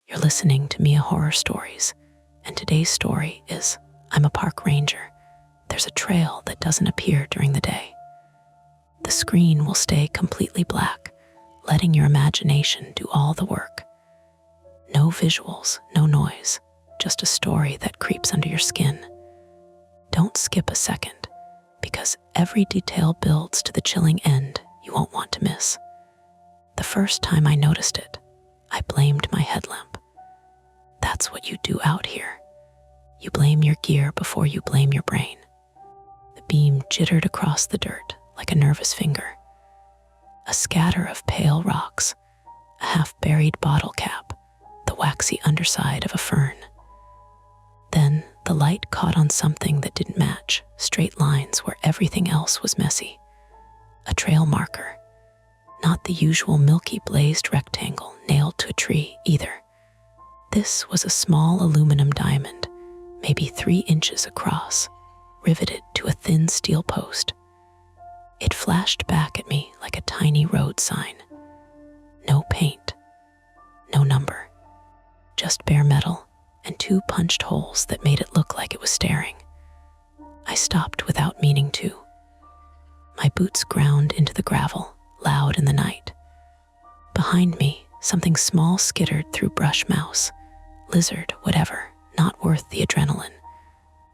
You're listening to Mia Horror Stories, and today's story is I'm a park ranger. There's a trail that doesn't appear during the day. The screen will stay completely black, letting your imagination do all the work. No visuals, no noise, just a story that creeps under your skin. Don't skip a second, because every detail builds to the chilling end you won't want to miss. The first time I noticed it, I blamed my headlamp. That's what you do out here. You blame your gear before you blame your brain. The beam jittered across the dirt like a nervous finger. A scatter of pale rocks, a half-buried bottle cap, the waxy underside of a fern. Then the light caught on something that didn't match, straight lines where everything else was messy. A trail marker. Not the usual milky blazed rectangle nailed to a tree either. This was a small aluminum diamond, maybe 3 inches across, riveted to a thin steel post. It flashed back at me like a tiny road sign. No paint, no number, just bare metal and 2 punched holes that made it look like it was staring. I stopped without meaning to. My boots ground into the gravel, loud in the night. Behind me, something small skittered through brush mouse. Lizard, whatever, not worth the adrenaline.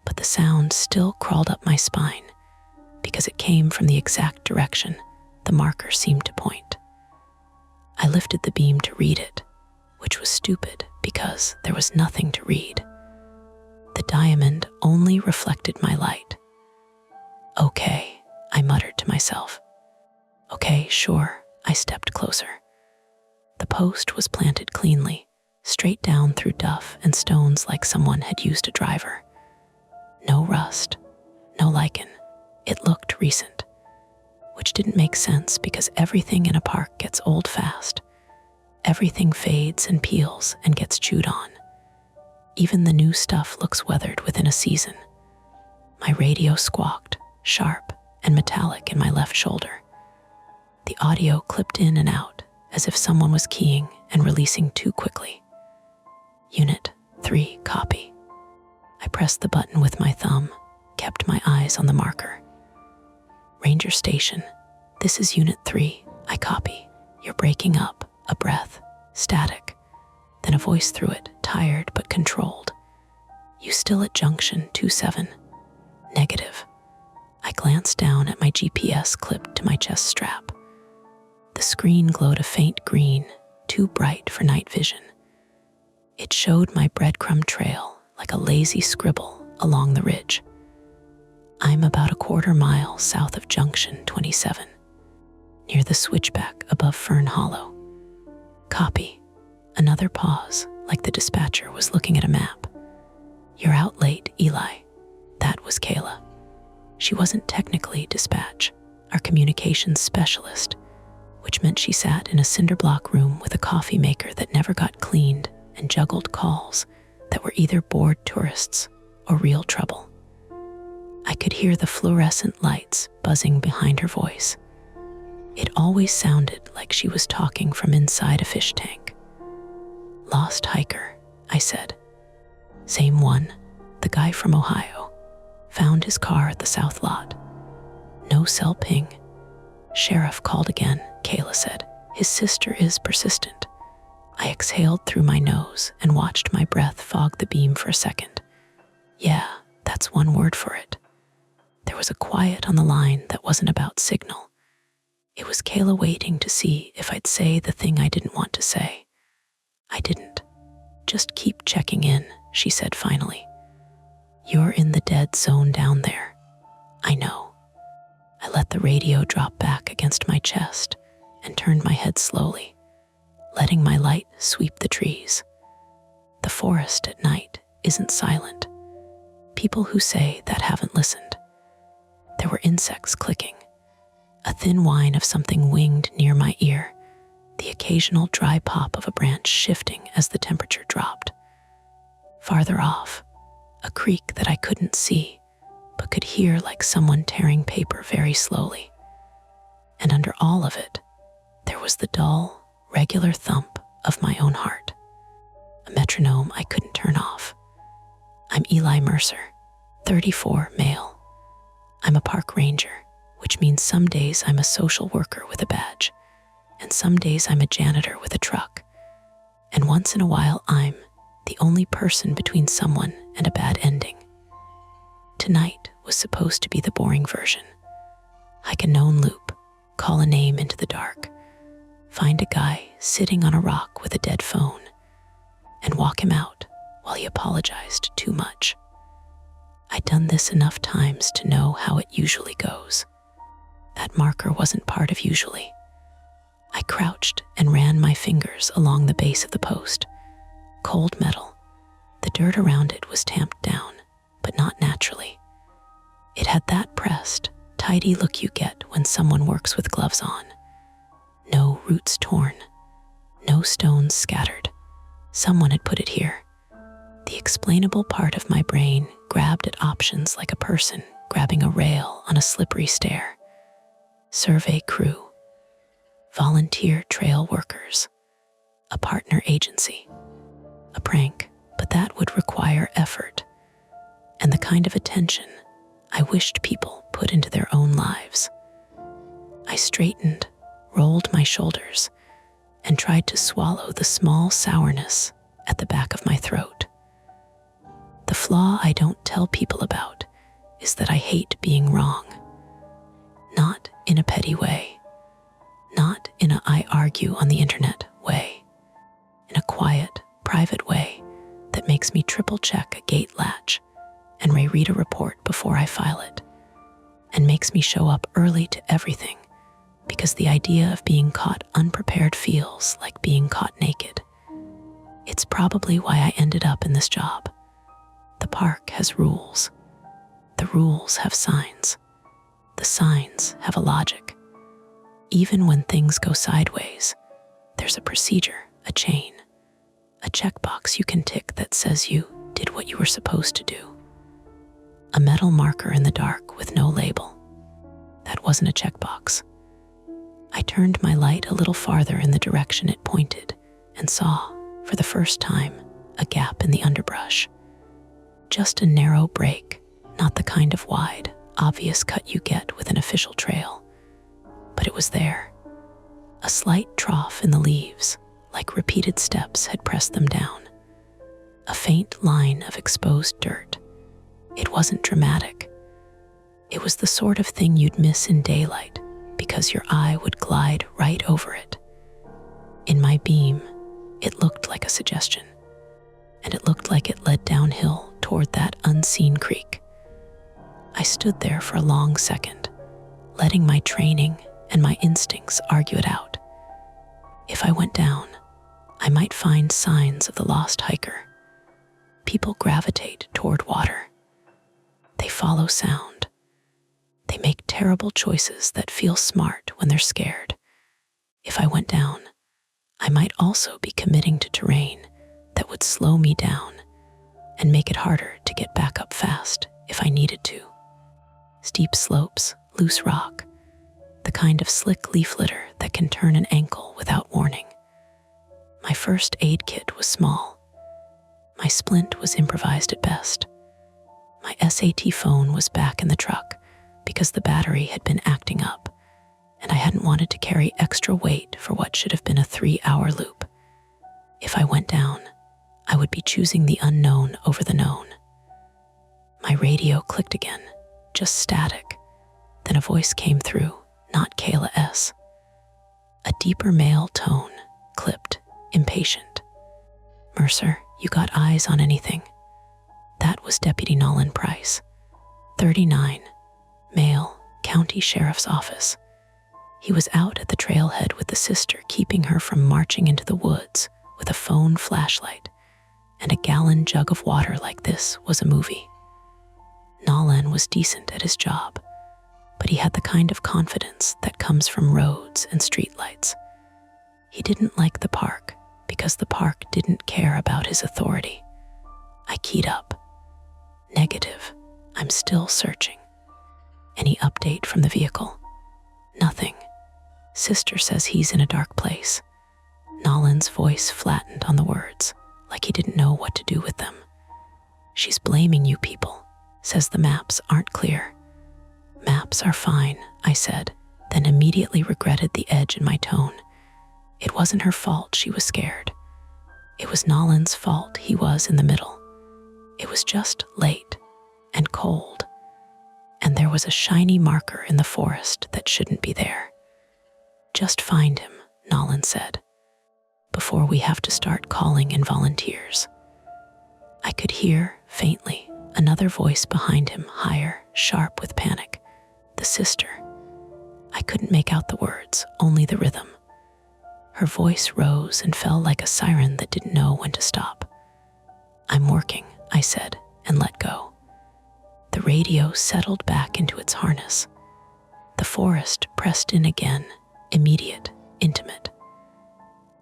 But the sound still crawled up my spine because it came from the exact direction the marker seemed to point. I lifted the beam to read it, which was stupid because there was nothing to read. The diamond only reflected my light. Okay, I muttered to myself. Okay, sure, I stepped closer. The post was planted cleanly, straight down through duff and stones like someone had used a driver. No rust, no lichen. It looked recent, which didn't make sense because everything in a park gets old fast. Everything fades and peels and gets chewed on. Even the new stuff looks weathered within a season. My radio squawked, sharp and metallic in my left shoulder. The audio clipped in and out as if someone was keying and releasing too quickly. Unit 3, copy. I pressed the button with my thumb, kept my eyes on the marker. Ranger Station, this is Unit 3, I copy. You're breaking up, a breath, static. Then a voice through it, tired but controlled. You still at Junction 27? Negative. I glanced down at my GPS clipped to my chest strap. The screen glowed a faint green, too bright for night vision. It showed my breadcrumb trail like a lazy scribble along the ridge. I'm about a quarter mile south of Junction 27, near the switchback above Fern Hollow. Copy. Another pause, like the dispatcher was looking at a map. You're out late, Eli. That was Kayla. She wasn't technically dispatch, our communications specialist, which meant she sat in a cinder block room with a coffee maker that never got cleaned and juggled calls that were either bored tourists or real trouble. I could hear the fluorescent lights buzzing behind her voice. It always sounded like she was talking from inside a fish tank. Lost hiker, I said. Same one, the guy from Ohio. Found his car at the south lot. No cell ping. Sheriff called again, Kayla said. His sister is persistent. I exhaled through my nose and watched my breath fog the beam for a second. Yeah, that's one word for it. There was a quiet on the line that wasn't about signal. It was Kayla waiting to see if I'd say the thing I didn't want to say. I didn't. Just keep checking in, she said finally. You're in the dead zone down there. I know. I let the radio drop back against my chest and turned my head slowly, letting my light sweep the trees. The forest at night isn't silent. People who say that haven't listened. There were insects clicking, a thin whine of something winged near my ear, the occasional dry pop of a branch shifting as the temperature dropped. Farther off, a creak that I couldn't see, but could hear like someone tearing paper very slowly. And under all of it, there was the dull, regular thump of my own heart. a metronome I couldn't turn off. I'm Eli Mercer, 34, male. I'm a park ranger, which means some days I'm a social worker with a badge, and some days I'm a janitor with a truck, and once in a while I'm the only person between someone and a bad ending. Tonight was supposed to be the boring version. Hike a known loop, call a name into the dark, find a guy sitting on a rock with a dead phone, and walk him out while he apologized too much. I'd done this enough times to know how it usually goes. That marker wasn't part of usually. I crouched and ran my fingers along the base of the post. Cold metal. The dirt around it was tamped down, but not naturally. It had that pressed, tidy look you get when someone works with gloves on. No roots torn, no stones scattered. Someone had put it here. The explainable part of my brain grabbed at options like a person grabbing a rail on a slippery stair. Survey crew, volunteer trail workers, a partner agency, a prank, but that would require effort and the kind of attention I wished people put into their own lives. I straightened, rolled my shoulders, and tried to swallow the small sourness at the back of my throat. The flaw I don't tell people about is that I hate being wrong. Not in a petty way, not in a I argue on the internet way, in a quiet, private way that makes me triple check a gate latch and reread a report before I file it, and makes me show up early to everything because the idea of being caught unprepared feels like being caught naked. It's probably why I ended up in this job. The park has rules. The rules have signs. The signs have a logic. Even when things go sideways, there's a procedure, a chain, a checkbox you can tick that says you did what you were supposed to do. A metal marker in the dark with no label. That wasn't a checkbox. I turned my light a little farther in the direction it pointed and saw, for the first time, a gap in the underbrush. Just a narrow break, not the kind of wide, obvious cut you get with an official trail. But it was there. A slight trough in the leaves, like repeated steps had pressed them down. A faint line of exposed dirt. It wasn't dramatic. It was the sort of thing you'd miss in daylight because your eye would glide right over it. In my beam, it looked like a suggestion, and it looked like it led downhill toward that unseen creek. I stood there for a long second, letting my training and my instincts argue it out. If I went down, I might find signs of the lost hiker. People gravitate toward water. They follow sound. They make terrible choices that feel smart when they're scared. If I went down, I might also be committing to terrain that would slow me down and make it harder to get back up fast if I needed to. Steep slopes, loose rock, the kind of slick leaf litter that can turn an ankle without warning. My first aid kit was small. My splint was improvised at best. My SAT phone was back in the truck because the battery had been acting up, and I hadn't wanted to carry extra weight for what should have been a 3-hour loop. If I went down, I would be choosing the unknown over the known. My radio clicked again, just static. Then a voice came through, not Kayla S. A deeper male tone, clipped, impatient. Mercer, you got eyes on anything? That was Deputy Nolan Price, 39, male, county sheriff's office. He was out at the trailhead with the sister, keeping her from marching into the woods with a phone flashlight, and a gallon jug of water like this was a movie. Nolan was decent at his job, but he had the kind of confidence that comes from roads and streetlights. He didn't like the park because the park didn't care about his authority. I keyed up. Negative. I'm still searching. Any update from the vehicle? Nothing. Sister says he's in a dark place. Nolan's voice flattened on the words. like he didn't know what to do with them. "She's blaming you people, says the maps aren't clear." "Maps are fine," I said, then immediately regretted the edge in my tone. It wasn't her fault she was scared. It was Nolan's fault he was in the middle. It was just late and cold, and there was a shiny marker in the forest that shouldn't be there. "Just find him," Nolan said, "before we have to start calling in volunteers." I could hear, faintly, another voice behind him, higher, sharp with panic. "The sister." I couldn't make out the words, only the rhythm. Her voice rose and fell like a siren that didn't know when to stop. "I'm working," I said, and let go. The radio settled back into its harness. The forest pressed in again, immediate, intimate.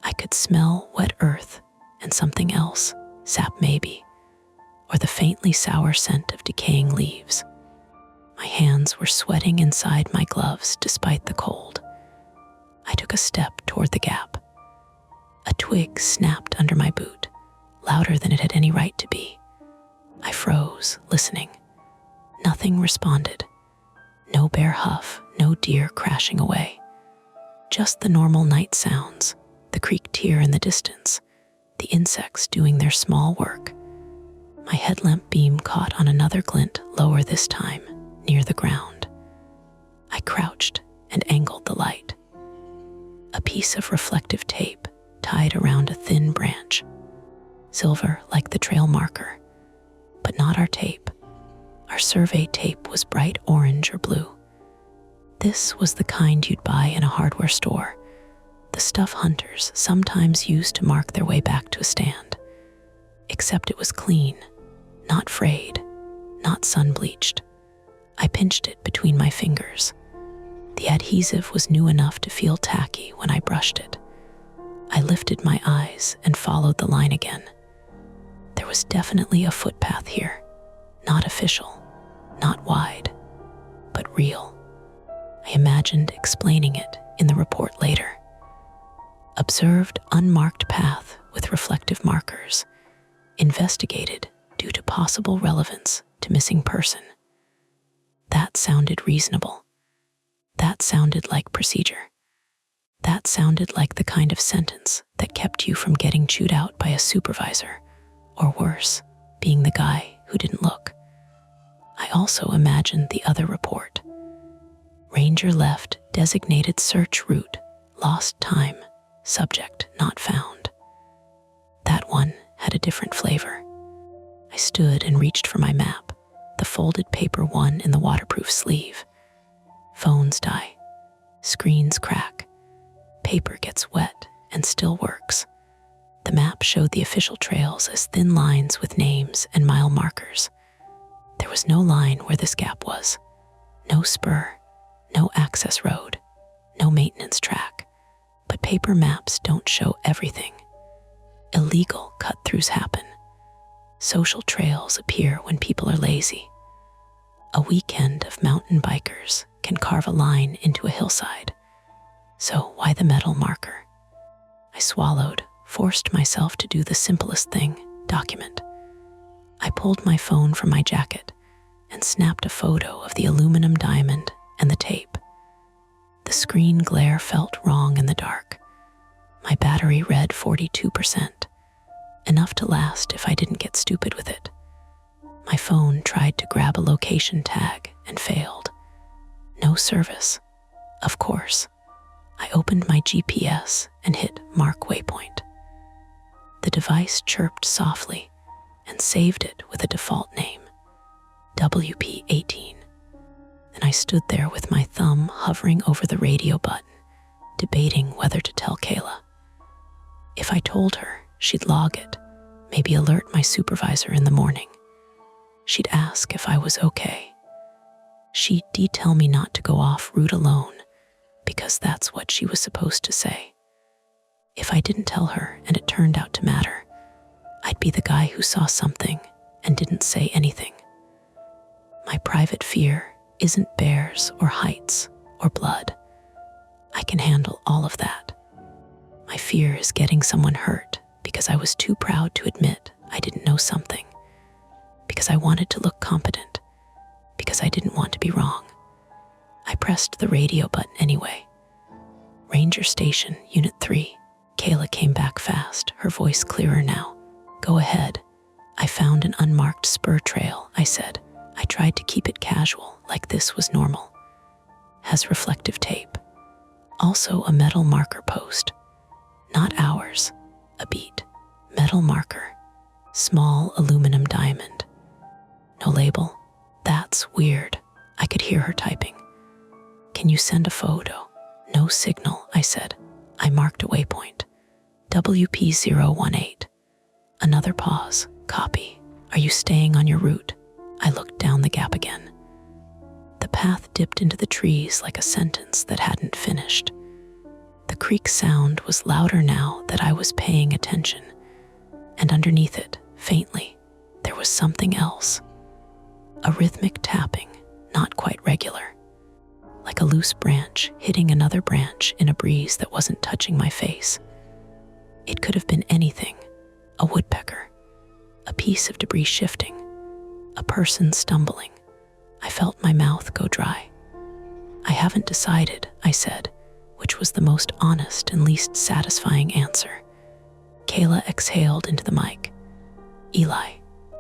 I could smell wet earth and something else, sap maybe, or the faintly sour scent of decaying leaves. My hands were sweating inside my gloves despite the cold. I took a step toward the gap. A twig snapped under my boot, louder than it had any right to be. I froze, listening. Nothing responded. No bear huff, no deer crashing away. Just the normal night sounds, the creek tear in the distance, the insects doing their small work. My headlamp beam caught on another glint, lower this time, near the ground. I crouched and angled the light. A piece of reflective tape tied around a thin branch, silver like the trail marker, but not our tape. Our survey tape was bright orange or blue. This was the kind you'd buy in a hardware store, the stuff hunters sometimes used to mark their way back to a stand. Except it was clean, not frayed, not sun-bleached. I pinched it between my fingers. The adhesive was new enough to feel tacky when I brushed it. I lifted my eyes and followed the line again. There was definitely a footpath here, not official, not wide, but real. I imagined explaining it in the report later. Observed unmarked path with reflective markers. Investigated due to possible relevance to missing person. That sounded reasonable. That sounded like procedure. That sounded like the kind of sentence that kept you from getting chewed out by a supervisor, or worse, being the guy who didn't look. I also imagined the other report. Ranger left designated search route, lost time, subject not found. That one had a different flavor. I stood and reached for my map, the folded paper one in the waterproof sleeve. Phones die, screens crack, paper gets wet and still works. The map showed the official trails as thin lines with names and mile markers. There was no line where this gap was, no spur, no access road, no maintenance track. But paper maps don't show everything. Illegal cut-throughs happen. Social trails appear when people are lazy. A weekend of mountain bikers can carve a line into a hillside. So why the metal marker? I swallowed, forced myself to do the simplest thing, document. I pulled my phone from my jacket and snapped a photo of the aluminum diamond and the tape. The screen glare felt wrong in the dark. My battery read 42%, enough to last if I didn't get stupid with it. My phone tried to grab a location tag and failed. No service. Of course. I opened my GPS and hit Mark Waypoint. The device chirped softly and saved it with a default name, WP18. And I stood there with my thumb hovering over the radio button, debating whether to tell Kayla. If I told her, she'd log it, maybe alert my supervisor in the morning. She'd ask if I was okay. She'd tell me not to go off route alone, because that's what she was supposed to say. If I didn't tell her and it turned out to matter, I'd be the guy who saw something and didn't say anything. My private fear isn't bears or heights or blood. I can handle all of that. My fear is getting someone hurt because I was too proud to admit I didn't know something, because I wanted to look competent, because I didn't want to be wrong. I pressed the radio button anyway. Ranger Station, Unit 3. Kayla came back fast, her voice clearer now. Go ahead. I found an unmarked spur trail, I said. I tried to keep it casual, like this was normal. Has reflective tape. Also a metal marker post. Not ours. A beat. Metal marker. Small aluminum diamond. No label. That's weird. I could hear her typing. Can you send a photo? No signal, I said. I marked a waypoint. WP018. Another pause. Copy. Are you staying on your route? I looked down the gap again. The path dipped into the trees like a sentence that hadn't finished. The creek sound was louder now that I was paying attention, and underneath it, faintly, there was something else. A rhythmic tapping, not quite regular. Like a loose branch hitting another branch in a breeze that wasn't touching my face. It could have been anything. A woodpecker. A piece of debris shifting. A person stumbling. I felt my mouth go dry. I haven't decided, I said, which was the most honest and least satisfying answer. Kayla exhaled into the mic. Eli,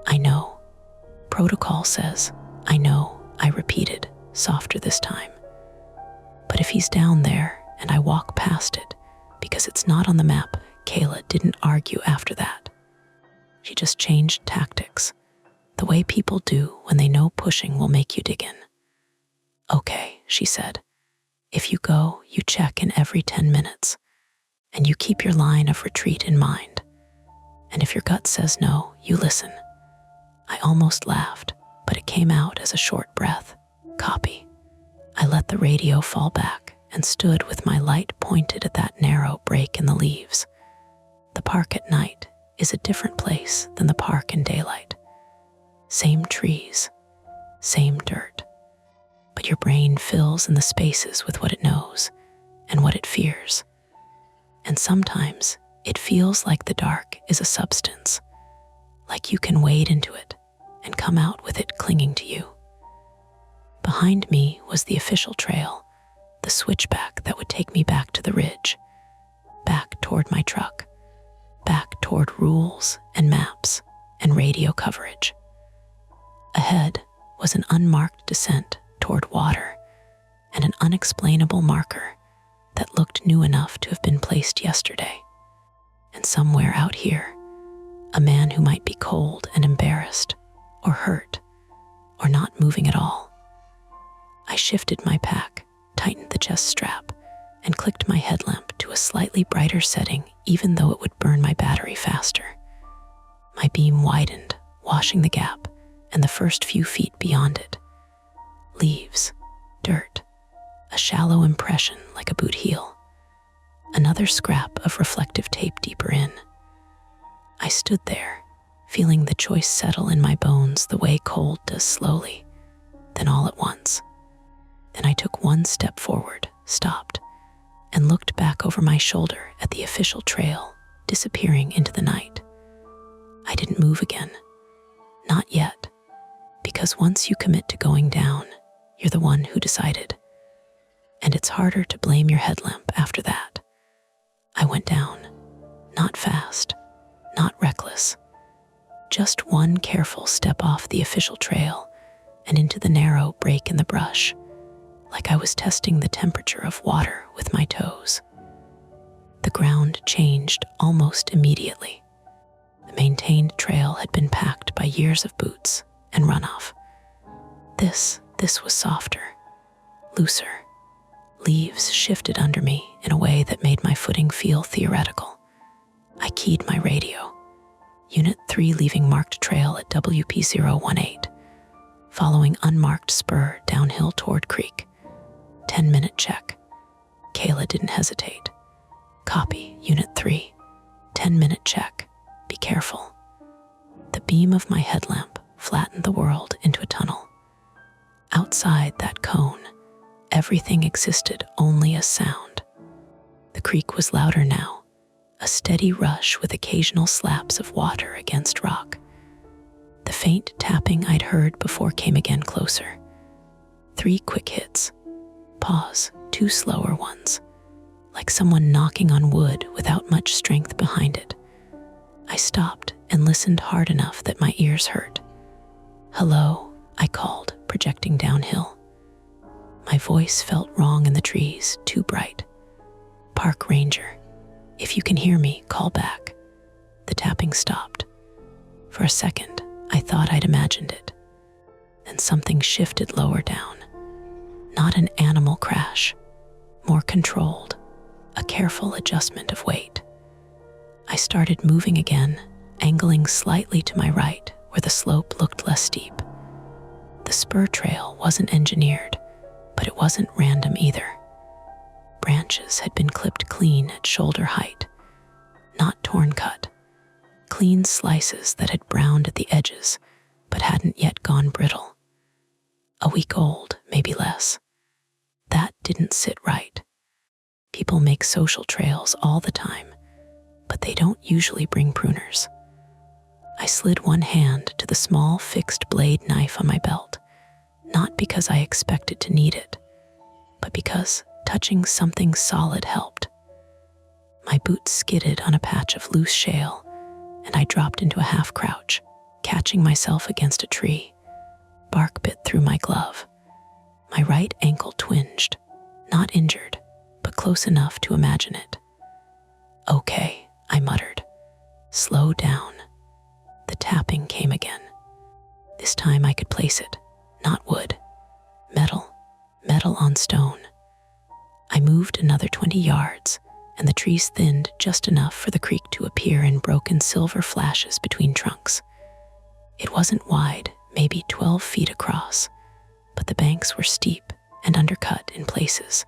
I know. Protocol says, I know, I repeated, softer this time. But if he's down there and I walk past it, because it's not on the map, Kayla didn't argue after that. She just changed tactics, the way people do when they know pushing will make you dig in. Okay, she said. If you go, you check in every 10 minutes, and you keep your line of retreat in mind. And if your gut says no, you listen. I almost laughed, but it came out as a short breath. Copy. I let the radio fall back and stood with my light pointed at that narrow break in the leaves. The park at night is a different place than the park in daylight. Same trees, same dirt. But your brain fills in the spaces with what it knows and what it fears. And sometimes it feels like the dark is a substance, like you can wade into it and come out with it clinging to you. Behind me was the official trail, the switchback that would take me back to the ridge, back toward my truck, back toward rules and maps and radio coverage. Ahead was an unmarked descent toward water and an unexplainable marker that looked new enough to have been placed yesterday. And somewhere out here, a man who might be cold and embarrassed, or hurt, or not moving at all. I shifted my pack, tightened the chest strap, and clicked my headlamp to a slightly brighter setting even though it would burn my battery faster. My beam widened, washing the gap and the first few feet beyond it. Leaves, dirt, a shallow impression like a boot heel. Another scrap of reflective tape deeper in. I stood there, feeling the choice settle in my bones the way cold does slowly, then all at once. Then I took one step forward, stopped, and looked back over my shoulder at the official trail, disappearing into the night. I didn't move again. Not yet, because once you commit to going down, you're the one who decided. And it's harder to blame your headlamp after that. I went down, not fast, not reckless. Just one careful step off the official trail and into the narrow break in the brush, like I was testing the temperature of water with my toes. The ground changed almost immediately. The maintained trail had been packed by years of boots and runoff. This was softer, looser. Leaves shifted under me in a way that made my footing feel theoretical. I keyed my radio. Unit 3 leaving marked trail at WP018, following unmarked spur downhill toward creek. 10-minute check. Kayla didn't hesitate. Copy, Unit 3. 10-minute check. Be careful. The beam of my headlamp flattened the world into a tunnel. Outside that cone, everything existed only as sound. The creek was louder now, a steady rush with occasional slaps of water against rock. The faint tapping I'd heard before came again closer. 3 quick hits. Pause, 2 slower ones, like someone knocking on wood without much strength behind it. I stopped and listened hard enough that my ears hurt. "Hello," I called, projecting downhill. My voice felt wrong in the trees, too bright. "Park ranger. If you can hear me, call back." The tapping stopped. For a second, I thought I'd imagined it. Then something shifted lower down. Not an animal crash, more controlled, a careful adjustment of weight. I started moving again, angling slightly to my right where the slope looked less steep. The spur trail wasn't engineered, but it wasn't random either. Branches had been clipped clean at shoulder height, not torn cut. Clean slices that had browned at the edges, but hadn't yet gone brittle. A week old, maybe less. That didn't sit right. People make social trails all the time, but they don't usually bring pruners. I slid one hand to the small fixed blade knife on my belt, not because I expected to need it, but because touching something solid helped. My boots skidded on a patch of loose shale, and I dropped into a half crouch, catching myself against a tree. Bark bit through my glove. My right ankle twinged, not injured, but close enough to imagine it. "Okay," I muttered. "Slow down." The tapping came again. This time I could place it, not wood. Metal on stone. I moved another 20 yards, and the trees thinned just enough for the creek to appear in broken silver flashes between trunks. It wasn't wide, maybe 12 feet across, but the banks were steep and undercut in places,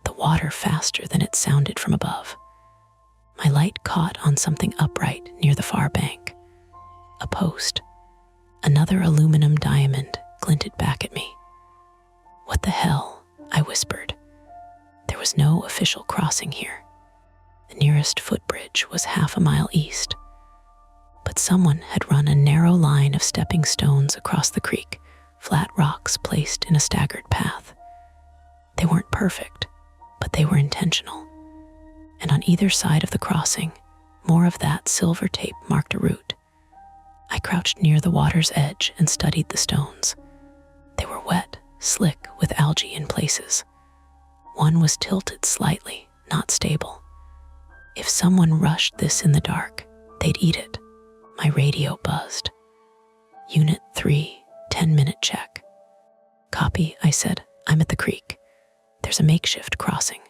the water faster than it sounded from above. My light caught on something upright near the far bank. A post. Another aluminum diamond glinted back at me. "What the hell?" I whispered. There was no official crossing here. The nearest footbridge was half a mile east. But someone had run a narrow line of stepping stones across the creek, flat rocks placed in a staggered path. They weren't perfect, but they were intentional. And on either side of the crossing, more of that silver tape marked a route. I crouched near the water's edge and studied the stones. They were wet, slick with algae in places. One was tilted slightly, not stable. If someone rushed this in the dark, they'd eat it. My radio buzzed. "Unit 3, 10-minute check." "Copy," I said. "I'm at the creek. There's a makeshift crossing."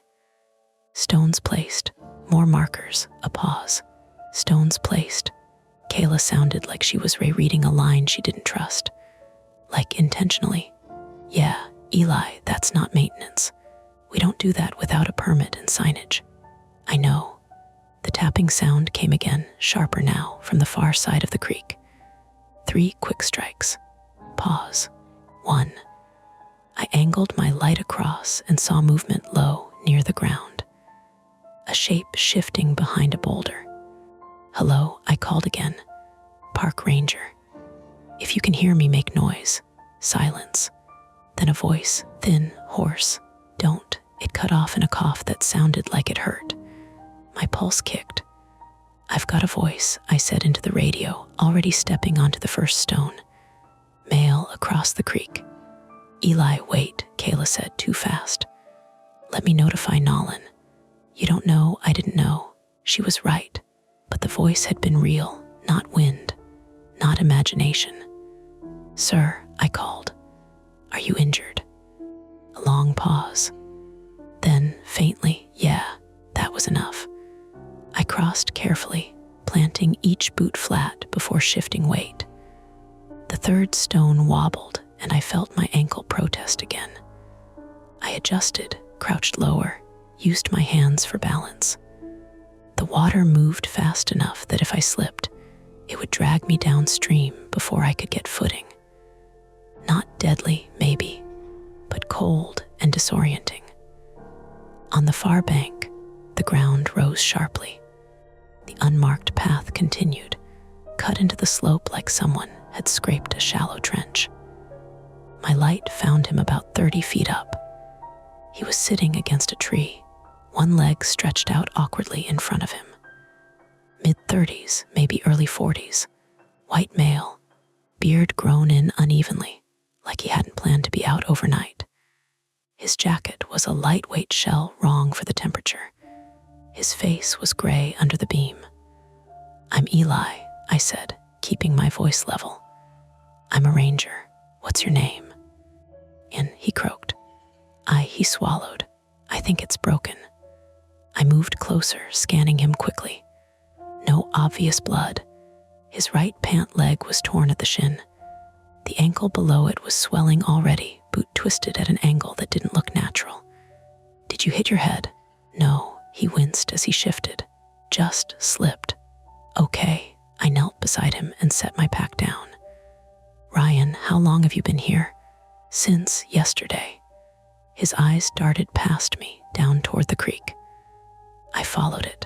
Stones placed, more markers, a pause. Stones placed. Kayla sounded like she was rereading a line she didn't trust. Like intentionally. "Yeah, Eli, that's not maintenance. We don't do that without a permit and signage." "I know." The tapping sound came again, sharper now, from the far side of the creek. 3 quick strikes. Pause. 1. I angled my light across and saw movement low, near the ground. A shape shifting behind a boulder. "Hello," I called again. "Park ranger. If you can hear me, make noise." Silence. Then a voice, thin, hoarse. "Don't." It cut off in a cough that sounded like it hurt. My pulse kicked. "I've got a voice," I said into the radio, already stepping onto the first stone. "Male across the creek." "Eli, wait," Kayla said, too fast. "Let me notify Nolan." "You don't know, I didn't know." She was right, but the voice had been real, not wind, not imagination. "Sir," I called. "Are you injured?" A long pause. Then, faintly, "Yeah," that was enough. I crossed carefully, planting each boot flat before shifting weight. The third stone wobbled, and I felt my ankle protest again. I adjusted, crouched lower, used my hands for balance. The water moved fast enough that if I slipped, it would drag me downstream before I could get footing. Not deadly, maybe, but cold and disorienting. On the far bank, the ground rose sharply. The unmarked path continued, cut into the slope like someone had scraped a shallow trench. My light found him about 30 feet up. He was sitting against a tree, one leg stretched out awkwardly in front of him. Mid-30s, maybe early 40s, white male, beard grown in unevenly, like he hadn't planned to be out overnight. His jacket was a lightweight shell wrong for the temperature. His face was gray under the beam. "I'm Eli," I said, keeping my voice level. "I'm a ranger. What's your name?" "In," he croaked. He swallowed. "I think it's broken." I moved closer, scanning him quickly. No obvious blood. His right pant leg was torn at the shin. The ankle below it was swelling already, boot twisted at an angle that didn't look natural. "Did you hit your head?" "No," he winced as he shifted. "Just slipped." "Okay." I knelt beside him and set my pack down. "Ryan, how long have you been here?" "Since yesterday." His eyes darted past me, down toward the creek. I followed it.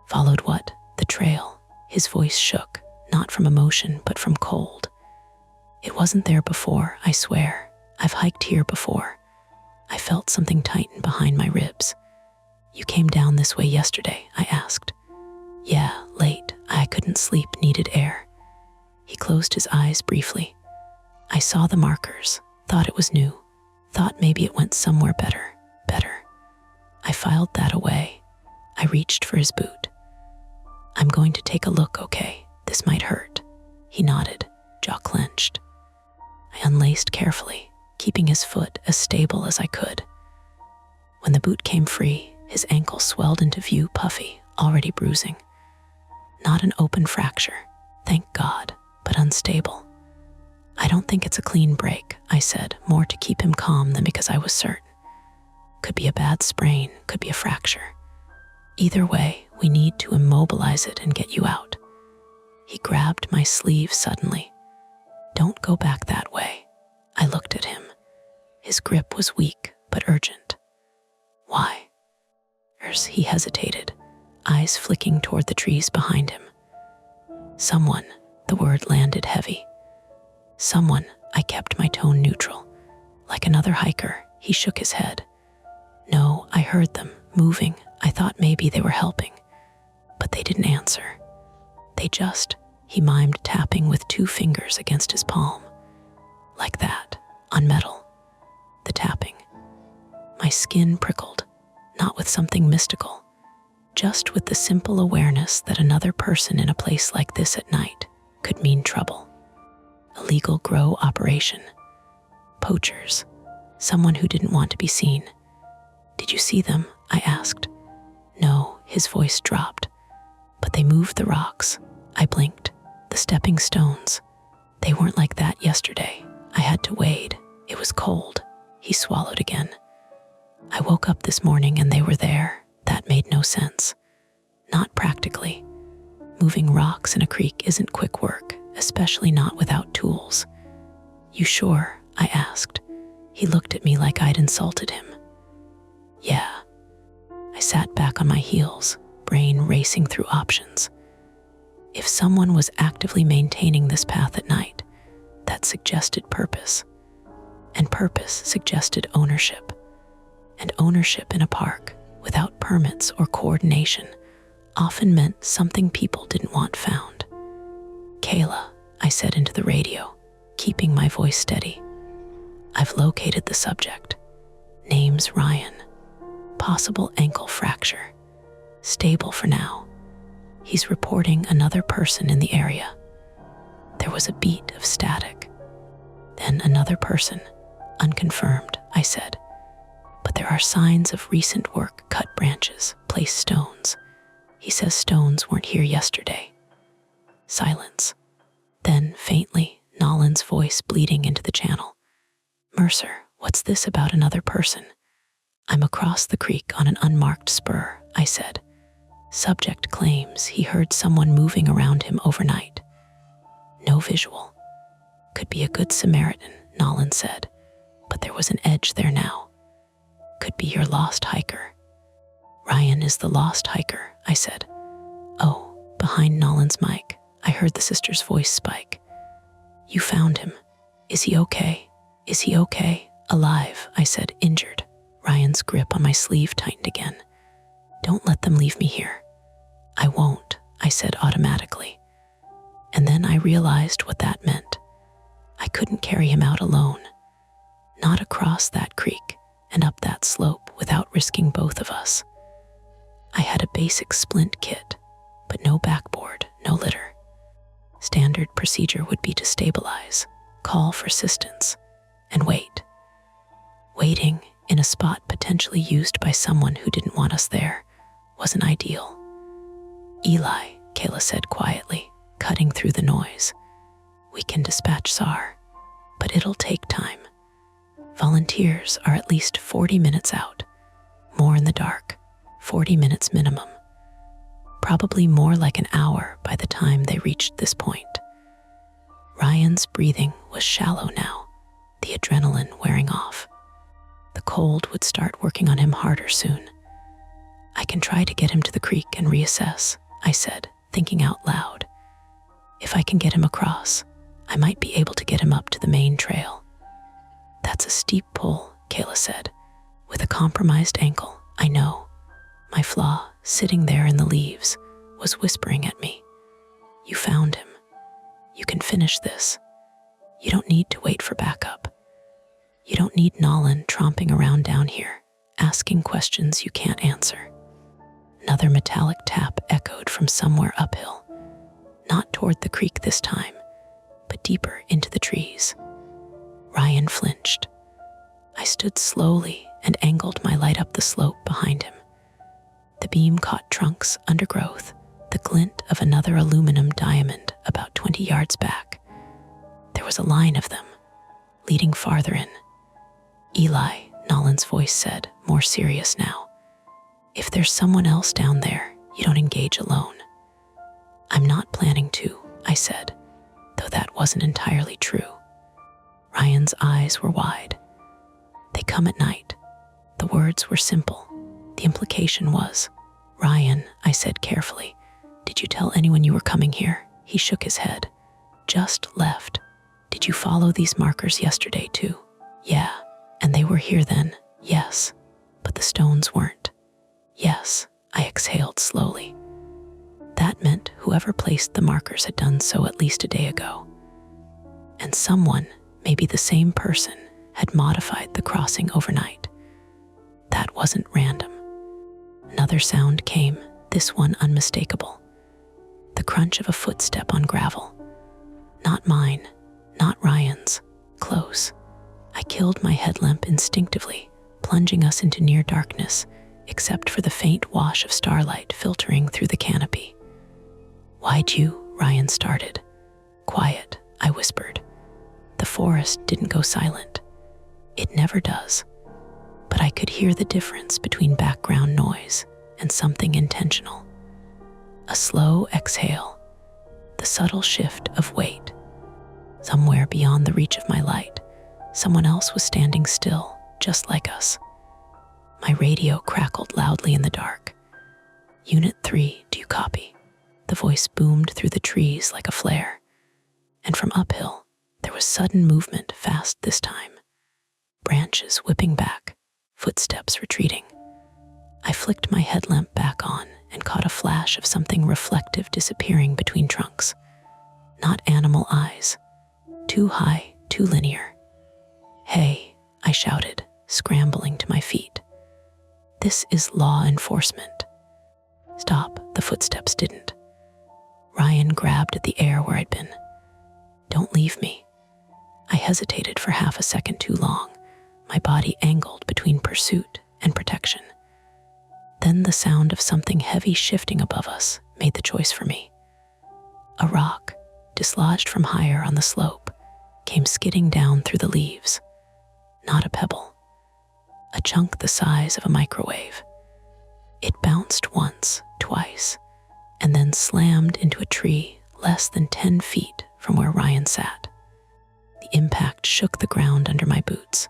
"Followed what?" "The trail." His voice shook, not from emotion, but from cold. "It wasn't there before, I swear. I've hiked here before." I felt something tighten behind my ribs. "You came down this way yesterday?" I asked. "Yeah, late. I couldn't sleep, needed air." He closed his eyes briefly. I saw the markers, thought it was new, thought maybe it went somewhere better. I filed that away. I reached for his boot. "I'm going to take a look, okay? This might hurt." He nodded, jaw clenched. I unlaced carefully, keeping his foot as stable as I could. When the boot came free, his ankle swelled into view, puffy, already bruising. Not an open fracture, thank God, but unstable. "I don't think it's a clean break," I said, more to keep him calm than because I was certain. "Could be a bad sprain, could be a fracture. Either way, we need to immobilize it and get you out." He grabbed my sleeve suddenly. "Don't go back that way." I looked at him. His grip was weak, but urgent. "Why?" He hesitated, eyes flicking toward the trees behind him. "Someone," the word landed heavy. "Someone," I kept my tone neutral. "Like another hiker," he shook his head. "No, I heard them, moving. I thought maybe they were helping. But they didn't answer. They just," he mimed, tapping with 2 fingers against his palm. "Like that, on metal." The tapping. My skin prickled, not with something mystical, just with the simple awareness that another person in a place like this at night could mean trouble. Illegal grow operation. Poachers. Someone who didn't want to be seen. "Did you see them?" I asked. "No," his voice dropped. "But they moved the rocks." I blinked. "The stepping stones. They weren't like that yesterday. I had to wade. It was cold." He swallowed again. "I woke up this morning and they were there." That made no sense. Not practically. Moving rocks in a creek isn't quick work, especially not without tools. "You sure?" I asked. He looked at me like I'd insulted him. "Yeah." I sat back on my heels, brain racing through options. If someone was actively maintaining this path at night, that suggested purpose. And purpose suggested ownership. And ownership in a park, without permits or coordination, often meant something people didn't want found. "Kayla," I said into the radio, keeping my voice steady. "I've located the subject. Name's Ryan. Possible ankle fracture. Stable for now. He's reporting another person in the area." There was a beat of static. "Then another person. Unconfirmed," I said. "But there are signs of recent work, cut branches, placed stones. He says stones weren't here yesterday." Silence. Then, faintly, Nolan's voice bleeding into the channel. "Mercer, what's this about another person?" "I'm across the creek on an unmarked spur," I said. "Subject claims he heard someone moving around him overnight. No visual. Could be a good Samaritan," Nolan said, "but there was an edge there now. Could be your lost hiker." "Ryan is the lost hiker," I said. Oh, behind Nolan's mic, I heard the sister's voice spike. You found him. Is he okay? Is he okay? Alive, I said, injured. Ryan's grip on my sleeve tightened again. Don't let them leave me here. I won't, I said automatically. And then I realized what that meant. I couldn't carry him out alone. Not across that creek and up that slope without risking both of us. I had a basic splint kit, but no backboard, no litter. Standard procedure would be to stabilize, call for assistance, and wait. Waiting in a spot potentially used by someone who didn't want us there wasn't ideal. Eli, Kayla said quietly, cutting through the noise. We can dispatch SAR, but it'll take time. Volunteers are at least 40 minutes out, more in the dark, 40 minutes minimum. Probably more like an hour by the time they reached this point. Ryan's breathing was shallow now, the adrenaline wearing off. The cold would start working on him harder soon. I can try to get him to the creek and reassess, I said, thinking out loud. If I can get him across, I might be able to get him up to the main trail. That's a steep pull, Kayla said. With a compromised ankle, I know. My flaw, sitting there in the leaves, was whispering at me. You found him. You can finish this. You don't need to wait for backup. You don't need Nolan tromping around down here, asking questions you can't answer. Another metallic tap echoed from somewhere uphill, not toward the creek this time, but deeper into the trees. Ryan flinched. I stood slowly and angled my light up the slope behind him. The beam caught trunks, undergrowth, the glint of another aluminum diamond about 20 yards back. There was a line of them, leading farther in. Eli, Nolan's voice said, more serious now. If there's someone else down there, you don't engage alone. I'm not planning to, I said, though that wasn't entirely true. Ryan's eyes were wide. They come at night. The words were simple. The implication was, Ryan, I said carefully, did you tell anyone you were coming here? He shook his head. Just left. Did you follow these markers yesterday too? Yeah. And they were here then? Yes. But the stones weren't. Yes, I exhaled slowly. That meant whoever placed the markers had done so at least a day ago. And someone, maybe the same person, had modified the crossing overnight. That wasn't random. Another sound came, this one unmistakable. The crunch of a footstep on gravel. Not mine, not Ryan's, close. I killed my headlamp instinctively, plunging us into near darkness, except for the faint wash of starlight filtering through the canopy. Why'd you? Ryan started. Quiet, I whispered. The forest didn't go silent. It never does. But I could hear the difference between background noise and something intentional. A slow exhale, the subtle shift of weight. Somewhere beyond the reach of my light, someone else was standing still, just like us. My radio crackled loudly in the dark. Unit 3, do you copy? The voice boomed through the trees like a flare. And from uphill, there was sudden movement, fast this time. Branches whipping back, footsteps retreating. I flicked my headlamp back on and caught a flash of something reflective disappearing between trunks. Not animal eyes. Too high, too linear. Hey, I shouted, scrambling to my feet. This is law enforcement. Stop, the footsteps didn't. Ryan grabbed at the air where I'd been. Don't leave me. I hesitated for half a second too long, my body angled between pursuit and protection. Then the sound of something heavy shifting above us made the choice for me. A rock, dislodged from higher on the slope, came skidding down through the leaves. Not a pebble. A chunk the size of a microwave. It bounced once, twice, and then slammed into a tree less than 10 feet from where Ryan sat. The impact shook the ground under my boots.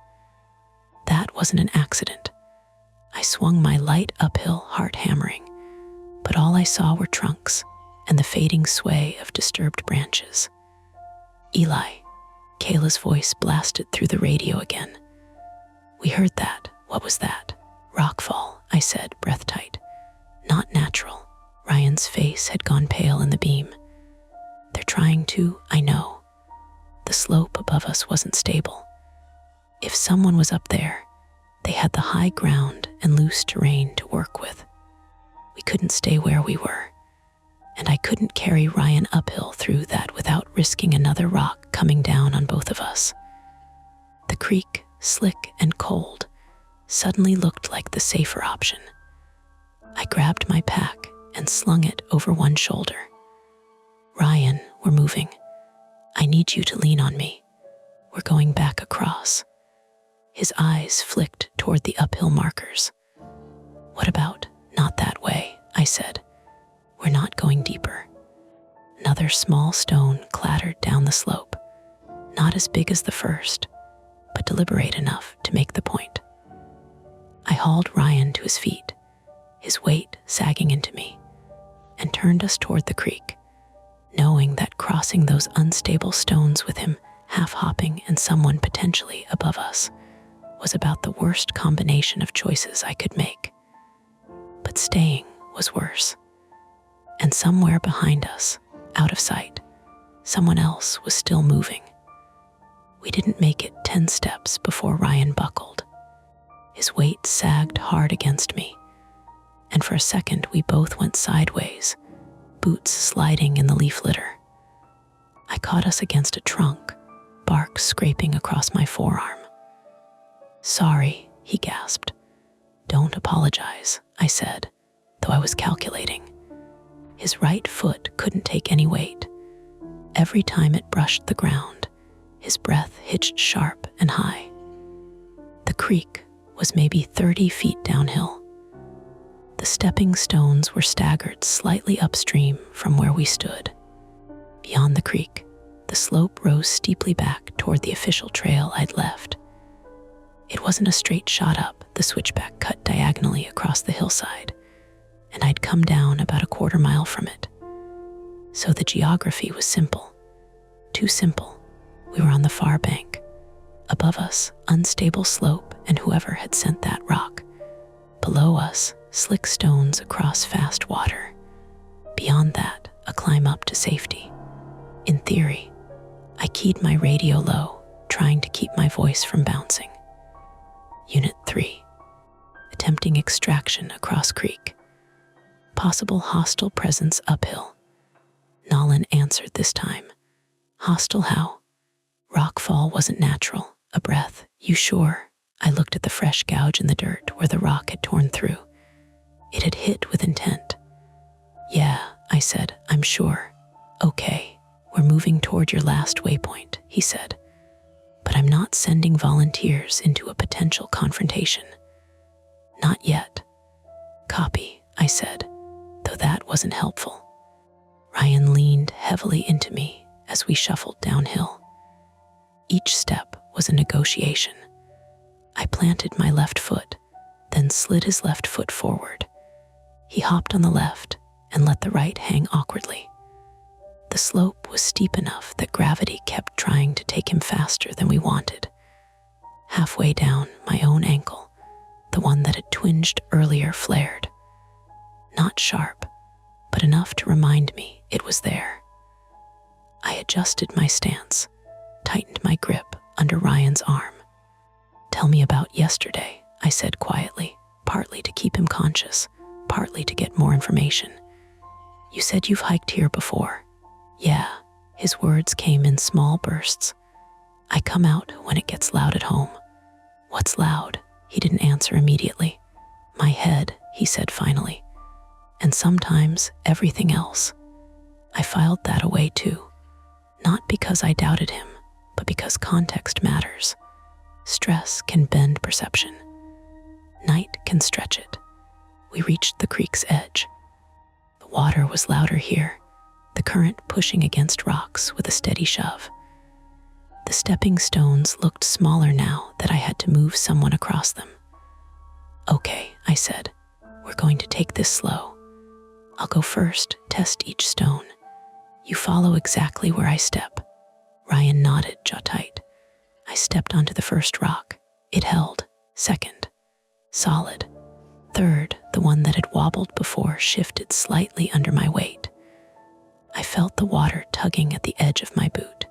That wasn't an accident. I swung my light uphill, heart hammering, but all I saw were trunks and the fading sway of disturbed branches. "Eli," Kayla's voice blasted through the radio again. "We heard that. What was that?" "Rockfall," I said, breath tight. "Not natural." Ryan's face had gone pale in the beam. "They're trying to, I know." The slope above us wasn't stable. If someone was up there, they had the high ground and loose terrain to work with. We couldn't stay where we were, and I couldn't carry Ryan uphill through that without risking another rock coming down on both of us. The creek, slick and cold, suddenly looked like the safer option. I grabbed my pack and slung it over one shoulder. "Ryan, we're moving. I need you to lean on me. We're going back across." His eyes flicked toward the uphill markers. "What about not that way?" I said. "We're not going deeper." Another small stone clattered down the slope, not as big as the first, but deliberate enough to make the point. I hauled Ryan to his feet, his weight sagging into me, and turned us toward the creek, knowing that crossing those unstable stones with him half-hopping and someone potentially above us was about the worst combination of choices I could make. But staying was worse. And somewhere behind us, out of sight, someone else was still moving. We didn't make it 10 steps before Ryan buckled. His weight sagged hard against me, and for a second we both went sideways, boots sliding in the leaf litter. I caught us against a trunk, bark scraping across my forearm. "Sorry," he gasped. "Don't apologize," I said, though I was calculating. His right foot couldn't take any weight. Every time it brushed the ground, his breath hitched sharp and high. The creek was maybe 30 feet downhill. The stepping stones were staggered slightly upstream from where we stood. Beyond the creek, the slope rose steeply back toward the official trail I'd left. It wasn't a straight shot up, the switchback cut diagonally across the hillside, and I'd come down about a quarter mile from it. So the geography was simple. Too simple. We were on the far bank. Above us, unstable slope and whoever had sent that rock. Below us, slick stones across fast water. Beyond that, a climb up to safety. In theory, I keyed my radio low, trying to keep my voice from bouncing. Unit 3. Attempting extraction across creek. Possible hostile presence uphill. Nolan answered this time. "Hostile how?" "Rockfall wasn't natural." A breath. "You sure?" I looked at the fresh gouge in the dirt where the rock had torn through. It had hit with intent. "Yeah," I said, "I'm sure." "Okay, we're moving toward your last waypoint," he said. "But I'm not sending volunteers into a potential confrontation." "Not yet." "Copy," I said, though that wasn't helpful. Ryan leaned heavily into me as we shuffled downhill. Each step was a negotiation. I planted my left foot, then slid his left foot forward. He hopped on the left and let the right hang awkwardly. The slope was steep enough that gravity kept trying to take him faster than we wanted. Halfway down, my own ankle, the one that had twinged earlier, flared. Not sharp, but enough to remind me it was there. I adjusted my stance, tightened my grip under Ryan's arm. "Tell me about yesterday," I said quietly, partly to keep him conscious, partly to get more information. "You said you've hiked here before." "Yeah," his words came in small bursts. "I come out when it gets loud at home." "What's loud?" He didn't answer immediately. "My head," he said finally. "And sometimes everything else." I filed that away too, not because I doubted him, but because context matters. Stress can bend perception. Night can stretch it. We reached the creek's edge. The water was louder here, the current pushing against rocks with a steady shove. The stepping stones looked smaller now that I had to move someone across them. "Okay," I said, "we're going to take this slow." I'll go first, test each stone. You follow exactly where I step. Ryan nodded, jaw tight. I stepped onto the first rock. It held. Second. Solid. Third, the one that had wobbled before, shifted slightly under my weight. I felt the water tugging at the edge of my boot.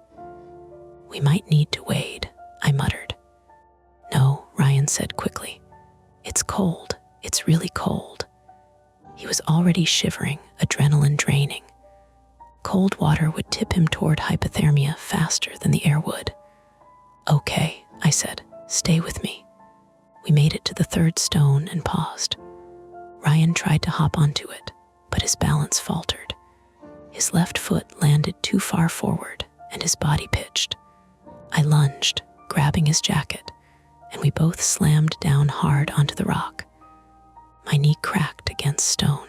We might need to wade, I muttered. No, Ryan said quickly. It's cold. It's really cold. He was already shivering, adrenaline draining. Cold water would tip him toward hypothermia faster than the air would. Okay, I said, stay with me. We made it to the third stone and paused. Ryan tried to hop onto it, but his balance faltered. His left foot landed too far forward and his body pitched. I lunged, grabbing his jacket, and we both slammed down hard onto the rock. My knee cracked against stone.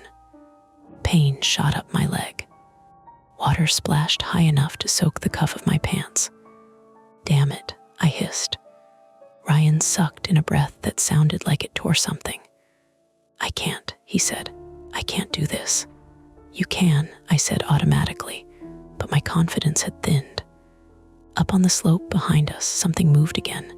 Pain shot up my leg. Water splashed high enough to soak the cuff of my pants. Damn it, I hissed. Ryan sucked in a breath that sounded like it tore something. I can't, he said. I can't do this. You can, I said automatically, but my confidence had thinned. Up on the slope behind us, something moved again.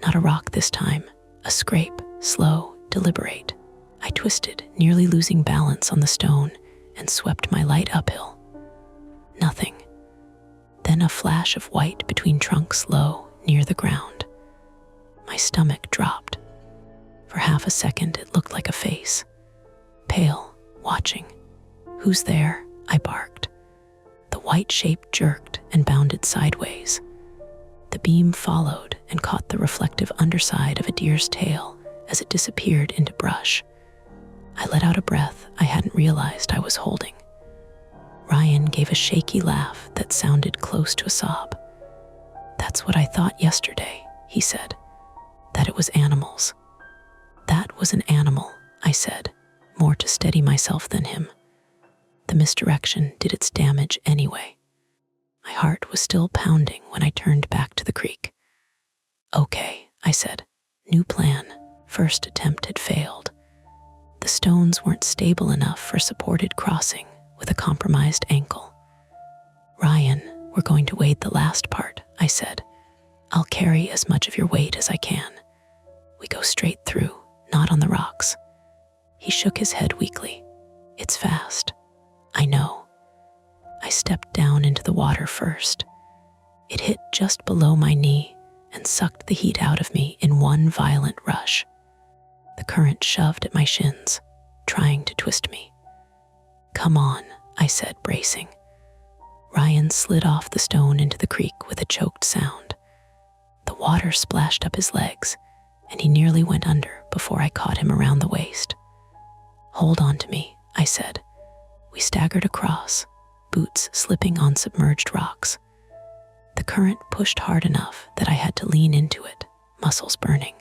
Not a rock this time, a scrape, slow, deliberate. I twisted, nearly losing balance on the stone, and swept my light uphill. Nothing. Then a flash of white between trunks low, near the ground. My stomach dropped. For half a second, it looked like a face. Pale, watching. Who's there? I barked. The white shape jerked and bounded sideways. The beam followed and caught the reflective underside of a deer's tail as it disappeared into brush. I let out a breath I hadn't realized I was holding. Ryan gave a shaky laugh that sounded close to a sob. That's what I thought yesterday, he said. That it was animals. That was an animal, I said, more to steady myself than him. The misdirection did its damage anyway. My heart was still pounding when I turned back to the creek. Okay, I said. New plan. First attempt had failed. The stones weren't stable enough for supported crossing with a compromised ankle. Ryan, we're going to wade the last part, I said. I'll carry as much of your weight as I can. We go straight through, not on the rocks. He shook his head weakly. It's fast. I know. I stepped down into the water first. It hit just below my knee and sucked the heat out of me in one violent rush. The current shoved at my shins, trying to twist me. Come on, I said, bracing. Ryan slid off the stone into the creek with a choked sound. The water splashed up his legs, and he nearly went under before I caught him around the waist. Hold on to me, I said. We staggered across, boots slipping on submerged rocks. The current pushed hard enough that I had to lean into it, muscles burning.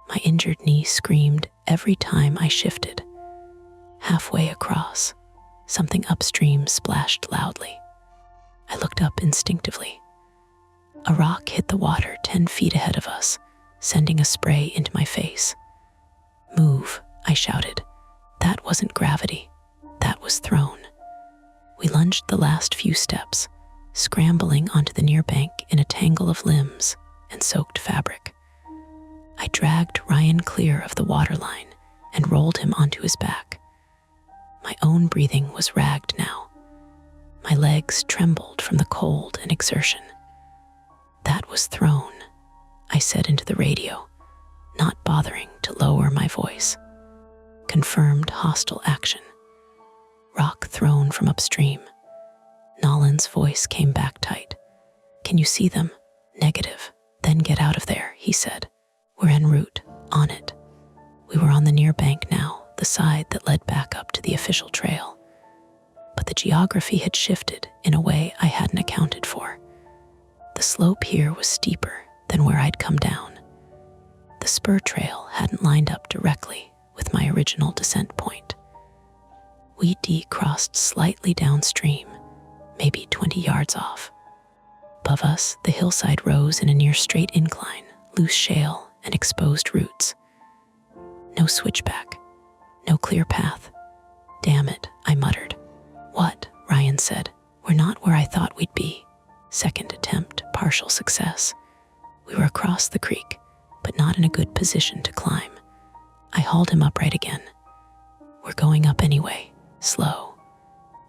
My injured knee screamed every time I shifted. Halfway across, something upstream splashed loudly. I looked up instinctively. A rock hit the water 10 feet ahead of us, sending a spray into my face. Move, I shouted. That wasn't gravity. That was thrown. We lunged the last few steps, scrambling onto the near bank in a tangle of limbs and soaked fabric. I dragged Ryan clear of the waterline and rolled him onto his back. My own breathing was ragged now. My legs trembled from the cold and exertion. That was thrown, I said into the radio, not bothering to lower my voice. Confirmed hostile action. Rock thrown from upstream. Nolan's voice came back tight. Can you see them? Negative. Then get out of there, he said. We're en route, on it. We were on the near bank now, the side that led back up to the official trail. But the geography had shifted in a way I hadn't accounted for. The slope here was steeper than where I'd come down. The spur trail hadn't lined up directly with my original descent point. We decrossed slightly downstream, maybe 20 yards off. Above us, the hillside rose in a near straight incline, loose shale and exposed roots. No switchback, no clear path. Damn it, I muttered. What? Ryan said. We're not where I thought we'd be. Second attempt, partial success. We were across the creek, but not in a good position to climb. I hauled him upright again. We're going up anyway, slow.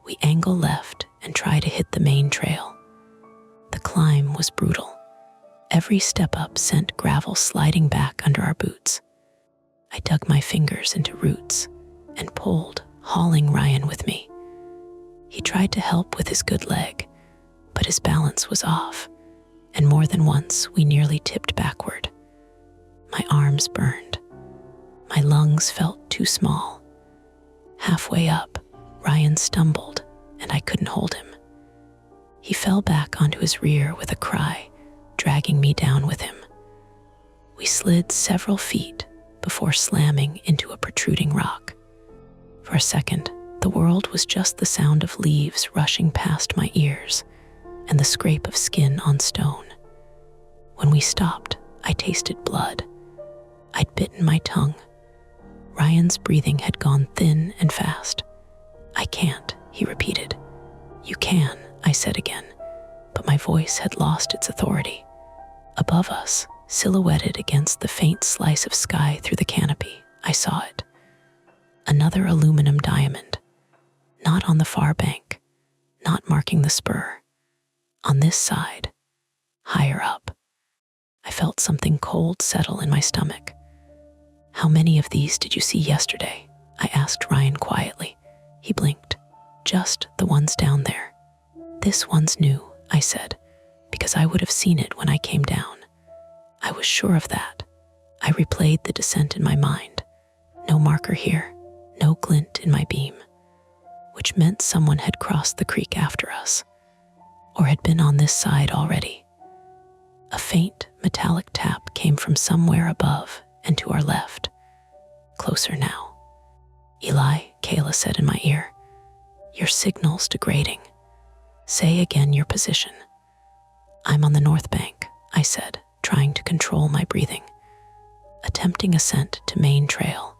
We angle left and try to hit the main trail. The climb was brutal. Every step up sent gravel sliding back under our boots. I dug my fingers into roots and pulled, hauling Ryan with me. He tried to help with his good leg, but his balance was off, and more than once we nearly tipped backward. My arms burned. My lungs felt too small. Halfway up, Ryan stumbled, and I couldn't hold him. He fell back onto his rear with a cry, dragging me down with him. We slid several feet before slamming into a protruding rock. For a second, the world was just the sound of leaves rushing past my ears and the scrape of skin on stone. When we stopped, I tasted blood. I'd bitten my tongue. Ryan's breathing had gone thin and fast. I can't, he repeated. You can, I said again, but my voice had lost its authority. Above us, silhouetted against the faint slice of sky through the canopy, I saw it. Another aluminum diamond. Not on the far bank, not marking the spur. On this side, higher up. I felt something cold settle in my stomach. How many of these did you see yesterday? I asked Ryan quietly. He blinked. Just the ones down there. This one's new, I said, because I would have seen it when I came down. I was sure of that. I replayed the descent in my mind. No marker here, no glint in my beam, which meant someone had crossed the creek after us, or had been on this side already. A faint, metallic tap came from somewhere above and to our left. Closer now. Eli, Kayla said in my ear, your signal's degrading. Say again your position. I'm on the north bank, I said, trying to control my breathing. Attempting ascent to main trail.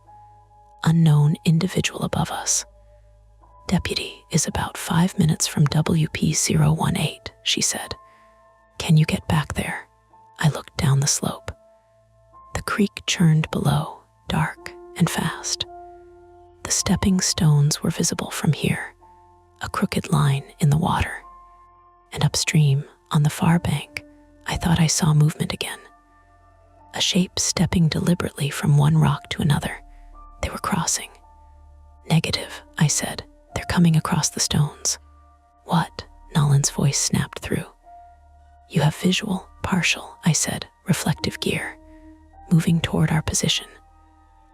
Unknown individual above us. Deputy is about 5 minutes from WP018, she said. Can you get back there? I looked down the slope. The creek churned below, dark and fast. The stepping stones were visible from here, a crooked line in the water. And upstream, on the far bank, I thought I saw movement again. A shape stepping deliberately from one rock to another. They were crossing. Negative, I said. They're coming across the stones. What? Nolan's voice snapped through. You have visual, partial, I said, reflective gear, moving toward our position.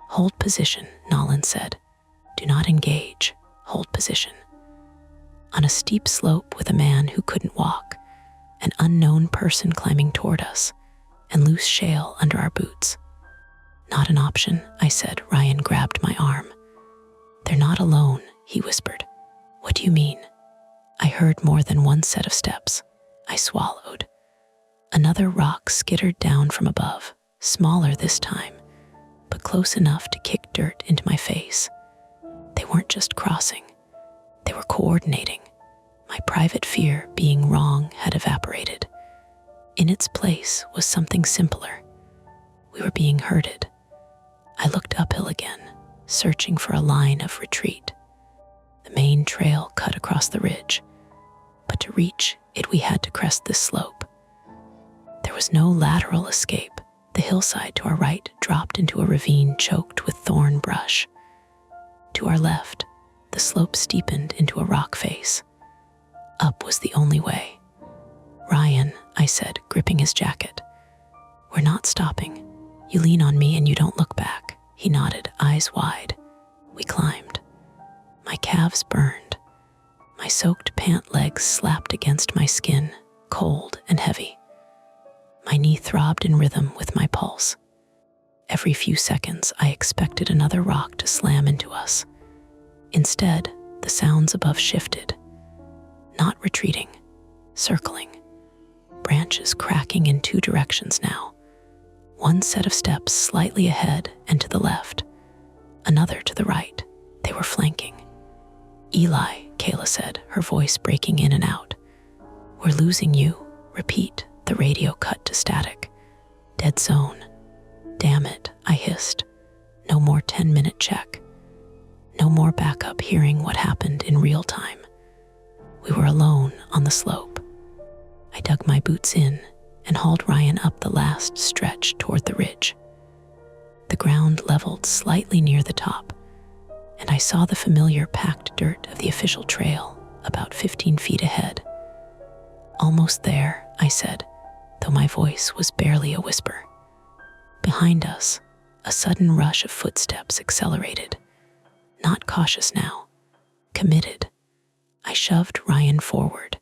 Hold position, Nolan said. Do not engage. Hold position. On a steep slope with a man who couldn't walk, an unknown person climbing toward us, and loose shale under our boots. Not an option, I said. Ryan grabbed my arm. They're not alone, he whispered. What do you mean? I heard more than one set of steps. I swallowed. Another rock skittered down from above, smaller this time, but close enough to kick dirt into my face. They weren't just crossing. They were coordinating. My private fear being wrong had evaporated. In its place was something simpler. We were being herded. I looked uphill again, searching for a line of retreat. The main trail cut across the ridge, but to reach it we had to crest this slope. There was no lateral escape. The hillside to our right dropped into a ravine choked with thorn brush. To our left, the slope steepened into a rock face. Up was the only way. Ryan, I said, gripping his jacket. We're not stopping. You lean on me and you don't look back. He nodded, eyes wide. We climbed. My calves burned. My soaked pant legs slapped against my skin, cold and heavy. My knee throbbed in rhythm with my pulse. Every few seconds, I expected another rock to slam into us. Instead, the sounds above shifted. Not retreating, circling. Branches cracking in two directions now. One set of steps slightly ahead and to the left. Another to the right. They were flanking. Eli, Kayla said, her voice breaking in and out. We're losing you. Repeat. The radio cut to static. Dead zone. Damn it, I hissed. No more 10-minute check. No more backup hearing what happened in real time. We were alone on the slope. I dug my boots in and hauled Ryan up the last stretch toward the ridge. The ground leveled slightly near the top, and I saw the familiar packed dirt of the official trail about 15 feet ahead. Almost there, I said, though my voice was barely a whisper. Behind us, a sudden rush of footsteps accelerated. Not cautious now, committed. I shoved Ryan forward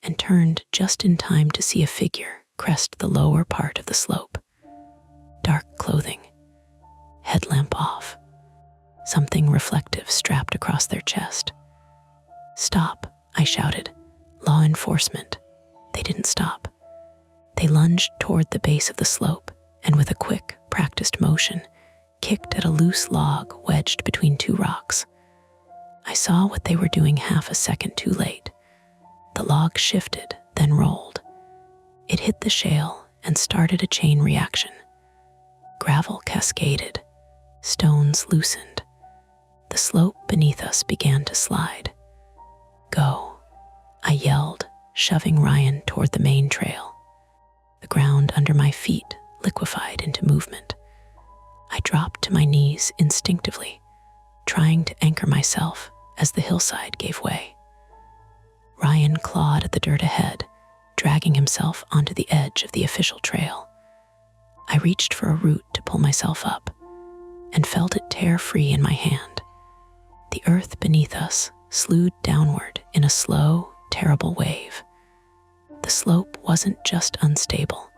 and turned just in time to see a figure crest the lower part of the slope. Dark clothing, headlamp off, something reflective strapped across their chest. Stop, I shouted. Law enforcement. They didn't stop. They lunged toward the base of the slope and with a quick, practiced motion, kicked at a loose log wedged between two rocks. I saw what they were doing half a second too late. The log shifted, then rolled. It hit the shale and started a chain reaction. Gravel cascaded. Stones loosened. The slope beneath us began to slide. Go, I yelled, shoving Ryan toward the main trail. The ground under my feet liquefied into movement. I dropped to my knees instinctively, trying to anchor myself as the hillside gave way. Ryan clawed at the dirt ahead, dragging himself onto the edge of the official trail. I reached for a root to pull myself up and felt it tear free in my hand. The earth beneath us slewed downward in a slow, terrible wave. The slope wasn't just unstable,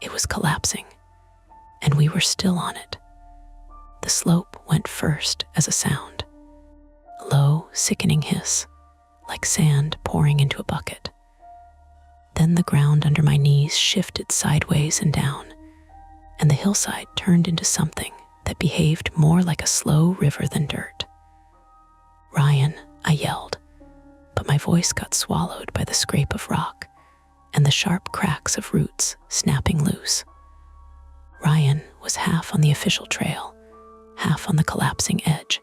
it was collapsing, and we were still on it. The slope went first as a sound, a low, sickening hiss, like sand pouring into a bucket. Then the ground under my knees shifted sideways and down, and the hillside turned into something that behaved more like a slow river than dirt. Ryan, I yelled, but my voice got swallowed by the scrape of rock and the sharp cracks of roots snapping loose. Ryan was half on the official trail, half on the collapsing edge.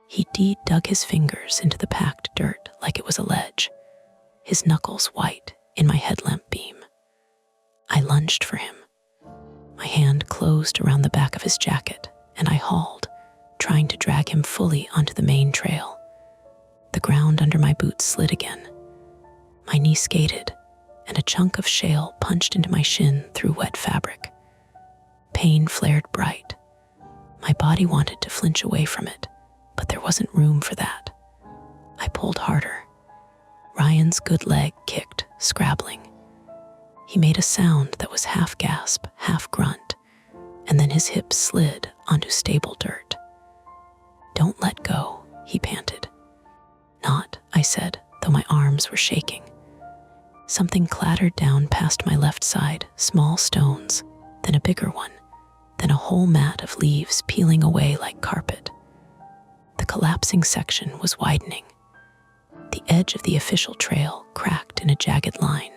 He dug his fingers into the packed dirt like it was a ledge, his knuckles white in my headlamp beam. I lunged for him. My hand closed around the back of his jacket, and I hauled, trying to drag him fully onto the main trail. The ground under my boots slid again. My knee skated, and a chunk of shale punched into my shin through wet fabric. Pain flared bright. My body wanted to flinch away from it, but there wasn't room for that. I pulled harder. Ryan's good leg kicked, scrabbling. He made a sound that was half gasp, half grunt, and then his hips slid onto stable dirt. Don't let go, he panted. Not, I said, though my arms were shaking. Something clattered down past my left side, small stones, then a bigger one, then a whole mat of leaves peeling away like carpet. The collapsing section was widening. The edge of the official trail cracked in a jagged line,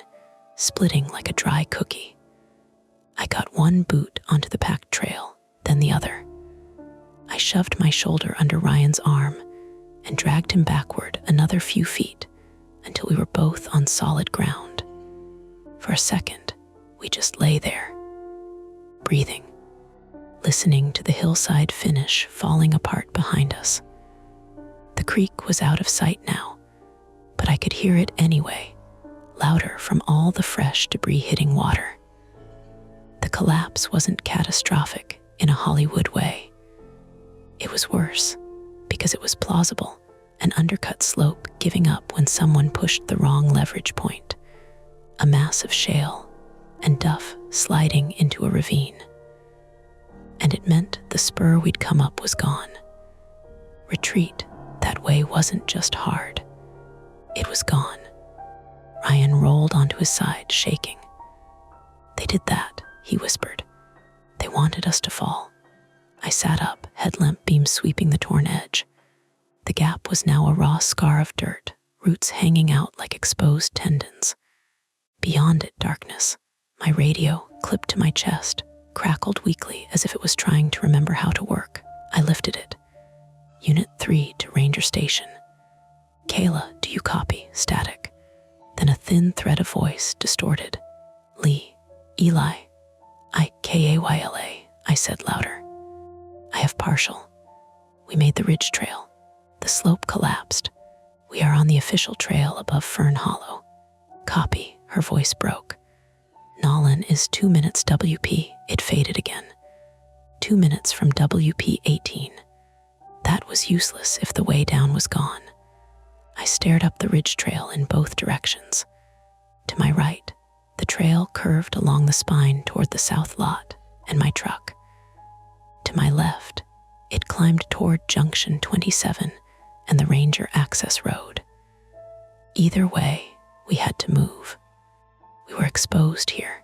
splitting like a dry cookie. I got one boot onto the packed trail, then the other. I shoved my shoulder under Ryan's arm and dragged him backward another few feet until we were both on solid ground. For a second, we just lay there, breathing, listening to the hillside finish falling apart behind us. The creek was out of sight now, but I could hear it anyway, louder from all the fresh debris hitting water. The collapse wasn't catastrophic in a Hollywood way. It was worse because it was plausible, an undercut slope giving up when someone pushed the wrong leverage point, a mass of shale and duff sliding into a ravine. And it meant the spur we'd come up was gone. Retreat that way wasn't just hard. It was gone. Ryan rolled onto his side, shaking. They did that, he whispered. They wanted us to fall. I sat up, headlamp beam sweeping the torn edge. The gap was now a raw scar of dirt, roots hanging out like exposed tendons. Beyond it, darkness. My radio, clipped to my chest, crackled weakly as if it was trying to remember how to work. I lifted it. Unit 3 to Ranger Station. Kayla, do you copy? Static. Then a thin thread of voice, distorted. Lee, Eli, Kayla, I said louder. I have partial. We made the ridge trail. The slope collapsed. We are on the official trail above Fern Hollow. Copy, her voice broke. Nolan is 2 minutes WP. It faded again. 2 minutes from WP 18. That was useless if the way down was gone. I stared up the ridge trail in both directions. To my right, the trail curved along the spine toward the south lot and my truck. To my left, it climbed toward Junction 27 and the Ranger Access Road. Either way, we had to move. We were exposed here.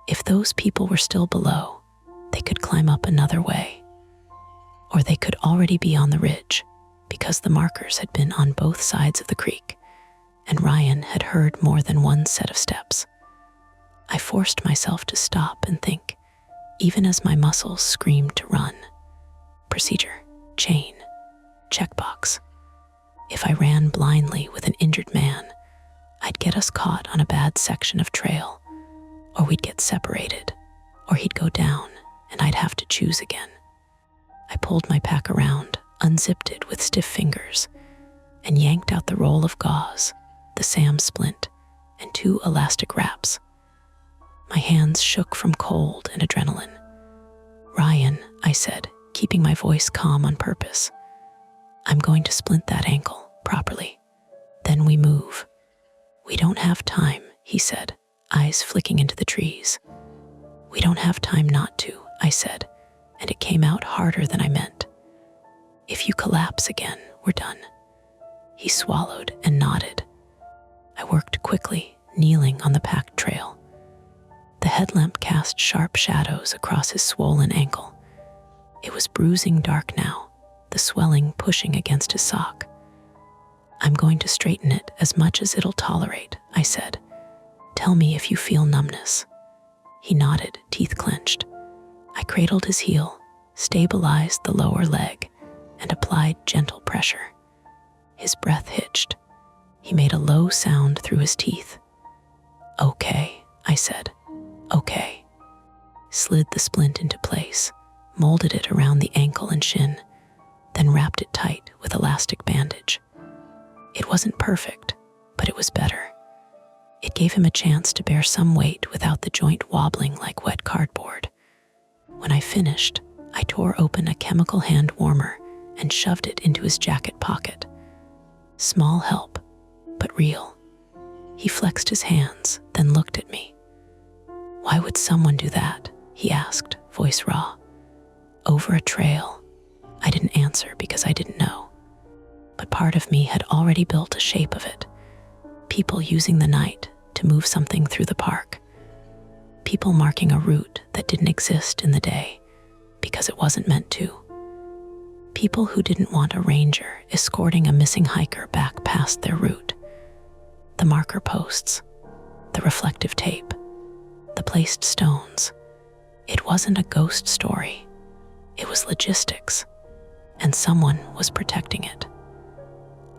If those people were still below, they could climb up another way. Or they could already be on the ridge, because the markers had been on both sides of the creek, and Ryan had heard more than one set of steps. I forced myself to stop and think, even as my muscles screamed to run. Procedure, chain, checkbox. If I ran blindly with an injured man, I'd get us caught on a bad section of trail, or we'd get separated, or he'd go down, and I'd have to choose again. I pulled my pack around, unzipped it with stiff fingers, and yanked out the roll of gauze, the SAM splint, and 2 elastic wraps. My hands shook from cold and adrenaline. Ryan, I said, keeping my voice calm on purpose. I'm going to splint that ankle properly. Then we move. We don't have time, he said, eyes flicking into the trees. We don't have time not to, I said, and it came out harder than I meant. If you collapse again, we're done. He swallowed and nodded. I worked quickly, kneeling on the packed trail. The headlamp cast sharp shadows across his swollen ankle. It was bruising dark now, the swelling pushing against his sock. I'm going to straighten it as much as it'll tolerate, I said. Tell me if you feel numbness. He nodded, teeth clenched. I cradled his heel, stabilized the lower leg, and applied gentle pressure. His breath hitched. He made a low sound through his teeth. Okay, I said. Okay. Slid the splint into place, molded it around the ankle and shin, then wrapped it tight with elastic bandage. It wasn't perfect, but it was better. It gave him a chance to bear some weight without the joint wobbling like wet cardboard. When I finished, I tore open a chemical hand warmer and shoved it into his jacket pocket. Small help, but real. He flexed his hands, then looked at me. Why would someone do that? He asked, voice raw. Over a trail. I didn't answer because I didn't know. But part of me had already built a shape of it. People using the night to move something through the park. People marking a route that didn't exist in the day because it wasn't meant to. People who didn't want a ranger escorting a missing hiker back past their route. The marker posts, the reflective tape, the placed stones. It wasn't a ghost story. It was logistics, and someone was protecting it.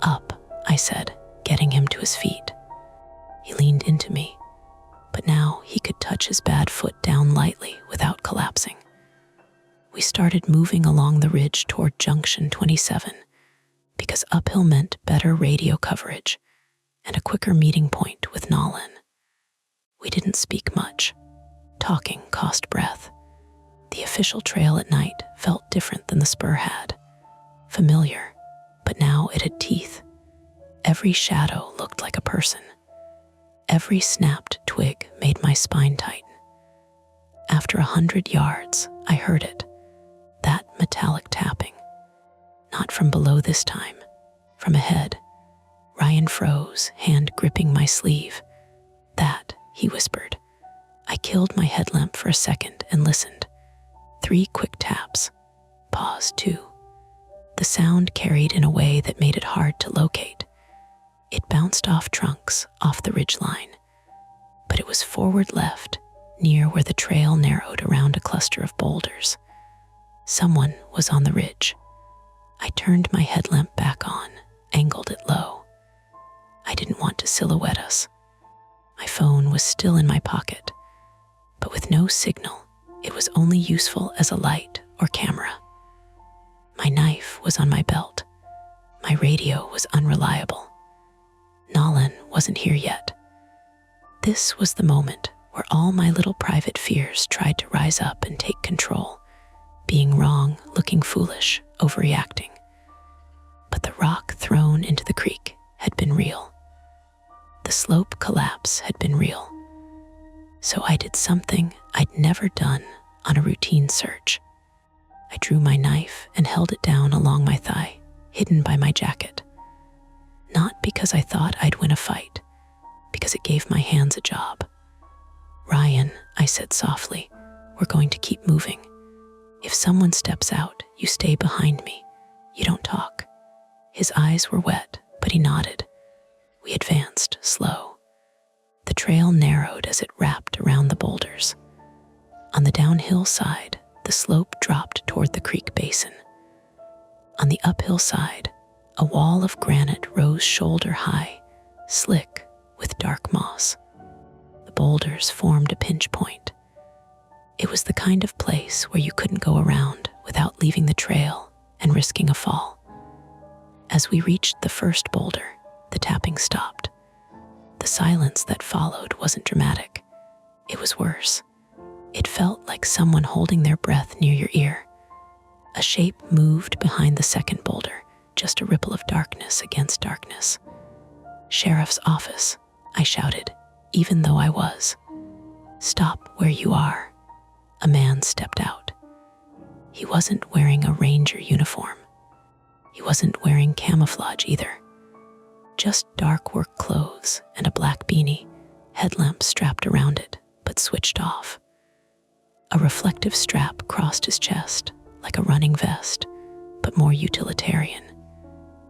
Up, I said, getting him to his feet. He leaned into me, but now he could touch his bad foot down lightly without collapsing. We started moving along the ridge toward Junction 27, because uphill meant better radio coverage and a quicker meeting point with Nolan. We didn't speak much. Talking cost breath. The official trail at night felt different than the spur had. Familiar, but now it had teeth. Every shadow looked like a person. Every snapped twig made my spine tighten. After 100 yards, I heard it. That metallic tapping. Not from below this time, from ahead. Ryan froze, hand gripping my sleeve. That, he whispered. I killed my headlamp for a second and listened. 3 quick taps. Pause 2. The sound carried in a way that made it hard to locate. It bounced off trunks, off the ridgeline, but it was forward left, near where the trail narrowed around a cluster of boulders. Someone was on the ridge. I turned my headlamp back on, angled it low. I didn't want to silhouette us. My phone was still in my pocket, but with no signal, it was only useful as a light or camera. My knife was on my belt. My radio was unreliable. Nolan wasn't here yet. This was the moment where all my little private fears tried to rise up and take control, being wrong, looking foolish, overreacting. But the rock thrown into the creek had been real. The slope collapse had been real. So I did something I'd never done on a routine search. I drew my knife and held it down along my thigh, hidden by my jacket. Not because I thought I'd win a fight, because it gave my hands a job. "Ryan," I said softly, "we're going to keep moving. If someone steps out, you stay behind me. You don't talk." His eyes were wet, but he nodded. We advanced, slow. The trail narrowed as it wrapped around the boulders. On the downhill side, the slope dropped toward the creek basin. On the uphill side, a wall of granite rose shoulder high, slick with dark moss. The boulders formed a pinch point. It was the kind of place where you couldn't go around without leaving the trail and risking a fall. As we reached the first boulder, the tapping stopped. The silence that followed wasn't dramatic. It was worse. It felt like someone holding their breath near your ear. A shape moved behind the second boulder, just a ripple of darkness against darkness. "Sheriff's office," I shouted, even though I was. "Stop where you are." A man stepped out. He wasn't wearing a ranger uniform. He wasn't wearing camouflage either. Just dark work clothes and a black beanie, headlamp strapped around it, but switched off. A reflective strap crossed his chest, like a running vest, but more utilitarian.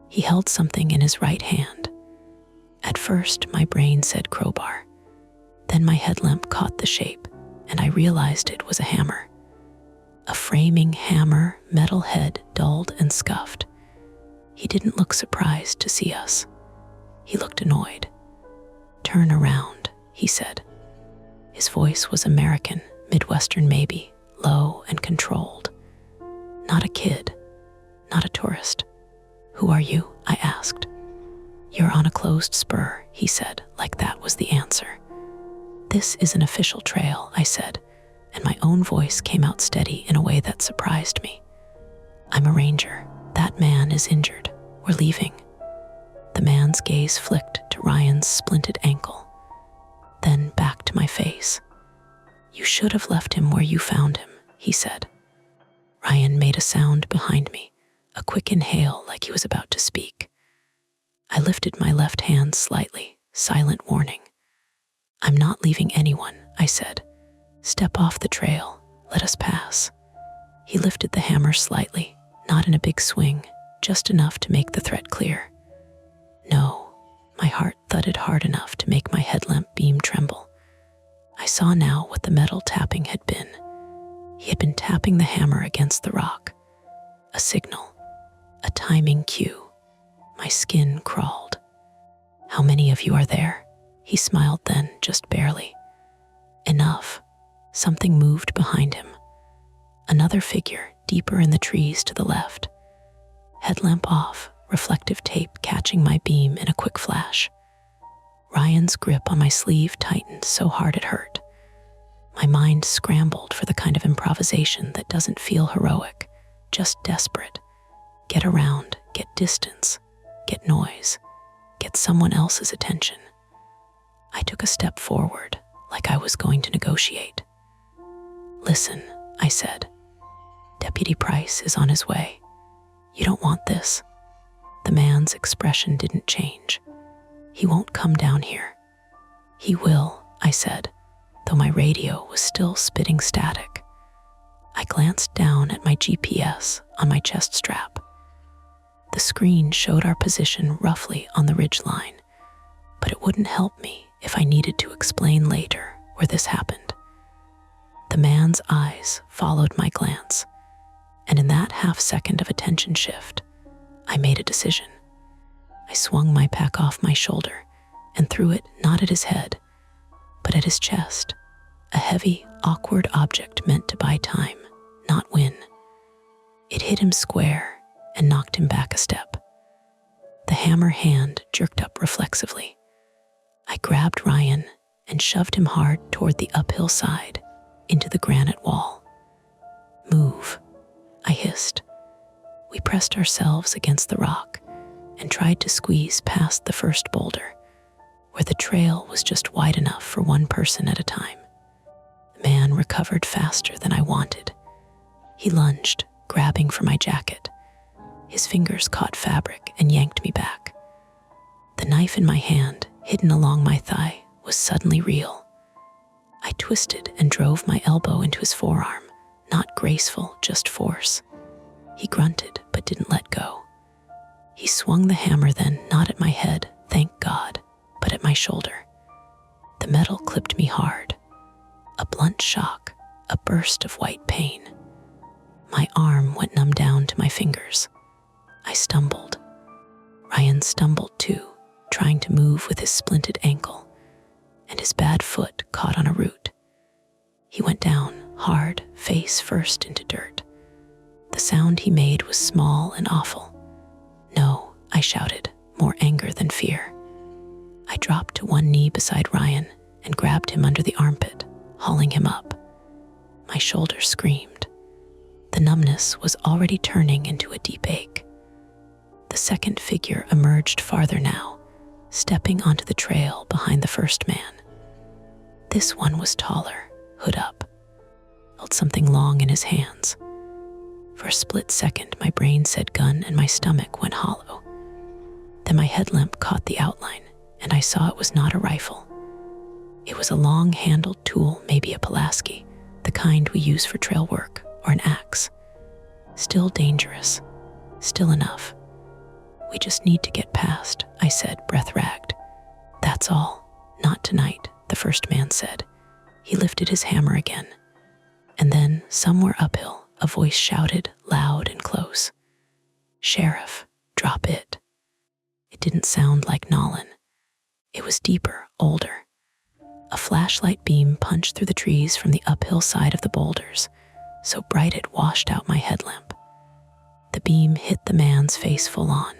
He held something in his right hand. At first, my brain said crowbar. Then my headlamp caught the shape, and I realized it was a hammer. A framing hammer, metal head dulled and scuffed. He didn't look surprised to see us. He looked annoyed. "Turn around," he said. His voice was American, Midwestern maybe, low and controlled. Not a kid, not a tourist. "Who are you?" I asked. "You're on a closed spur," he said, like that was the answer. "This is an official trail," I said, and my own voice came out steady in a way that surprised me. "I'm a ranger. That man is injured. We're leaving." The man's gaze flicked to Ryan's splinted ankle, then back to my face. "You should have left him where you found him," he said. Ryan made a sound behind me, a quick inhale like he was about to speak. I lifted my left hand slightly, silent warning. "I'm not leaving anyone," I said. "Step off the trail. Let us pass." He lifted the hammer slightly, not in a big swing, just enough to make the threat clear. "No." My heart thudded hard enough to make my headlamp beam tremble. I saw now what the metal tapping had been. He had been tapping the hammer against the rock. A signal, a timing cue. My skin crawled. "How many of you are there?" He smiled then, just barely. "Enough." Something moved behind him. Another figure, deeper in the trees to the left. Headlamp off, reflective tape catching my beam in a quick flash. Ryan's grip on my sleeve tightened so hard it hurt. My mind scrambled for the kind of improvisation that doesn't feel heroic, just desperate. Get around, get distance, get noise, get someone else's attention. I took a step forward, like I was going to negotiate. "Listen," I said. "Deputy Price is on his way. You don't want this." The man's expression didn't change. "He won't come down here." "He will," I said, though my radio was still spitting static. I glanced down at my GPS on my chest strap. The screen showed our position roughly on the ridge line, but it wouldn't help me if I needed to explain later where this happened. The man's eyes followed my glance, and in that half-second of attention shift, I made a decision. I swung my pack off my shoulder and threw it not at his head, but at his chest, a heavy, awkward object meant to buy time, not win. It hit him square and knocked him back a step. The hammer hand jerked up reflexively. I grabbed Ryan and shoved him hard toward the uphill side into the granite wall. "Move," I hissed. We pressed ourselves against the rock and tried to squeeze past the first boulder, where the trail was just wide enough for one person at a time. The man recovered faster than I wanted. He lunged, grabbing for my jacket. His fingers caught fabric and yanked me back. The knife in my hand, hidden along my thigh, was suddenly real. I twisted and drove my elbow into his forearm, not graceful, just force. He grunted but didn't let go. He swung the hammer then, not at my head, thank God, but at my shoulder. The metal clipped me hard. A blunt shock, a burst of white pain. My arm went numb down to my fingers. I stumbled. Ryan stumbled too, trying to move with his splinted ankle, and his bad foot caught on a root. He went down, hard, face first into dirt. The sound he made was small and awful. "No," I shouted, more anger than fear. I dropped to one knee beside Ryan and grabbed him under the armpit, hauling him up. My shoulder screamed. The numbness was already turning into a deep ache. The second figure emerged farther now, stepping onto the trail behind the first man. This one was taller, hood up, held something long in his hands. For a split second, my brain said gun and my stomach went hollow. Then my headlamp caught the outline, and I saw it was not a rifle. It was a long-handled tool, maybe a Pulaski, the kind we use for trail work, or an axe. Still dangerous, still enough. "We just need to get past," I said, breath ragged. "That's all. Not tonight," the first man said. He lifted his hammer again. And then, somewhere uphill, a voice shouted, loud and close, "Sheriff, drop it." It didn't sound like Nolan. It was deeper, older. A flashlight beam punched through the trees from the uphill side of the boulders, so bright it washed out my headlamp. The beam hit the man's face full on.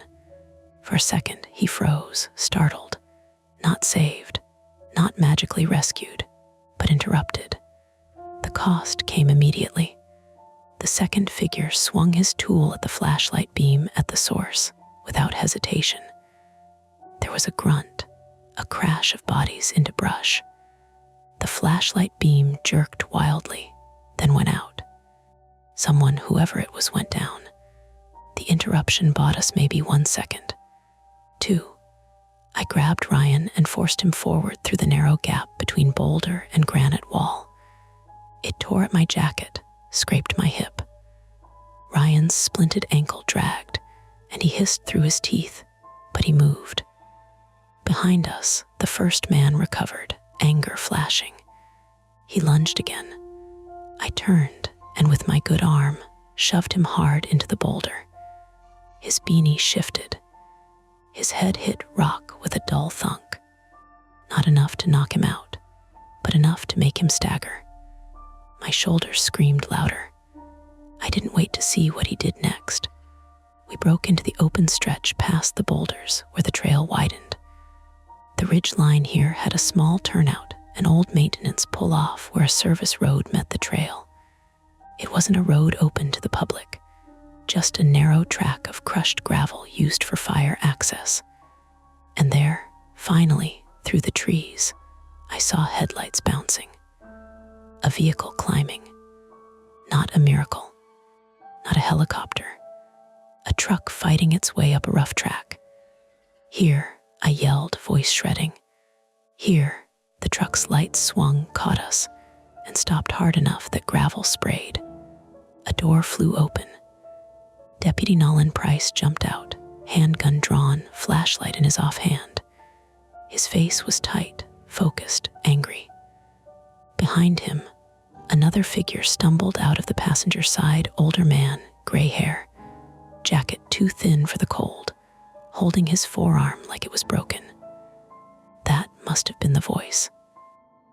For a second, he froze, startled. Not saved, not magically rescued, but interrupted. The cost came immediately. The second figure swung his tool at the flashlight beam at the source, without hesitation. There was a grunt, a crash of bodies into brush. The flashlight beam jerked wildly, then went out. Someone, whoever it was, went down. The interruption bought us maybe 1 second. 2. I grabbed Ryan and forced him forward through the narrow gap between boulder and granite wall. It tore at my jacket, scraped my hip. Ryan's splinted ankle dragged, and he hissed through his teeth, but he moved. Behind us, the first man recovered, anger flashing. He lunged again. I turned, and with my good arm, shoved him hard into the boulder. His beanie shifted. His head hit rock with a dull thunk. Not enough to knock him out, but enough to make him stagger. My shoulders screamed louder. I didn't wait to see what he did next. We broke into the open stretch past the boulders where the trail widened. The ridge line here had a small turnout, an old maintenance pull-off where a service road met the trail. It wasn't a road open to the public, just a narrow track of crushed gravel used for fire access. And there, finally, through the trees, I saw headlights bouncing. A vehicle climbing. Not a miracle. Not a helicopter. A truck fighting its way up a rough track. "Here," I yelled, voice shredding. "Here." The truck's lights swung, caught us, and stopped hard enough that gravel sprayed. A door flew open. Deputy Nolan Price jumped out, handgun drawn, flashlight in his offhand. His face was tight, focused, angry. Behind him, another figure stumbled out of the passenger side, older man, gray hair, jacket too thin for the cold, holding his forearm like it was broken. That must have been the voice.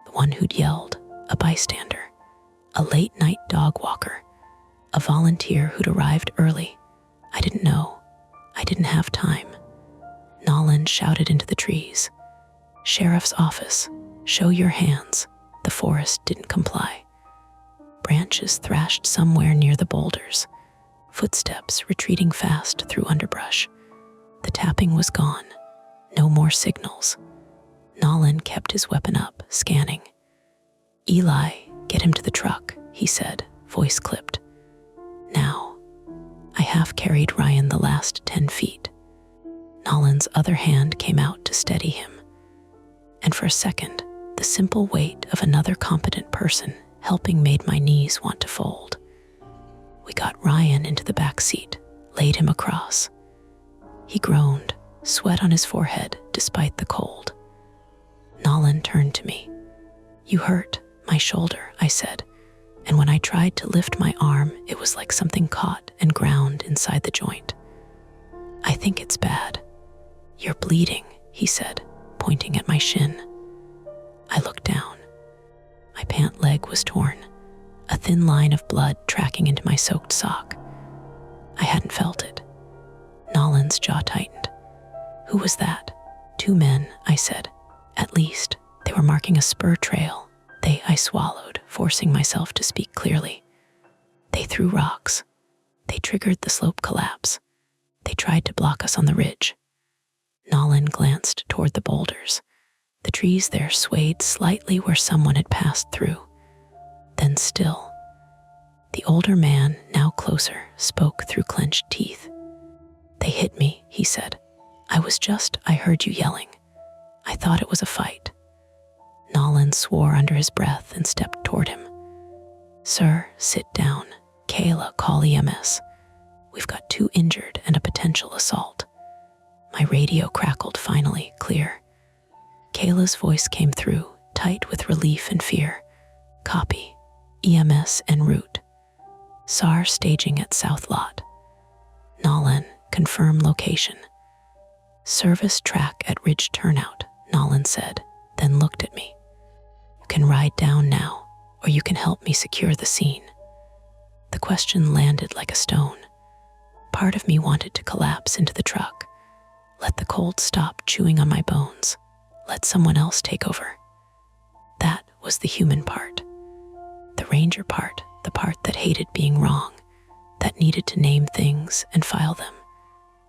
The one who'd yelled, a bystander, a late-night dog walker, a volunteer who'd arrived early. I didn't know. I didn't have time. Nolan shouted into the trees. Sheriff's office, show your hands. The forest didn't comply. Branches thrashed somewhere near the boulders, footsteps retreating fast through underbrush. The tapping was gone. No more signals. Nolan kept his weapon up, scanning. Eli, get him to the truck, he said, voice clipped. Now. I half carried Ryan the last 10 feet. Nolan's other hand came out to steady him. And for a second, the simple weight of another competent person helping made my knees want to fold. We got Ryan into the back seat, laid him across. He groaned, sweat on his forehead despite the cold. Nolan turned to me. You hurt my shoulder, I said, and when I tried to lift my arm, it was like something caught and ground inside the joint. I think it's bad. You're bleeding, he said, pointing at my shin. I looked down. My pant leg was torn, a thin line of blood tracking into my soaked sock. I hadn't felt it. Nolan's jaw tightened. Who was that? 2 men, I said. At least, they were marking a spur trail. I swallowed, forcing myself to speak clearly. They threw rocks. They triggered the slope collapse. They tried to block us on the ridge. Nolan glanced toward the boulders. The trees there swayed slightly where someone had passed through. Then still. The older man, now closer, spoke through clenched teeth. They hit me, he said. I heard you yelling. I thought it was a fight. Nolan swore under his breath and stepped toward him. Sir, sit down. Kayla, call EMS. We've got 2 injured and a potential assault. My radio crackled finally, clear. Kayla's voice came through, tight with relief and fear. Copy. EMS en route. SAR staging at South Lot. Nolan, confirm location. Service track at Ridge Turnout, Nolan said, then looked at me. You can ride down now, or you can help me secure the scene. The question landed like a stone. Part of me wanted to collapse into the truck, let the cold stop chewing on my bones, let someone else take over. That was the human part. The ranger part, the part that hated being wrong, that needed to name things and file them,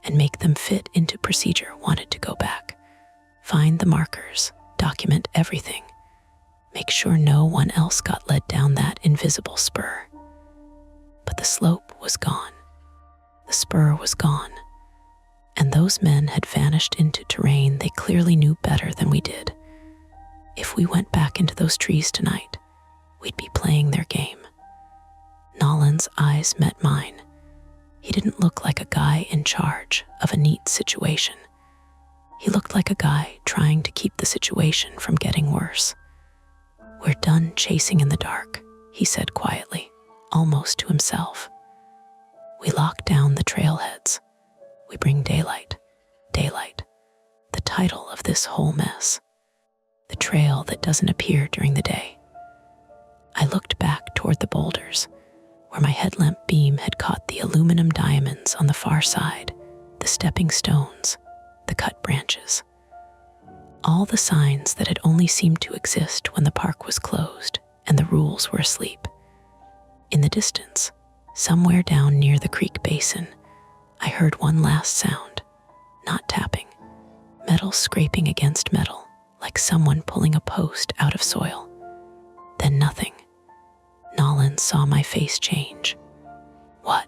and make them fit into procedure, wanted to go back, find the markers, document everything, make sure no one else got led down that invisible spur. But the slope was gone. The spur was gone. And those men had vanished into terrain they clearly knew better than we did. If we went back into those trees tonight, we'd be playing their game. Nolan's eyes met mine. He didn't look like a guy in charge of a neat situation. He looked like a guy trying to keep the situation from getting worse. We're done chasing in the dark, he said quietly, almost to himself. We lock down the trailheads. We bring daylight. Daylight. The title of this whole mess. The trail that doesn't appear during the day. I looked back toward the boulders, where my headlamp beam had caught the aluminum diamonds on the far side, the stepping stones, the cut branches. All the signs that had only seemed to exist when the park was closed and the rules were asleep. In the distance, somewhere down near the creek basin, I heard one last sound, not tapping, metal scraping against metal, like someone pulling a post out of soil. Then nothing. Nolan saw my face change. What?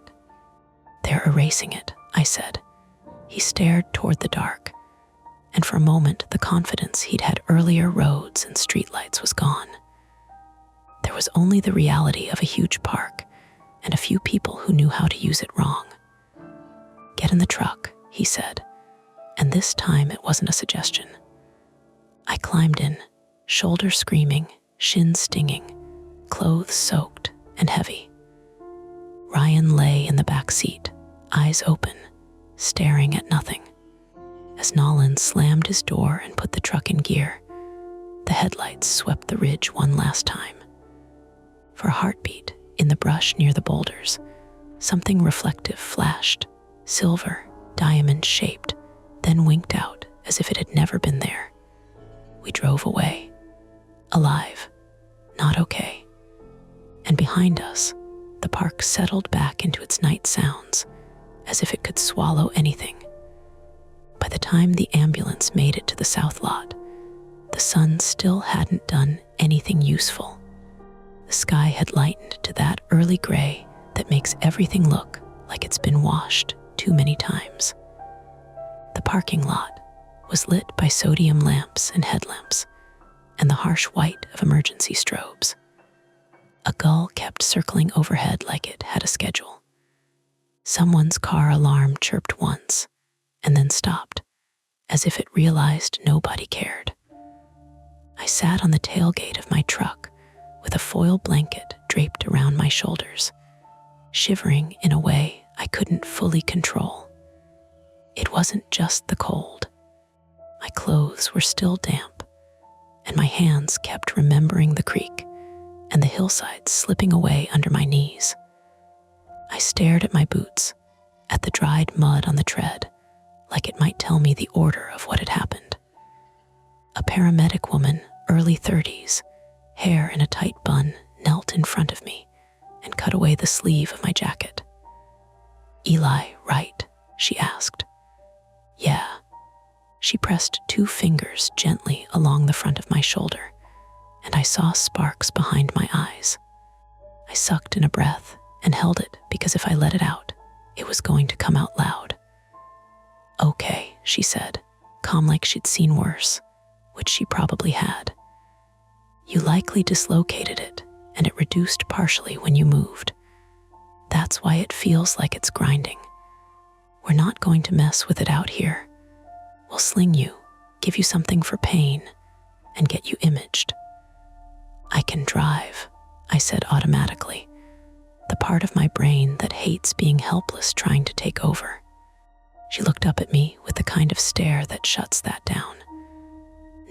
They're erasing it, I said. He stared toward the dark, and for a moment the confidence he'd had earlier roads and streetlights was gone. There was only the reality of a huge park and a few people who knew how to use it wrong. Get in the truck, he said, and this time it wasn't a suggestion. I climbed in, shoulder screaming, shins stinging, clothes soaked and heavy. Ryan lay in the back seat, eyes open, staring at nothing. As Nolan slammed his door and put the truck in gear, the headlights swept the ridge one last time. For a heartbeat, in the brush near the boulders, something reflective flashed, silver, diamond-shaped, then winked out as if it had never been there. We drove away, alive, not okay. And behind us, the park settled back into its night sounds, as if it could swallow anything. By the time the ambulance made it to the south lot, the sun still hadn't done anything useful. The sky had lightened to that early gray that makes everything look like it's been washed too many times. The parking lot was lit by sodium lamps and headlamps, and the harsh white of emergency strobes. A gull kept circling overhead like it had a schedule. Someone's car alarm chirped once, and then stopped, as if it realized nobody cared. I sat on the tailgate of my truck with a foil blanket draped around my shoulders, shivering in a way I couldn't fully control. It wasn't just the cold. My clothes were still damp, and my hands kept remembering the creek and the hillsides slipping away under my knees. I stared at my boots, at the dried mud on the tread, like it might tell me the order of what had happened. A paramedic woman, early 30s, hair in a tight bun, knelt in front of me and cut away the sleeve of my jacket. "Eli, right?" she asked. "Yeah." She pressed 2 fingers gently along the front of my shoulder, and I saw sparks behind my eyes. I sucked in a breath and held it because if I let it out, it was going to come out loud. "Okay," she said, calm like she'd seen worse, which she probably had. "You likely dislocated it, and it reduced partially when you moved. That's why it feels like it's grinding. We're not going to mess with it out here. We'll sling you, give you something for pain, and get you imaged." "I can drive," I said automatically, the part of my brain that hates being helpless trying to take over. She looked up at me with the kind of stare that shuts that down.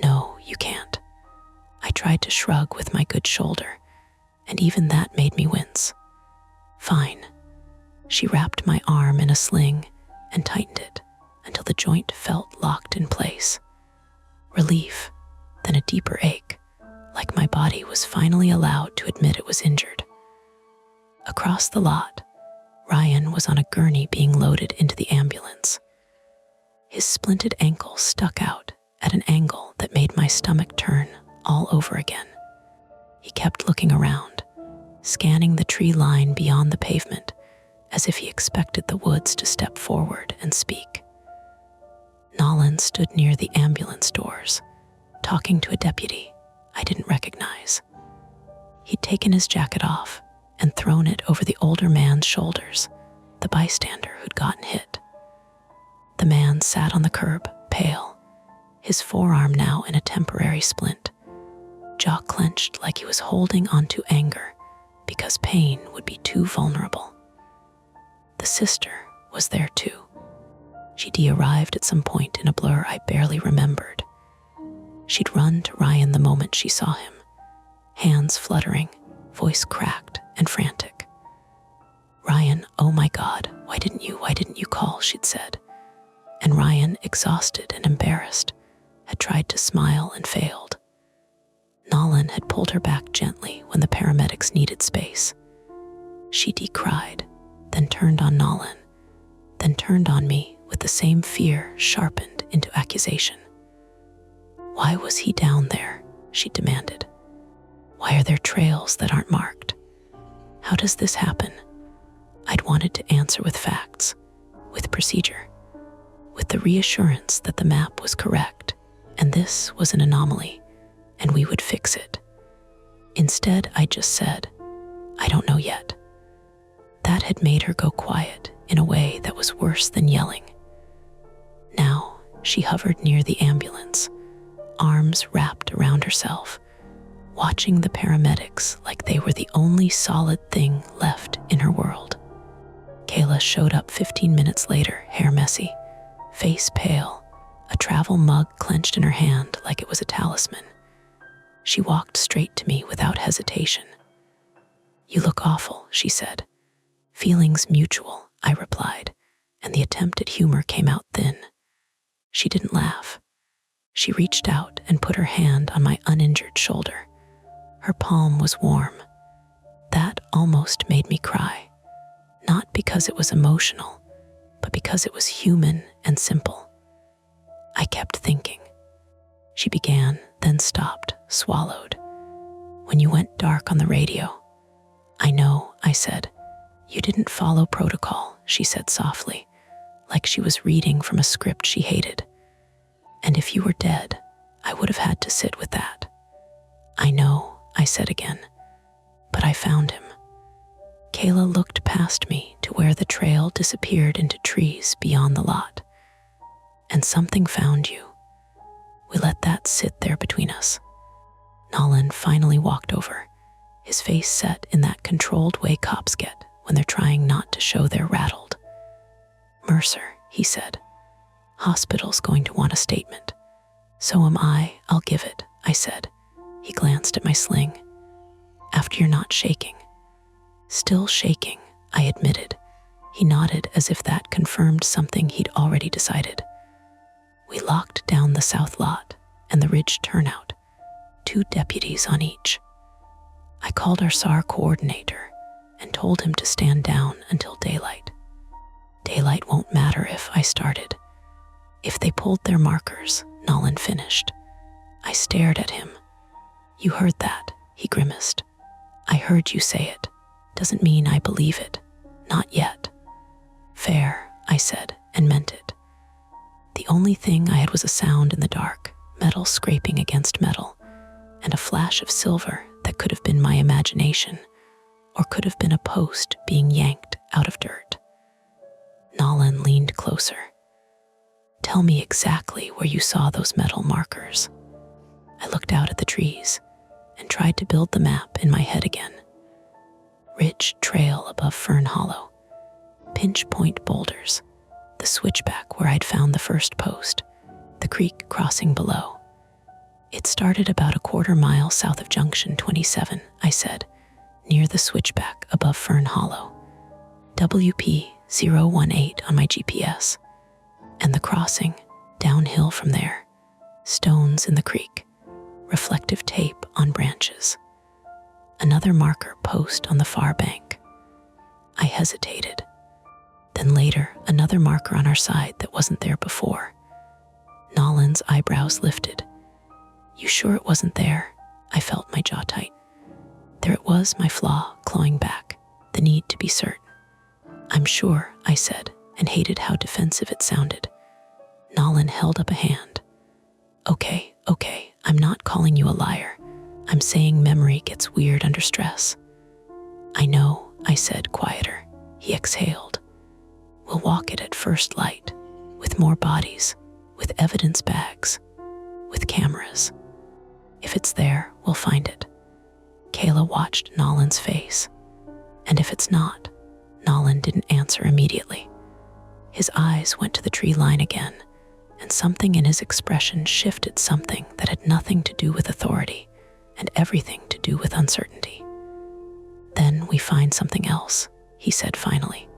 "No, you can't." I tried to shrug with my good shoulder, and even that made me wince. "Fine." She wrapped my arm in a sling and tightened it until the joint felt locked in place. Relief, then a deeper ache, like my body was finally allowed to admit it was injured. Across the lot, Ryan was on a gurney being loaded into the ambulance. His splinted ankle stuck out at an angle that made my stomach turn all over again. He kept looking around, scanning the tree line beyond the pavement as if he expected the woods to step forward and speak. Nolan stood near the ambulance doors, talking to a deputy I didn't recognize. He'd taken his jacket off and thrown it over the older man's shoulders, the bystander who'd gotten hit. The man sat on the curb, pale, his forearm now in a temporary splint, jaw clenched like he was holding onto anger because pain would be too vulnerable. The sister was there too. She'd arrived at some point in a blur I barely remembered. She'd run to Ryan the moment she saw him, hands fluttering, voice cracked and frantic. "Ryan, oh my God, why didn't you call?" she'd said. And Ryan, exhausted and embarrassed, had tried to smile and failed. Nolan had pulled her back gently when the paramedics needed space. She decried, then turned on Nolan, then turned on me with the same fear sharpened into accusation. "Why was he down there?" she demanded. "Why are there trails that aren't marked? How does this happen?" I'd wanted to answer with facts, with procedure, with the reassurance that the map was correct and this was an anomaly and we would fix it. Instead, I just said, "I don't know yet." That had made her go quiet in a way that was worse than yelling. She hovered near the ambulance, arms wrapped around herself, watching the paramedics like they were the only solid thing left in her world. Kayla showed up 15 minutes later, hair messy, face pale, a travel mug clenched in her hand like it was a talisman. She walked straight to me without hesitation. "You look awful," she said. "Feelings mutual," I replied, and the attempt at humor came out thin. She didn't laugh. She reached out and put her hand on my uninjured shoulder. Her palm was warm. That almost made me cry, not because it was emotional, but because it was human and simple. I kept thinking. She began, then stopped, swallowed. "When you went dark on the radio." "I know," I said. "You didn't follow protocol," she said softly, like she was reading from a script she hated. "And if you were dead, I would have had to sit with that." "I know," I said again, "but I found him." Kayla looked past me to where the trail disappeared into trees beyond the lot. "And something found you." We let that sit there between us. Nolan finally walked over, his face set in that controlled way cops get when they're trying not to show they're rattled. "Mercer," he said. "Hospital's going to want a statement." "So am I, I'll give it," I said. He glanced at my sling. "After you're not shaking." "Still shaking," I admitted. He nodded as if that confirmed something he'd already decided. We locked down the south lot and the ridge turnout, 2 deputies on each. I called our SAR coordinator and told him to stand down until daylight. "Daylight won't matter if," I started. "If they pulled their markers," Nolan finished. I stared at him. "You heard that," he grimaced. "I heard you say it. Doesn't mean I believe it. Not yet." "Fair," I said, and meant it. The only thing I had was a sound in the dark, metal scraping against metal, and a flash of silver that could have been my imagination, or could have been a post being yanked out of dirt. Nolan leaned closer. "Tell me exactly where you saw those metal markers." I looked out at the trees and tried to build the map in my head again. Ridge trail above Fern Hollow, pinch point boulders, the switchback where I'd found the first post, the creek crossing below. "It started about a quarter mile south of Junction 27, I said, near the switchback above Fern Hollow. WP 018 on my GPS. And the crossing, downhill from there, stones in the creek, reflective tape on branches. Another marker post on the far bank." I hesitated. Then later, another marker on our side that wasn't there before. Nolan's eyebrows lifted. "You sure it wasn't there?" I felt my jaw tight. There it was, my flaw, clawing back, the need to be certain. "I'm sure," I said, and hated how defensive it sounded. Nolan held up a hand. Okay, I'm not calling you a liar. I'm saying memory gets weird under stress." "I know," I said, quieter. He exhaled. "We'll walk it at first light, with more bodies, with evidence bags, with cameras. If it's there, we'll find it." Kayla watched Nolan's face. "And if it's not?" Nolan didn't answer immediately. His eyes went to the tree line again, and something in his expression shifted, something that had nothing to do with authority and everything to do with uncertainty. "Then we find something else," he said finally.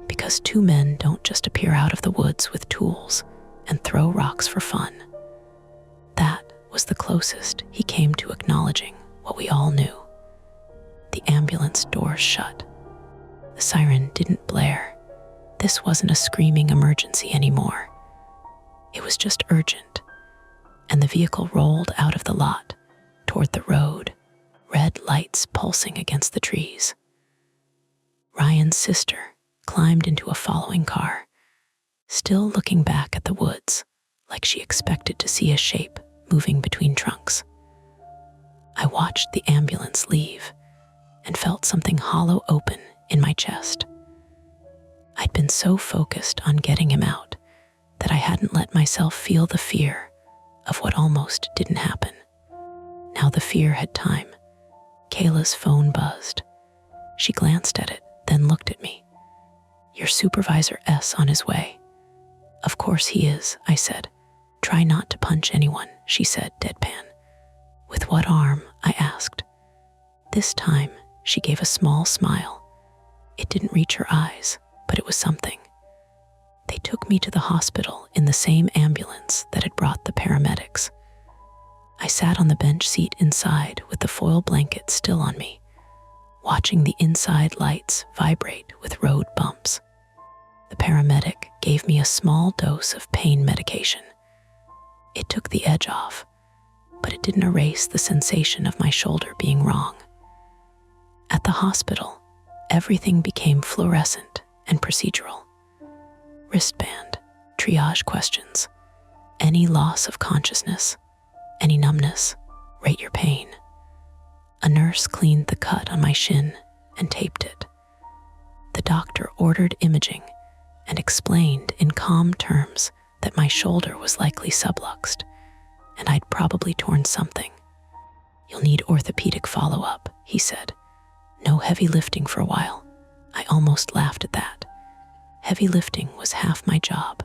"Because 2 men don't just appear out of the woods with tools and throw rocks for fun." That was the closest he came to acknowledging what we all knew. The ambulance doors shut. The siren didn't blare. This wasn't a screaming emergency anymore. It was just urgent. And the vehicle rolled out of the lot toward the road, red lights pulsing against the trees. Ryan's sister climbed into a following car, still looking back at the woods like she expected to see a shape moving between trunks. I watched the ambulance leave and felt something hollow open in my chest. I'd been so focused on getting him out that I hadn't let myself feel the fear of what almost didn't happen. Now the fear had time. Kayla's phone buzzed. She glanced at it, then looked at me. "Your supervisor S on his way." "Of course he is," I said. "Try not to punch anyone," she said, deadpan. "With what arm?" I asked. This time, she gave a small smile. It didn't reach her eyes, but it was something. They took me to the hospital in the same ambulance that had brought the paramedics. I sat on the bench seat inside with the foil blanket still on me, watching the inside lights vibrate with road bumps. The paramedic gave me a small dose of pain medication. It took the edge off, but it didn't erase the sensation of my shoulder being wrong. At the hospital, everything became fluorescent and procedural. Wristband, triage questions, any loss of consciousness, any numbness, rate your pain. A nurse cleaned the cut on my shin and taped it. The doctor ordered imaging and explained in calm terms that my shoulder was likely subluxed and I'd probably torn something. "You'll need orthopedic follow-up," he said. "No heavy lifting for a while." I almost laughed at that. Heavy lifting was half my job.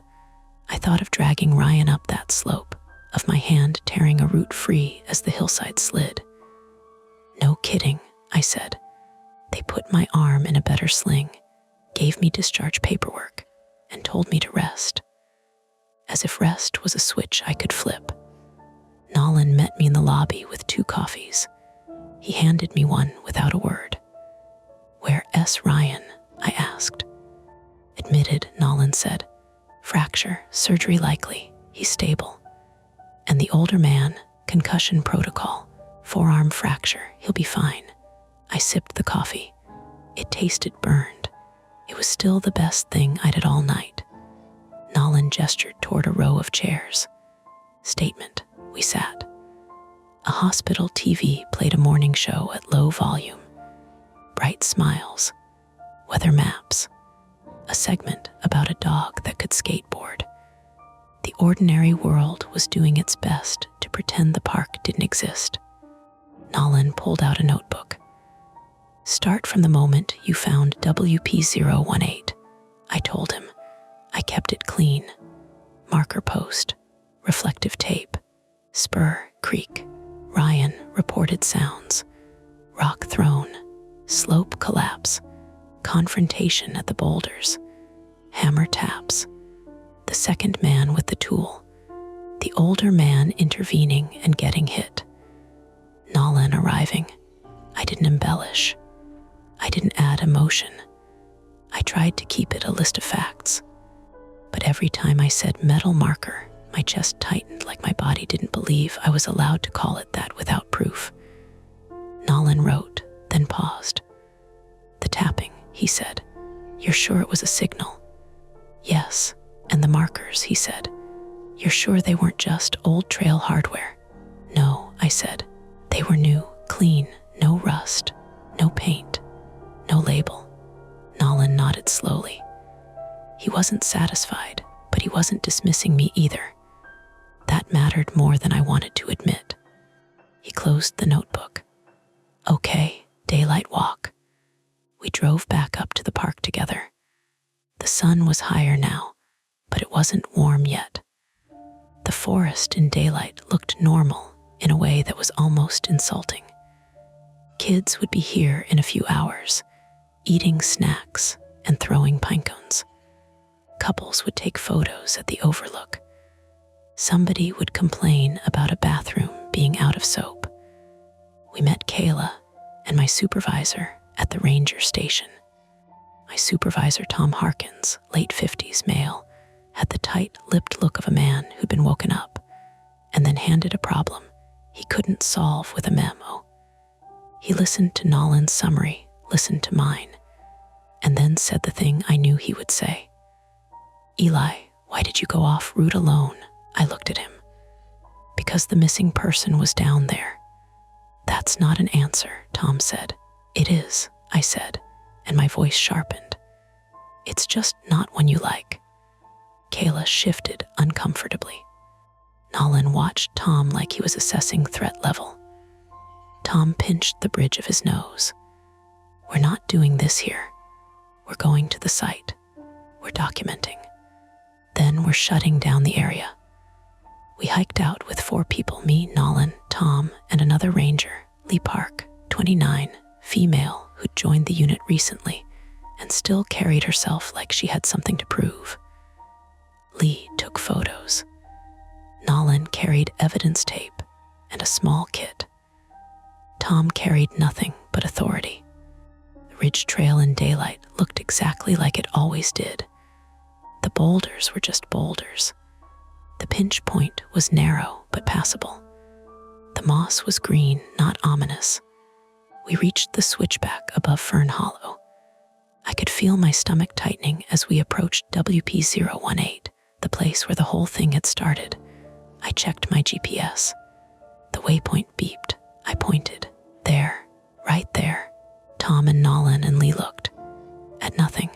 I thought of dragging Ryan up that slope, of my hand tearing a root free as the hillside slid. "No kidding," I said. They put my arm in a better sling, gave me discharge paperwork, and told me to rest. As if rest was a switch I could flip. Nolan met me in the lobby with 2 coffees. He handed me one without a word. "Where S. Ryan?" I asked. "Admitted," Nolan said. "Fracture, surgery likely, he's stable." "And the older man, concussion protocol, forearm fracture, he'll be fine." I sipped the coffee. It tasted burned. It was still the best thing I'd had all night. Nolan gestured toward a row of chairs. Statement. We sat. A hospital TV played a morning show at low volume. Bright smiles, weather maps, a segment about a dog that could skateboard. The ordinary world was doing its best to pretend the park didn't exist. Nolan pulled out a notebook. "Start from the moment you found WP018, I told him. I kept it clean. Marker post, reflective tape, spur, creek, Ryan reported sounds, rock thrown, slope collapse, confrontation at the boulders, hammer taps, the second man with the tool, the older man intervening and getting hit, Nolan arriving. I didn't embellish. I didn't add emotion. I tried to keep it a list of facts. But every time I said metal marker, my chest tightened like my body didn't believe I was allowed to call it that without proof. Nolan wrote, then paused. "The tapping," he said. "You're sure it was a signal?" "Yes, and the markers," he said. "You're sure they weren't just old trail hardware?" "No," I said. "They were new, clean, no rust, no paint, no label." Nolan nodded slowly. He wasn't satisfied, but he wasn't dismissing me either. That mattered more than I wanted to admit. He closed the notebook. "Okay, daylight walk." We drove back up to the park together. The sun was higher now, but it wasn't warm yet. The forest in daylight looked normal in a way that was almost insulting. Kids would be here in a few hours, eating snacks and throwing pine cones. Couples would take photos at the overlook. Somebody would complain about a bathroom being out of soap. We met Kayla and my supervisor at the ranger station. My supervisor, Tom Harkins, late 50s male, had the tight-lipped look of a man who'd been woken up and then handed a problem he couldn't solve with a memo. He listened to Nolan's summary, listened to mine, and then said the thing I knew he would say. "Eli, why did you go off route alone?" I looked at him. "Because the missing person was down there." "That's not an answer," Tom said. "It is," I said, and my voice sharpened. "It's just not one you like." Kayla shifted uncomfortably. Nolan watched Tom like he was assessing threat level. Tom pinched the bridge of his nose. We're not doing this here. We're going to the site. We're documenting. Then we're shutting down the area. We hiked out with 4 people, me, Nolan, Tom, and another ranger, Lee Park, 29, female, who'd joined the unit recently and still carried herself like she had something to prove. Lee took photos. Nolan carried evidence tape and a small kit. Tom carried nothing but authority. The ridge trail in daylight looked exactly like it always did. The boulders were just boulders. The pinch point was narrow but passable. The moss was green, not ominous. We reached the switchback above Fern Hollow. I could feel my stomach tightening as we approached WP018, the place where the whole thing had started. I checked my GPS. The waypoint beeped. I pointed. There, right there. Tom and Nolan and Lee looked. At nothing.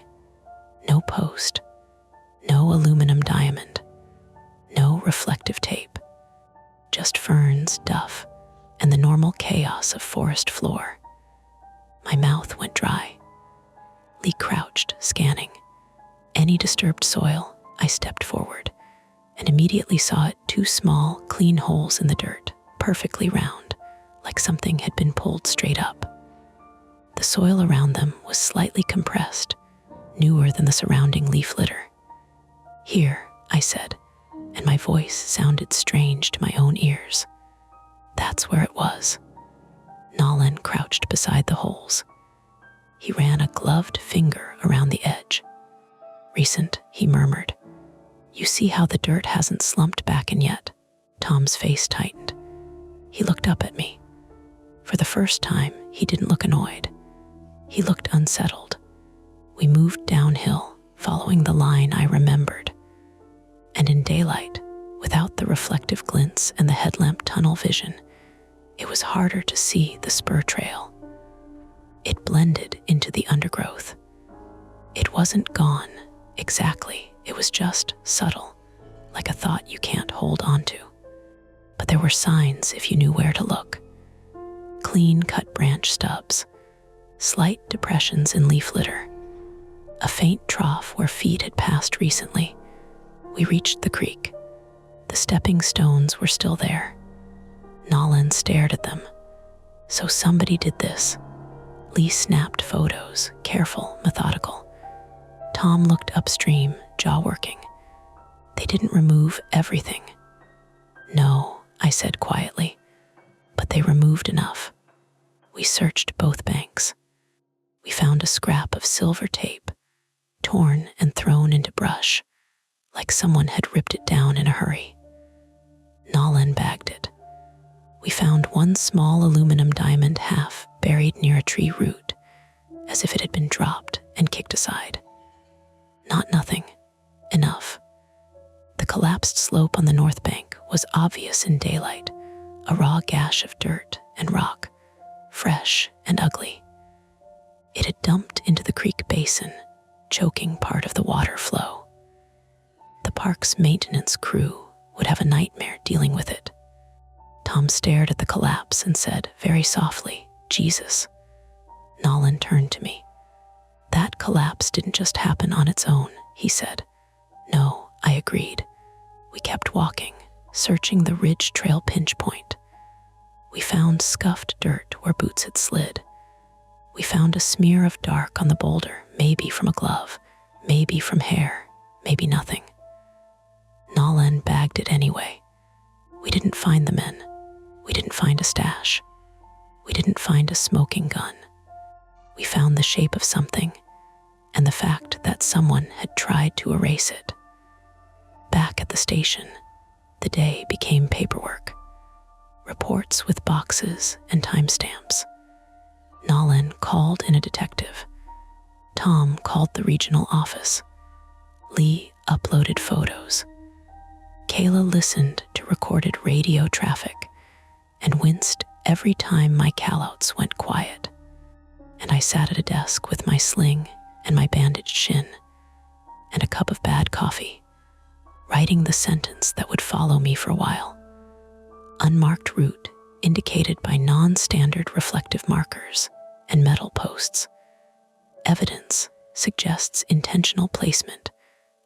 No post. No aluminum diamond. No reflective tape. Just ferns, duff, and the normal chaos of forest floor. My mouth went dry. Lee crouched, scanning. Any disturbed soil, I stepped forward, and immediately saw 2 small, clean holes in the dirt, perfectly round, like something had been pulled straight up. The soil around them was slightly compressed, newer than the surrounding leaf litter. Here, I said, and my voice sounded strange to my own ears. That's where it was. Nolan crouched beside the holes. He ran a gloved finger around the edge. Recent, he murmured. You see how the dirt hasn't slumped back in yet? Tom's face tightened. He looked up at me. For the first time, he didn't look annoyed. He looked unsettled. We moved downhill, following the line I remembered. And in daylight, without the reflective glints and the headlamp tunnel vision, it was harder to see the spur trail. It blended into the undergrowth. It wasn't gone, exactly. It was just subtle, like a thought you can't hold onto. But there were signs if you knew where to look. Clean-cut branch stubs, slight depressions in leaf litter, a faint trough where feet had passed recently. We reached the creek. The stepping stones were still there. Nolan stared at them. So somebody did this. Lee snapped photos, careful, methodical. Tom looked upstream, jaw working. They didn't remove everything. No, I said quietly, but they removed enough. We searched both banks. We found a scrap of silver tape, torn and thrown into brush, like someone had ripped it down in a hurry. Nolan bagged it. We found 1 small aluminum diamond half buried near a tree root, as if it had been dropped and kicked aside. Not nothing. Enough. The collapsed slope on the north bank was obvious in daylight, a raw gash of dirt and rock, fresh and ugly. It had dumped into the creek basin, choking part of the water flow. The park's maintenance crew would have a nightmare dealing with it. Tom stared at the collapse and said very softly, Jesus. Nolan turned to me. That collapse didn't just happen on its own, he said. No, I agreed. We kept walking, searching the ridge trail pinch point. We found scuffed dirt where boots had slid. We found a smear of dark on the boulder, maybe from a glove, maybe from hair, maybe nothing. Nolan bagged it anyway. We didn't find the men. We didn't find a stash. We didn't find a smoking gun. We found the shape of something, and the fact that someone had tried to erase it. Back at the station, the day became paperwork. Reports with boxes and timestamps. Nolan called in a detective. Tom called the regional office. Lee uploaded photos. Kayla listened to recorded radio traffic and winced every time my callouts went quiet. And I sat at a desk with my sling and my bandaged shin and a cup of bad coffee, writing the sentence that would follow me for a while. Unmarked route indicated by non-standard reflective markers and metal posts. Evidence suggests intentional placement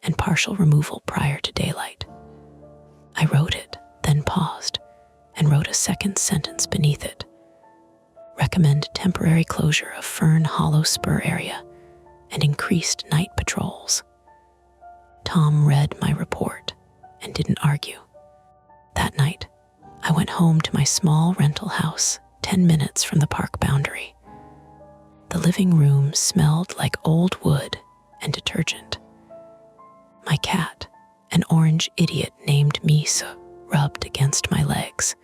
and partial removal prior to daylight. I wrote it, then paused, and wrote a second sentence beneath it. Recommend temporary closure of Fern Hollow Spur area and increased night patrols. Tom read my report and didn't argue. That night, I went home to my small rental house 10 minutes from the park boundary. The living room smelled like old wood and detergent. My cat, an orange idiot named Misa, rubbed against my legs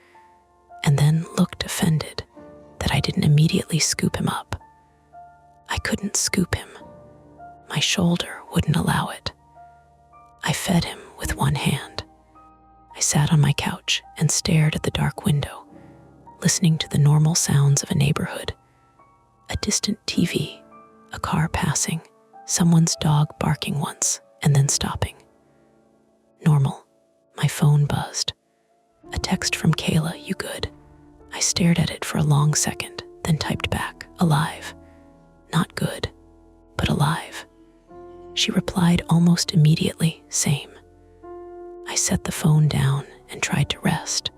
and then looked offended that I didn't immediately scoop him up. I couldn't scoop him. My shoulder wouldn't allow it. I fed him with one hand. I sat on my couch and stared at the dark window, listening to the normal sounds of a neighborhood. A distant TV, a car passing, someone's dog barking once and then stopping. Normal. My phone buzzed. A text from Kayla, "You good?" I stared at it for a long second, then typed back, "Alive. Not good, but alive." She replied almost immediately, "Same." I set the phone down and tried to rest.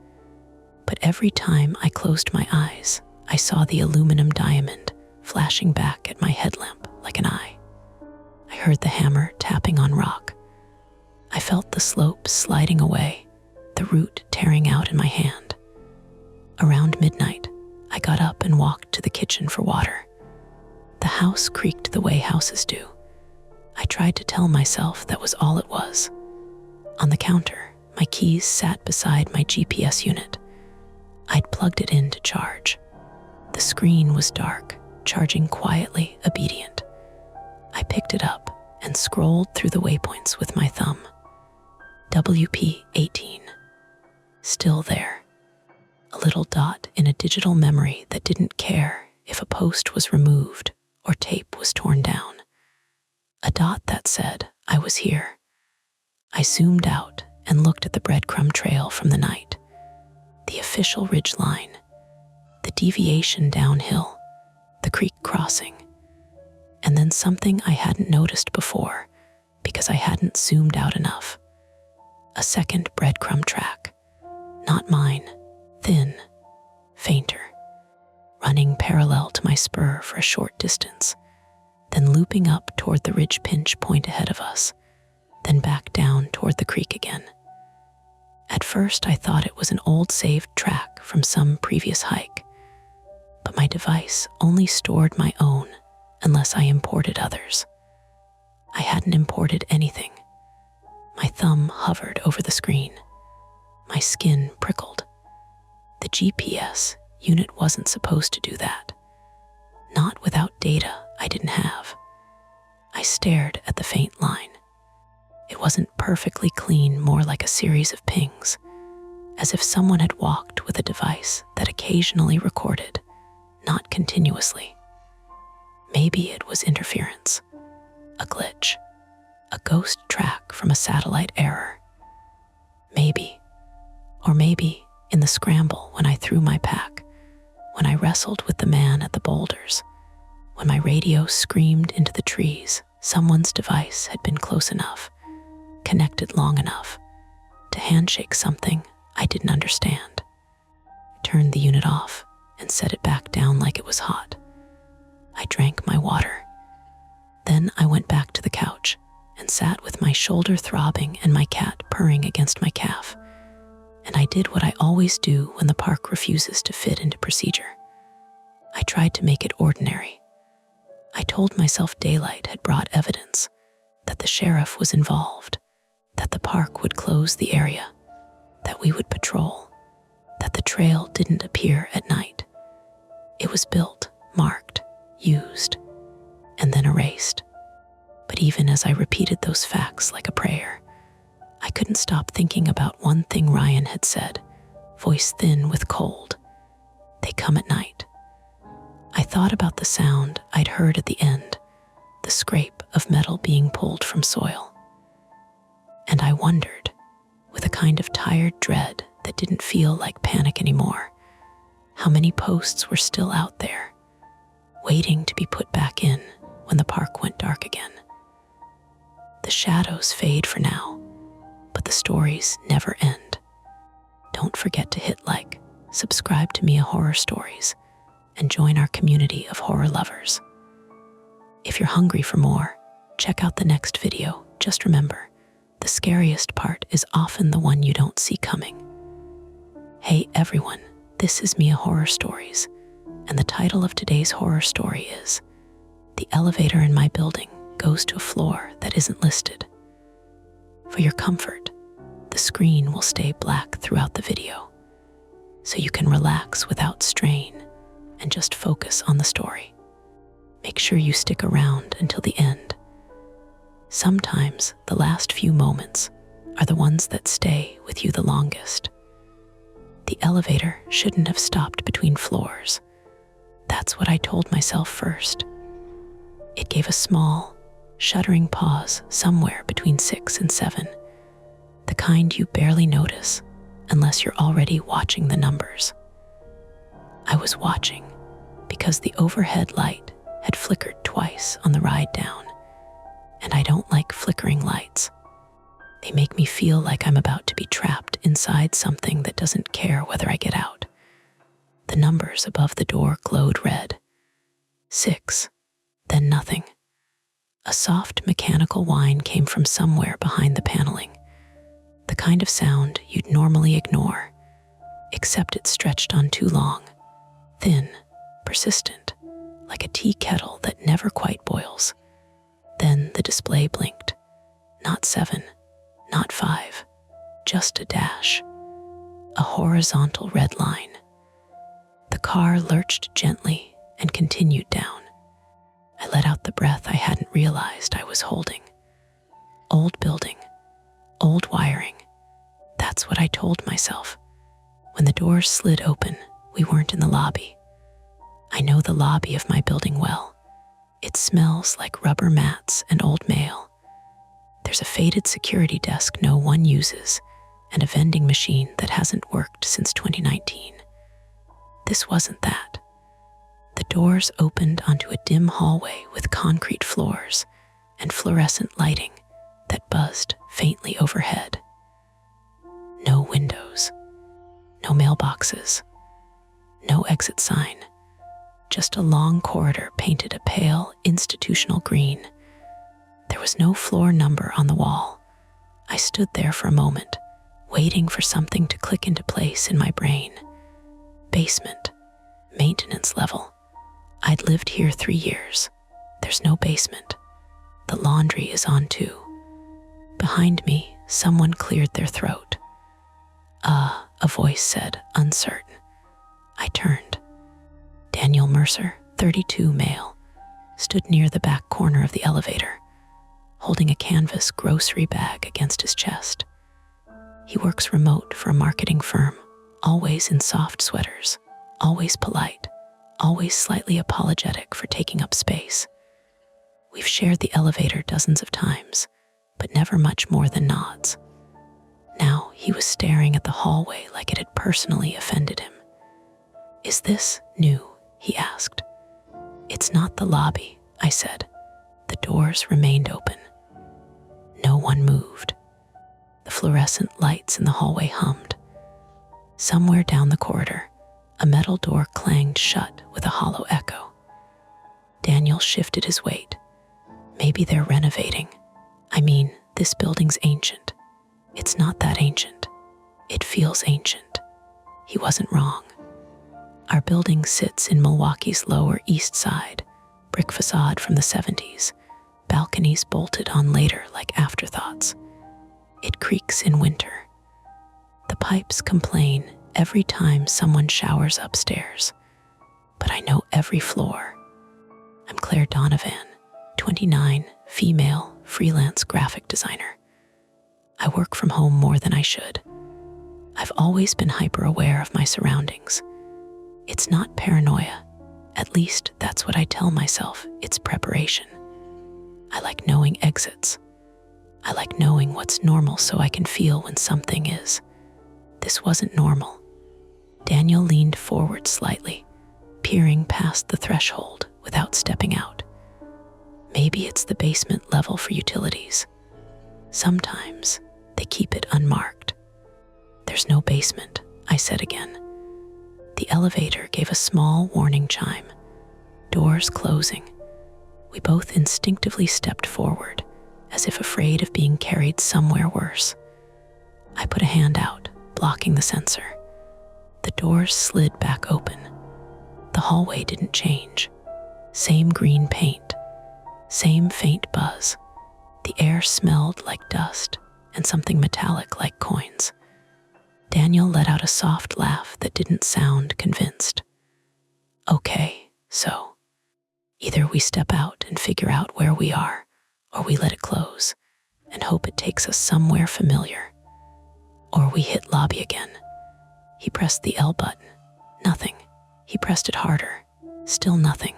But every time I closed my eyes, I saw the aluminum diamond flashing back at my headlamp like an eye. I heard the hammer tapping on rock. I felt the slope sliding away, the root tearing out in my hand. Around midnight, I got up and walked to the kitchen for water. The house creaked the way houses do. I tried to tell myself that was all it was. On the counter, my keys sat beside my GPS unit. I'd plugged it in to charge. The screen was dark, charging quietly, obedient. I picked it up and scrolled through the waypoints with my thumb. WP 18. Still there. A little dot in a digital memory that didn't care if a post was removed or tape was torn down. A dot that said I was here. I zoomed out and looked at the breadcrumb trail from the night. The official ridge line, the deviation downhill, the creek crossing, and then something I hadn't noticed before because I hadn't zoomed out enough. A second breadcrumb track, not mine, thin, fainter, running parallel to my spur for a short distance, then looping up toward the ridge pinch point ahead of us, then back down toward the creek again. At first, I thought it was an old saved track from some previous hike, but my device only stored my own unless I imported others. I hadn't imported anything. My thumb hovered over the screen. My skin prickled. The GPS unit wasn't supposed to do that. Not without data I didn't have. I stared at the faint line. It wasn't perfectly clean, more like a series of pings, as if someone had walked with a device that occasionally recorded, not continuously. Maybe it was interference, a glitch, a ghost track from a satellite error. Maybe, or maybe in the scramble when I threw my pack, when I wrestled with the man at the boulders, when my radio screamed into the trees, someone's device had been close enough, connected long enough, to handshake something I didn't understand. I turned the unit off and set it back down like it was hot. I drank my water. Then I went back to the couch and sat with my shoulder throbbing and my cat purring against my calf. And I did what I always do when the park refuses to fit into procedure. I tried to make it ordinary. I told myself daylight had brought evidence, that the sheriff was involved, that the park would close the area, that we would patrol, that the trail didn't appear at night. It was built, marked, used, and then erased. But even as I repeated those facts like a prayer, I couldn't stop thinking about one thing Ryan had said, voice thin with cold. They come at night. I thought about the sound I'd heard at the end, the scrape of metal being pulled from soil. And I wondered, with a kind of tired dread that didn't feel like panic anymore. How many posts were still out there, waiting to be put back in when the park went dark again? The shadows fade for now, but the stories never end. Don't forget to hit like, subscribe to Mia Horror Stories, and join our community of horror lovers. If you're hungry for more, check out the next video. Just remember, the scariest part is often the one you don't see coming. Hey everyone, this is Mia Horror Stories, and the title of today's horror story is The Elevator in My Building Goes to a Floor That Isn't Listed. For your comfort, the screen will stay black throughout the video, so you can relax without strain and just focus on the story. Make sure you stick around until the end. Sometimes the last few moments are the ones that stay with you the longest. The elevator shouldn't have stopped between floors. That's what I told myself first. It gave a small, shuddering pause somewhere between 6 and 7, the kind you barely notice unless you're already watching the numbers. I was watching because the overhead light had flickered twice on the ride down, and I don't like flickering lights. They make me feel like I'm about to be trapped inside something that doesn't care whether I get out. The numbers above the door glowed red. 6, then nothing. A soft mechanical whine came from somewhere behind the paneling, the kind of sound you'd normally ignore, except it stretched on too long, thin, persistent, like a tea kettle that never quite boils. Then the display blinked. Not 7, not 5, just a dash, a horizontal red line. The car lurched gently and continued down. I let out the breath I hadn't realized I was holding. Old building, old wiring. That's what I told myself. When the doors slid open, we weren't in the lobby. I know the lobby of my building well. It smells like rubber mats and old mail. There's a faded security desk no one uses and a vending machine that hasn't worked since 2019. This wasn't that. The doors opened onto a dim hallway with concrete floors and fluorescent lighting that buzzed faintly overhead. No windows, no mailboxes, no exit sign, just a long corridor painted a pale institutional green. There was no floor number on the wall. I stood there for a moment, waiting for something to click into place in my brain. Basement, maintenance level. I'd lived here 3 years. There's no basement. The laundry is on too. Behind me, someone cleared their throat. A voice said, uncertain. I turned. Daniel Mercer, 32, male, stood near the back corner of the elevator, holding a canvas grocery bag against his chest. He works remote for a marketing firm, always in soft sweaters, always polite, always slightly apologetic for taking up space. We've shared the elevator dozens of times, but never much more than nods. Now he was staring at the hallway like it had personally offended him. Is this new? He asked. It's not the lobby, I said. The doors remained open. No one moved. The fluorescent lights in the hallway hummed. Somewhere down the corridor, a metal door clanged shut with a hollow echo. Daniel shifted his weight. Maybe they're renovating. I mean, this building's ancient. It's not that ancient. It feels ancient. He wasn't wrong. Our building sits in Milwaukee's Lower East Side, brick facade from the 70s, balconies bolted on later like afterthoughts. It creaks in winter. The pipes complain every time someone showers upstairs, but I know every floor. I'm Claire Donovan, 29, female, freelance graphic designer. I work from home more than I should. I've always been hyper-aware of my surroundings. It's not paranoia. At least that's what I tell myself. It's preparation. I like knowing exits. I like knowing what's normal so I can feel when something is. This wasn't normal. Daniel leaned forward slightly, peering past the threshold without stepping out. Maybe it's the basement level for utilities. Sometimes they keep it unmarked. There's no basement, I said again. The elevator gave a small warning chime. Doors closing. We both instinctively stepped forward, as if afraid of being carried somewhere worse. I put a hand out, blocking the sensor. The doors slid back open. The hallway didn't change. Same green paint. Same faint buzz. The air smelled like dust and something metallic like coins. Daniel let out a soft laugh that didn't sound convinced. Okay, so either we step out and figure out where we are, or we let it close and hope it takes us somewhere familiar. Or we hit lobby again. He pressed the L button. Nothing. He pressed it harder. Still nothing.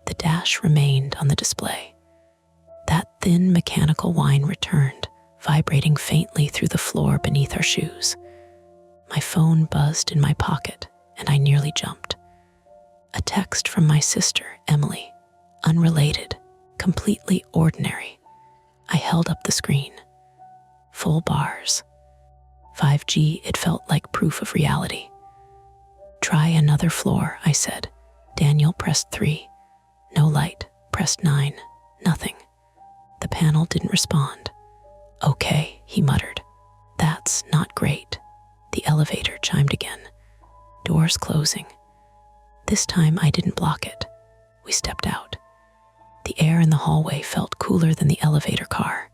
The dash remained on the display. That thin mechanical whine returned, vibrating faintly through the floor beneath our shoes. My phone buzzed in my pocket, and I nearly jumped. A text from my sister, Emily. Unrelated, completely ordinary. I held up the screen. Full bars. 5G, it felt like proof of reality. Try another floor, I said. Daniel pressed 3. No light. Pressed 9. Nothing. The panel didn't respond. Okay, he muttered. That's not great. The elevator chimed again. Doors closing. This time I didn't block it. We stepped out. The air in the hallway felt cooler than the elevator car.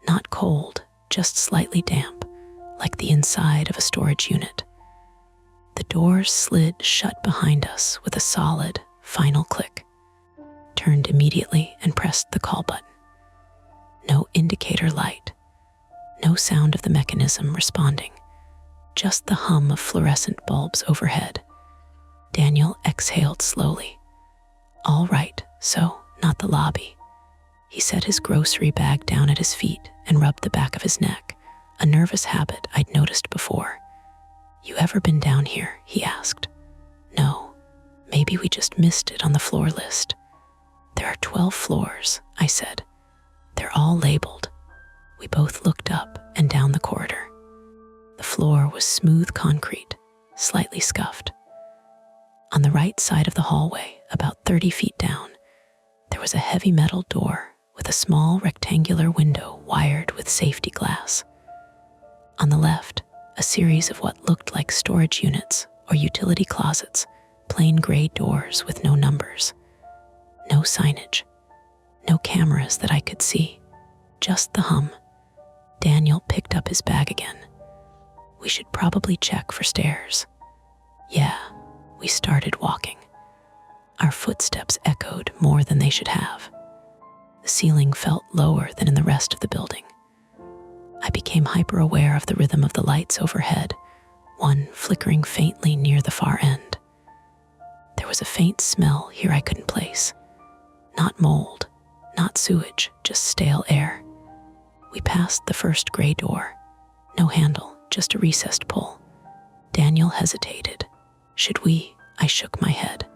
Not cold, just slightly damp, like the inside of a storage unit. The doors slid shut behind us with a solid, final click. Turned immediately and pressed the call button. No indicator light. No sound of the mechanism responding. Just the hum of fluorescent bulbs overhead. Daniel exhaled slowly. All right, so not the lobby. He set his grocery bag down at his feet and rubbed the back of his neck, a nervous habit I'd noticed before. You ever been down here? He asked. No, maybe we just missed it on the floor list. There are 12 floors, I said. They're all labeled. We both looked up and down the corridor. The floor was smooth concrete, slightly scuffed. On the right side of the hallway, about 30 feet down, there was a heavy metal door with a small rectangular window wired with safety glass. On the left, a series of what looked like storage units or utility closets, plain gray doors with no numbers. No signage. No cameras that I could see. Just the hum. Daniel picked up his bag again. We should probably check for stairs. Yeah, we started walking. Our footsteps echoed more than they should have. The ceiling felt lower than in the rest of the building. I became hyper-aware of the rhythm of the lights overhead, one flickering faintly near the far end. There was a faint smell here I couldn't place. Not mold, not sewage, just stale air. We passed the first gray door. No handle, just a recessed pull. Daniel hesitated. Should we? I shook my head.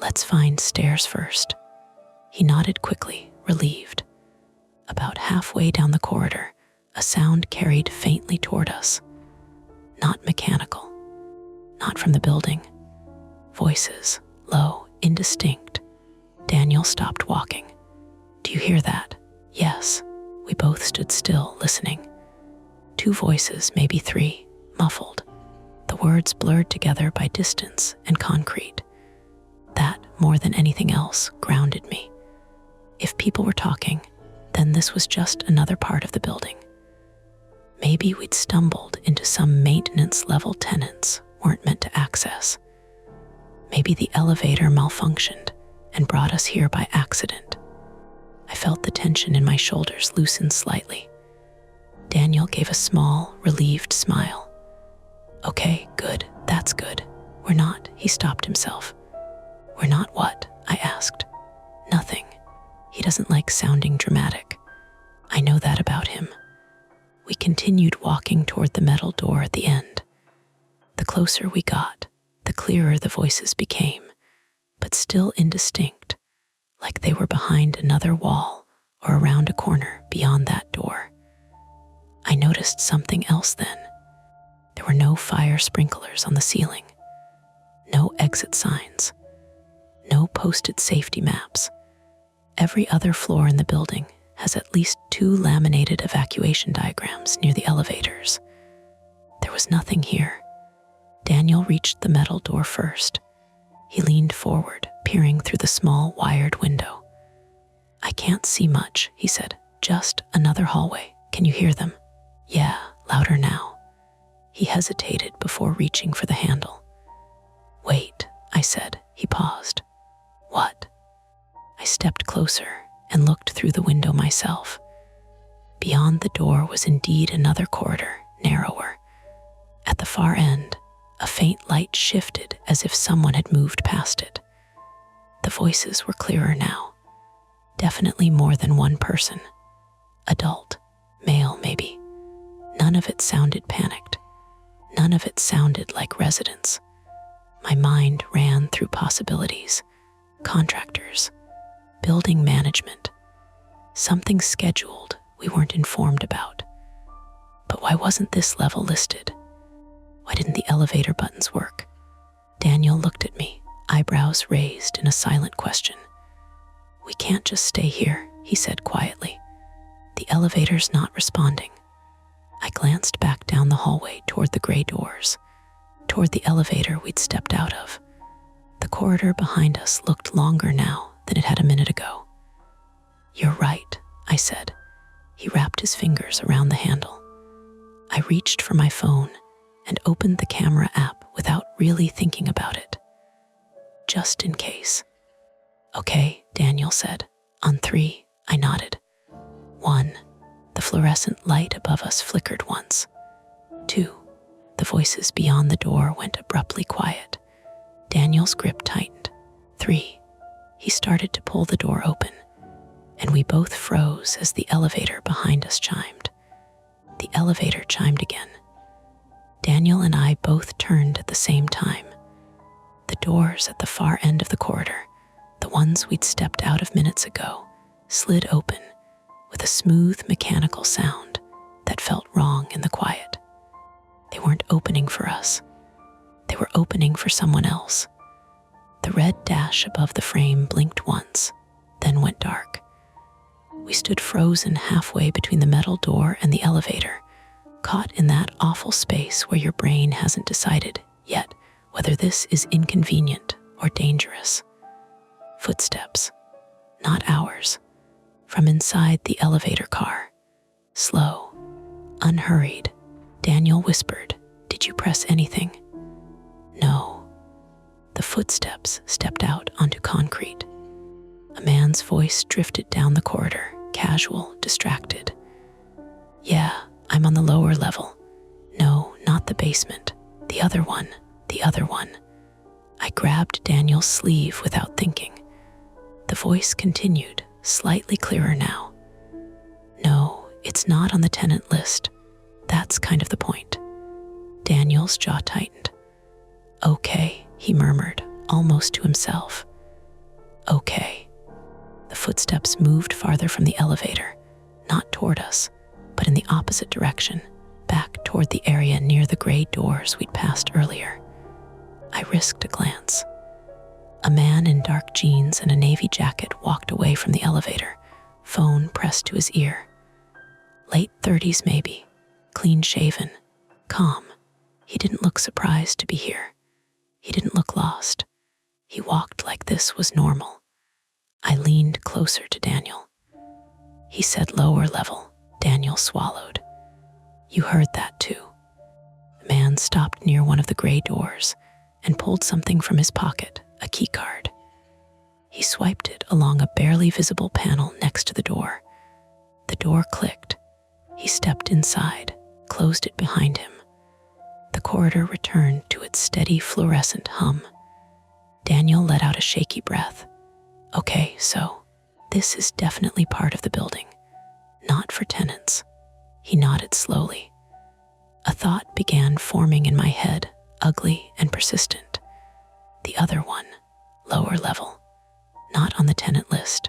Let's find stairs first. He nodded quickly, relieved. About halfway down the corridor, a sound carried faintly toward us. Not mechanical. Not from the building. Voices, low, indistinct. Daniel stopped walking. Do you hear that? Yes. We both stood still, listening. 2 voices, maybe 3, muffled. The words blurred together by distance and concrete. That, more than anything else, grounded me. If people were talking, then this was just another part of the building. Maybe we'd stumbled into some maintenance level tenants weren't meant to access. Maybe the elevator malfunctioned and brought us here by accident. I felt the tension in my shoulders loosen slightly. Daniel gave a small, relieved smile. Okay, good, that's good. We're not, he stopped himself. We're not what? I asked. Nothing. He doesn't like sounding dramatic. I know know that about him. We continued walking toward the metal door at the end. The closer we got, the clearer the voices became, but still indistinct, like they were behind another wall or around a corner beyond that door. I noticed something else then. There were no fire sprinklers on the ceiling, no exit signs, no posted safety maps. Every other floor in the building has at least 2 laminated evacuation diagrams near the elevators. There was nothing here. Daniel reached the metal door first. He leaned forward, peering through the small wired window. "I can't see much," he said. "Just another hallway. Can you hear them?" "Yeah, louder now." He hesitated before reaching for the handle. "Wait," I said. He paused. "What?" I stepped closer and looked through the window myself. Beyond the door was indeed another corridor, narrower. At the far end, a faint light shifted as if someone had moved past it. The voices were clearer now. Definitely more than one person. Adult, male maybe. None of it sounded panicked. None of it sounded like residents. My mind ran through possibilities. Contractors, building management, something scheduled we weren't informed about. But why wasn't this level listed? Why didn't the elevator buttons work? Daniel looked at me, eyebrows raised in a silent question. "We can't just stay here," he said quietly. "The elevator's not responding." I glanced back down the hallway toward the gray doors, toward the elevator we'd stepped out of. The corridor behind us looked longer now than it had a minute ago. "You're right," I said. He wrapped his fingers around the handle. I reached for my phone and opened the camera app without really thinking about it. Just in case. "Okay," Daniel said. "On 3, I nodded. 1, the fluorescent light above us flickered once. 2, the voices beyond the door went abruptly quiet. Daniel's grip tightened. 3, he started to pull the door open, and we both froze as the elevator behind us chimed. The elevator chimed again. Daniel and I both turned at the same time. The doors at the far end of the corridor, the ones we'd stepped out of minutes ago, slid open with a smooth mechanical sound that felt wrong in the quiet. They weren't opening for us. They were opening for someone else. The red dash above the frame blinked once, then went dark. We stood frozen halfway between the metal door and the elevator, caught in that awful space where your brain hasn't decided yet whether this is inconvenient or dangerous. Footsteps, not ours, from inside the elevator car. Slow, unhurried. Daniel whispered, "Did you press anything?" "No." The footsteps stepped out onto concrete. A man's voice drifted down the corridor, casual, distracted. "Yeah, I'm on the lower level." "No, not the basement. The other one, the other one." I grabbed Daniel's sleeve without thinking. The voice continued, slightly clearer now. "No, it's not on the tenant list. That's kind of the point." Daniel's jaw tightened. "Okay," he murmured, almost to himself. "Okay." The footsteps moved farther from the elevator, not toward us, but in the opposite direction, back toward the area near the gray doors we'd passed earlier. I risked a glance. A man in dark jeans and a navy jacket walked away from the elevator, phone pressed to his ear. Late 30s maybe, clean-shaven, calm. He didn't look surprised to be here. He didn't look lost. He walked like this was normal. I leaned closer to Daniel. He said lower level. Daniel swallowed. "You heard that too." The man stopped near one of the gray doors and pulled something from his pocket, a key card. He swiped it along a barely visible panel next to the door. The door clicked. He stepped inside, closed it behind him. The corridor returned to its steady fluorescent hum. Daniel let out a shaky breath. "Okay, so this is definitely part of the building. not for tenants. He nodded slowly. A thought began forming in my head, ugly and persistent. The other one, lower level, not on the tenant list.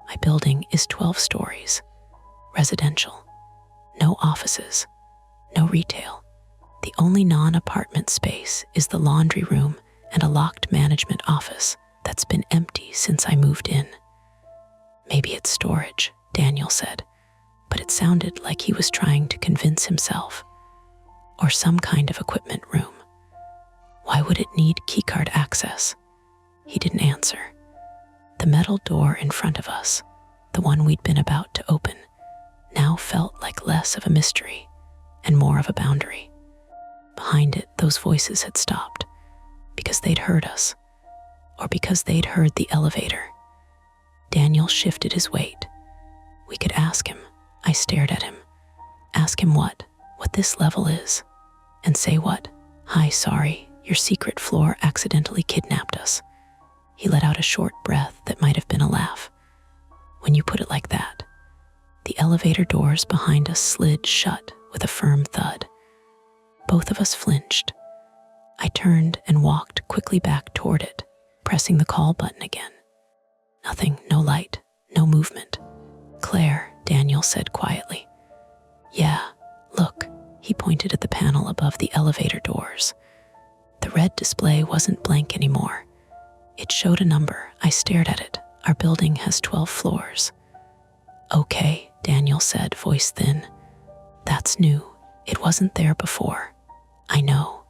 My building is 12 stories, residential, no offices, no retail. The only non-apartment space is the laundry room and a locked management office that's been empty since I moved in. Maybe it's storage, Daniel said, but it sounded like he was trying to convince himself. Or some kind of equipment room. Why would it need keycard access? He didn't answer. The metal door in front of us, the one we'd been about to open, now felt like less of a mystery and more of a boundary. Behind it, those voices had stopped because they'd heard us, or because they'd heard the elevator. Daniel shifted his weight. We could ask him. I stared at him. Ask him what this level is, and say what? Hi, sorry, your secret floor accidentally kidnapped us. He let out a short breath that might have been a laugh. When you put it like that. The elevator doors behind us slid shut with a firm thud. Both of us flinched. I turned and walked quickly back toward it, pressing the call button again. Nothing, no light, no movement. Claire, Daniel said quietly. Yeah, look, he pointed at the panel above the elevator doors. The red display wasn't blank anymore. It showed a number. I stared at it. Our building has 12 floors. Okay, Daniel said, voice thin. That's new. It wasn't there before. I know.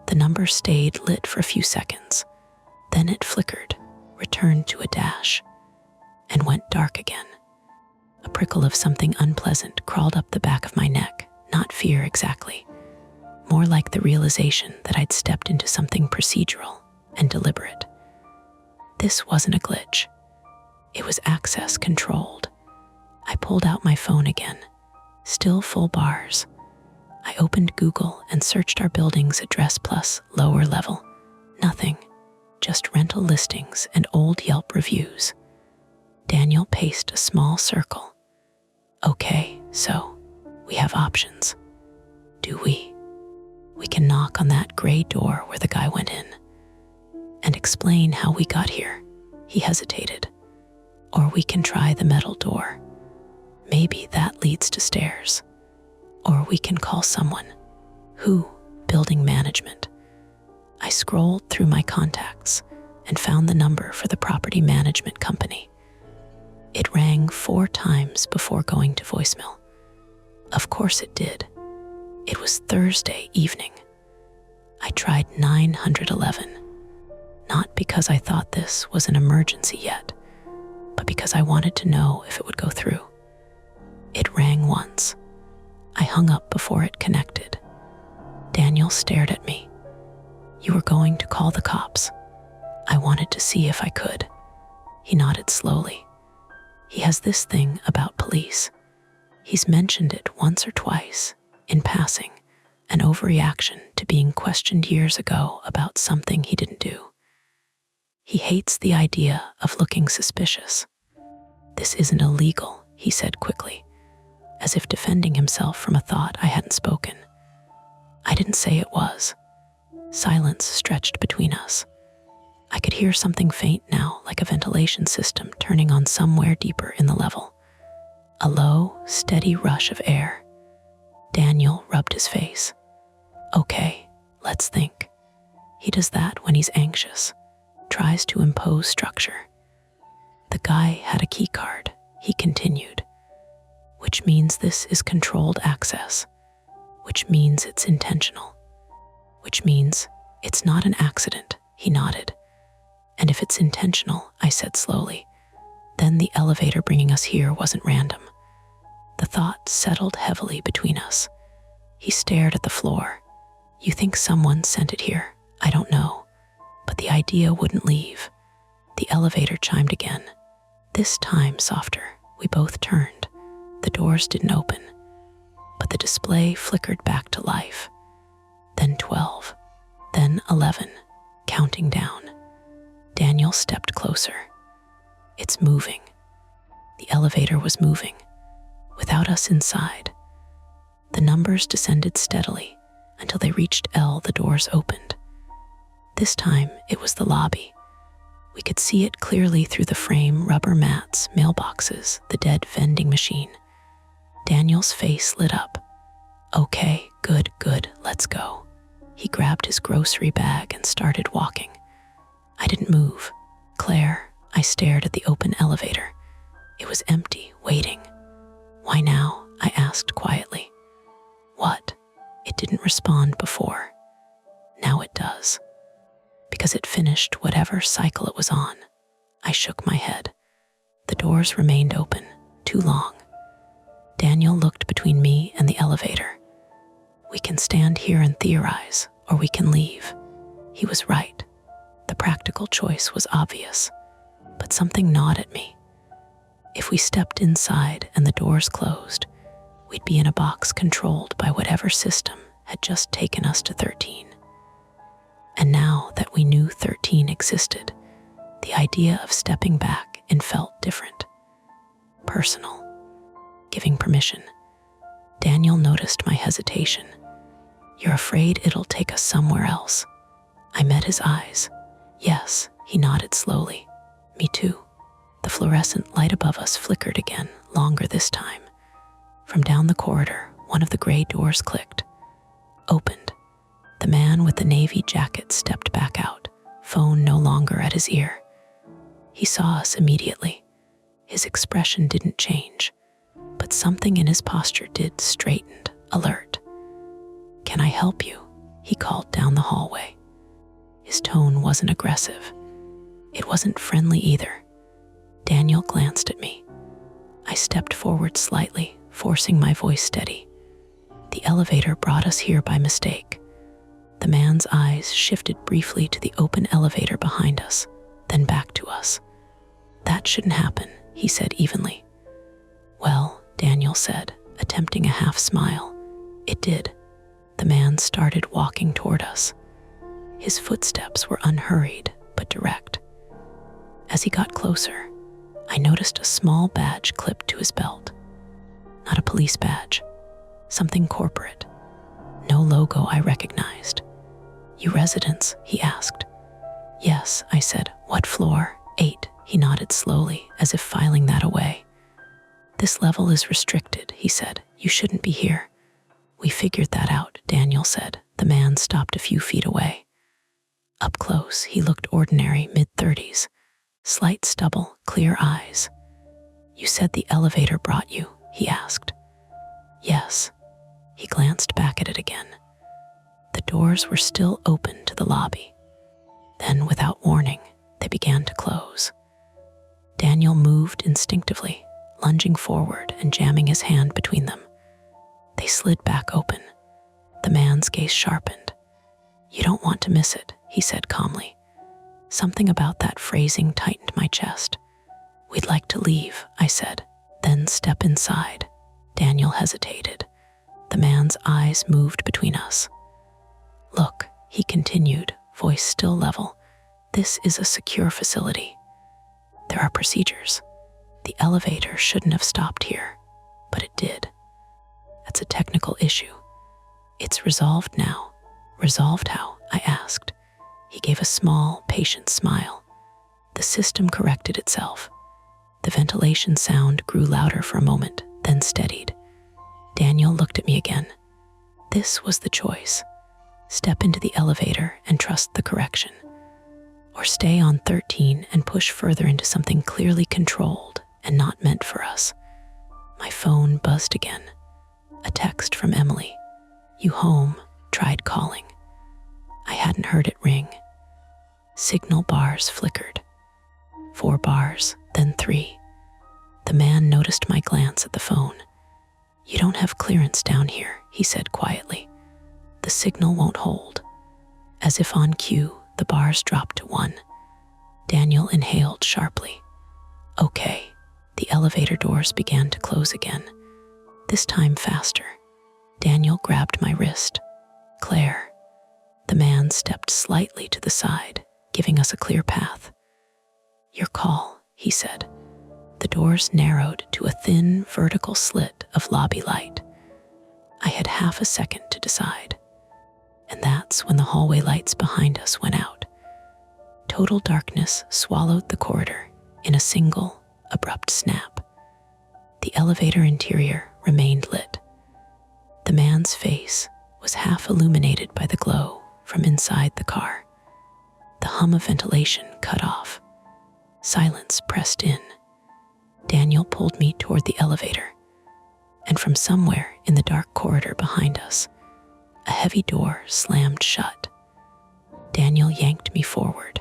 The number stayed lit for a few seconds. Then it flickered, returned to a dash, and went dark again. A prickle of something unpleasant crawled up the back of my neck, not fear exactly, more like the realization that I'd stepped into something procedural and deliberate. This wasn't a glitch. It was access controlled. I pulled out my phone again, still full bars. I opened Google and searched our building's address plus lower level. Nothing, just rental listings and old Yelp reviews. Daniel paced a small circle. Okay, so we have options. Do we? We can knock on that gray door where the guy went in and explain how we got here. He hesitated. Or we can try the metal door. Maybe that leads to stairs. Or we can call someone. Who? Building management. I scrolled through my contacts and found the number for the property management company. It rang 4 times before going to voicemail. Of course it did. It was Thursday evening. I tried 911. Not because I thought this was an emergency yet, but because I wanted to know if it would go through. It rang once. I hung up before it connected. Daniel stared at me. You were going to call the cops. I wanted to see if I could. He nodded slowly. He has this thing about police. He's mentioned it once or twice, in passing, an overreaction to being questioned years ago about something he didn't do. He hates the idea of looking suspicious. This isn't illegal, he said quickly, as if defending himself from a thought I hadn't spoken. I didn't say it was. Silence stretched between us. I could hear something faint now, like a ventilation system turning on somewhere deeper in the level. A low, steady rush of air. Daniel rubbed his face. Okay, let's think. He does that when he's anxious, tries to impose structure. The guy had a key card, he continued, which means this is controlled access, which means it's intentional, which means it's not an accident, he nodded. And if it's intentional, I said slowly, then the elevator bringing us here wasn't random. The thought settled heavily between us. He stared at the floor. You think someone sent it here? I don't know. But the idea wouldn't leave. The elevator chimed again. This time softer. We both turned. The doors didn't open, but the display flickered back to life. Then 12, then 11, counting down. Daniel stepped closer. It's moving. The elevator was moving, without us inside. The numbers descended steadily until they reached L. The doors opened. This time, it was the lobby. We could see it clearly through the frame, rubber mats, mailboxes, the dead vending machine. Daniel's face lit up. Okay, good, let's go. He grabbed his grocery bag and started walking. I didn't move. Claire, I stared at the open elevator. It was empty, waiting. Why now? I asked quietly. What? It didn't respond before. Now it does. Because it finished whatever cycle it was on. I shook my head. The doors remained open, too long. Daniel looked between me and the elevator. We can stand here and theorize, or we can leave. He was right. The practical choice was obvious, but something gnawed at me. If we stepped inside and the doors closed, we'd be in a box controlled by whatever system had just taken us to 13. And now that we knew 13 existed, the idea of stepping back and felt different. Personal. Giving permission. Daniel noticed my hesitation. You're afraid it'll take us somewhere else. I met his eyes. Yes, he nodded slowly. Me too. The fluorescent light above us flickered again, longer this time. From down the corridor, one of the gray doors clicked. Opened. The man with the navy jacket stepped back out, phone no longer at his ear. He saw us immediately. His expression didn't change, but something in his posture did, straightened, alert. Can I help you? He called down the hallway. His tone wasn't aggressive. It wasn't friendly either. Daniel glanced at me. I stepped forward slightly, forcing my voice steady. The elevator brought us here by mistake. The man's eyes shifted briefly to the open elevator behind us, then back to us. That shouldn't happen, he said evenly. Well, Daniel said, attempting a half smile. It did. The man started walking toward us. His footsteps were unhurried, but direct. As he got closer, I noticed a small badge clipped to his belt. Not a police badge, something corporate. No logo I recognized. You residents? He asked. Yes, I said. What floor? 8. He nodded slowly, as if filing that away. This level is restricted, he said. You shouldn't be here. We figured that out, Daniel said. The man stopped a few feet away. Up close, he looked ordinary, mid-30s. Slight stubble, clear eyes. You said the elevator brought you, he asked. Yes. He glanced back at it again. The doors were still open to the lobby. Then, without warning, they began to close. Daniel moved instinctively, lunging forward and jamming his hand between them. They slid back open. The man's gaze sharpened. You don't want to miss it, he said calmly. Something about that phrasing tightened my chest. We'd like to leave, I said, then step inside. Daniel hesitated. The man's eyes moved between us. Look, he continued, voice still level. This is a secure facility. There are procedures. The elevator shouldn't have stopped here, but it did. That's a technical issue. It's resolved now. Resolved how? I asked. He gave a small, patient smile. The system corrected itself. The ventilation sound grew louder for a moment, then steadied. Daniel looked at me again. This was the choice. Step into the elevator and trust the correction. Or stay on 13 and push further into something clearly controlled and not meant for us. My phone buzzed again. A text from Emily. You home? Tried calling. I hadn't heard it ring. Signal bars flickered. 4 bars, then 3. The man noticed my glance at the phone. You don't have clearance down here, he said quietly. The signal won't hold. As if on cue, the bars dropped to 1. Daniel inhaled sharply. Okay. The elevator doors began to close again. This time faster. Daniel grabbed my wrist. Claire. The man stepped slightly to the side, giving us a clear path. Your call, he said. The doors narrowed to a thin, vertical slit of lobby light. I had half a second to decide, and that's when the hallway lights behind us went out. Total darkness swallowed the corridor in a single, abrupt snap. The elevator interior remained lit. The man's face was half illuminated by the glow from inside the car. The hum of ventilation cut off. Silence pressed in. Daniel pulled me toward the elevator, and from somewhere in the dark corridor behind us, a heavy door slammed shut. Daniel yanked me forward.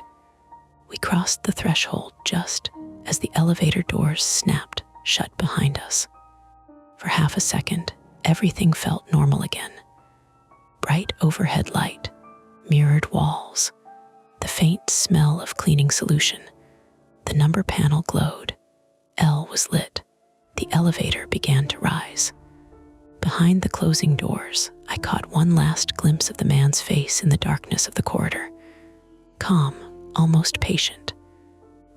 We crossed the threshold just as the elevator doors snapped shut behind us. For half a second, everything felt normal again. Bright overhead light, mirrored walls, the faint smell of cleaning solution. The number panel glowed. L was lit. The elevator began to rise. Behind the closing doors, I caught one last glimpse of the man's face in the darkness of the corridor. Calm, almost patient.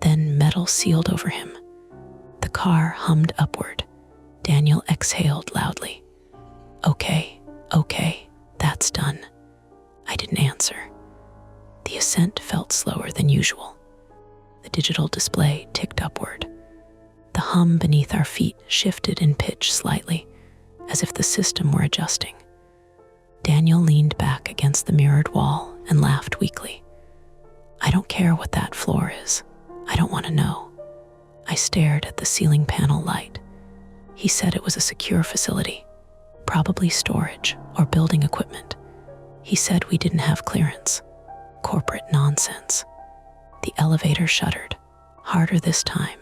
Then metal sealed over him. The car hummed upward. Daniel exhaled loudly. Okay, that's done. I didn't answer. The ascent felt slower than usual. The digital display ticked upward. The hum beneath our feet shifted in pitch slightly, as if the system were adjusting. Daniel leaned back against the mirrored wall and laughed weakly. I don't care what that floor is. I don't want to know. I stared at the ceiling panel light. He said it was a secure facility, probably storage or building equipment. He said we didn't have clearance. Corporate nonsense. The elevator shuddered, harder this time.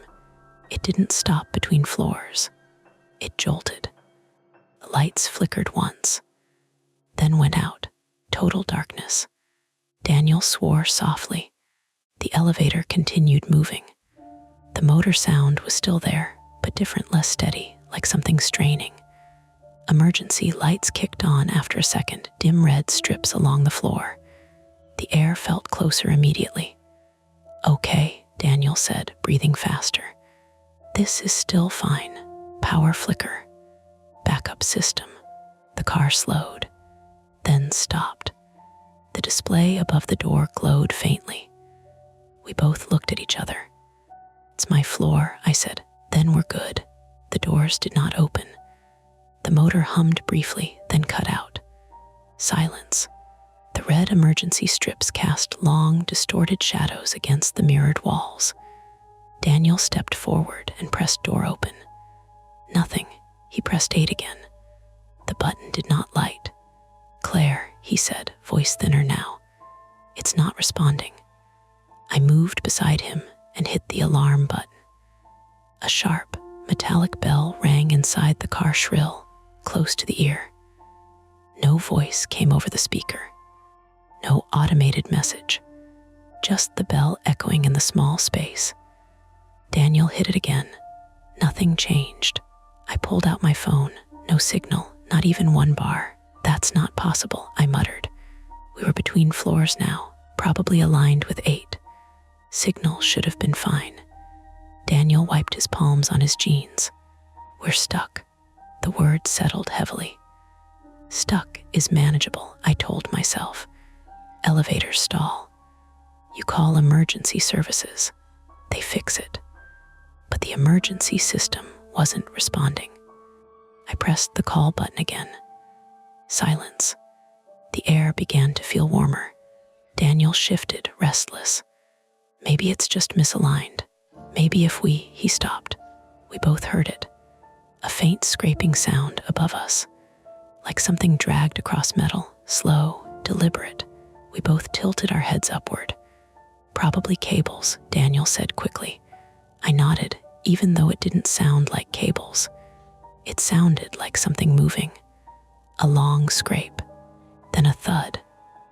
It didn't stop between floors. It jolted. The lights flickered once, then went out. Total darkness. Daniel swore softly. The elevator continued moving. The motor sound was still there, but different, less steady, like something straining. Emergency lights kicked on after a second, dim red strips along the floor. The air felt closer immediately. Okay, Daniel said, breathing faster. This is still fine. Power flicker. Backup system. The car slowed, then stopped. The display above the door glowed faintly. We both looked at each other. It's my floor, I said. Then we're good. The doors did not open. The motor hummed briefly, then cut out. Silence. The red emergency strips cast long, distorted shadows against the mirrored walls. Daniel stepped forward and pressed door open. Nothing. He pressed 8 again. The button did not light. Claire, he said, voice thinner now. It's not responding. I moved beside him and hit the alarm button. A sharp, metallic bell rang inside the car, shrill, close to the ear. No voice came over the speaker. No automated message. Just the bell echoing in the small space. Daniel hit it again. Nothing changed. I pulled out my phone. No signal, not even one bar. That's not possible, I muttered. We were between floors now, probably aligned with 8. Signal should have been fine. Daniel wiped his palms on his jeans. We're stuck. The word settled heavily. Stuck is manageable, I told myself. Elevator stall. You call emergency services. They fix it. But the emergency system wasn't responding. I pressed the call button again. Silence. The air began to feel warmer. Daniel shifted, restless. Maybe it's just misaligned. Maybe if he stopped. We both heard it. A faint scraping sound above us, like something dragged across metal, slow, deliberate. We both tilted our heads upward. Probably cables, Daniel said quickly. I nodded, even though it didn't sound like cables. It sounded like something moving. A long scrape, then a thud,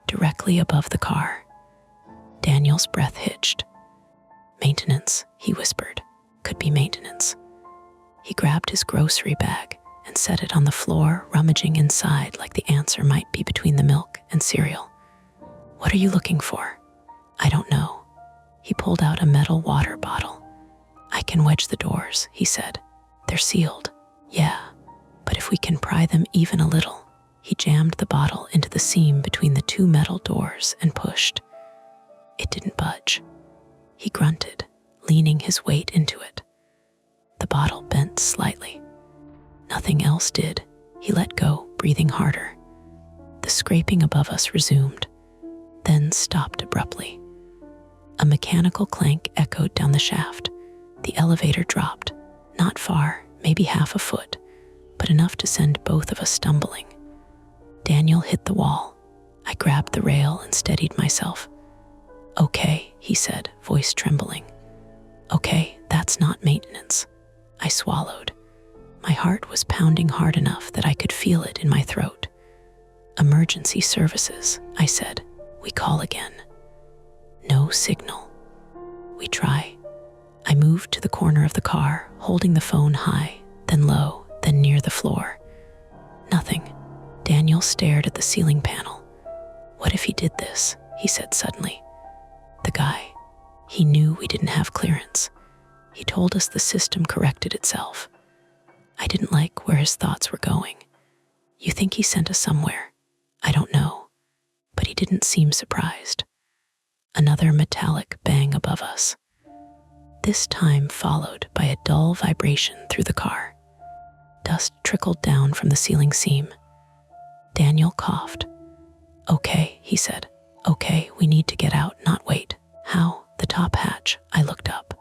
directly above the car. Daniel's breath hitched. Maintenance, he whispered. Could be maintenance. He grabbed his grocery bag and set it on the floor, rummaging inside like the answer might be between the milk and cereal. What are you looking for? I don't know. He pulled out a metal water bottle. I can wedge the doors, he said. They're sealed. Yeah, but if we can pry them even a little. He jammed the bottle into the seam between the two metal doors and pushed. It didn't budge. He grunted, leaning his weight into it. The bottle bent slightly. Nothing else did. He let go, breathing harder. The scraping above us resumed, then stopped abruptly. A mechanical clank echoed down the shaft. The elevator dropped, not far, maybe half a foot, but enough to send both of us stumbling. Daniel hit the wall. I grabbed the rail and steadied myself. Okay, he said, voice trembling. Okay, that's not maintenance. I swallowed. My heart was pounding hard enough that I could feel it in my throat. Emergency services, I said. We call again. No signal. We try. I moved to the corner of the car, holding the phone high, then low, then near the floor. Nothing. Daniel stared at the ceiling panel. What if he did this? He said suddenly. The guy. He knew we didn't have clearance. He told us the system corrected itself. I didn't like where his thoughts were going. You think he sent us somewhere? I don't know. But he didn't seem surprised. Another metallic bang above us. This time followed by a dull vibration through the car. Dust trickled down from the ceiling seam. Daniel coughed. Okay, he said. Okay, we need to get out, not wait. How? The top hatch. I looked up.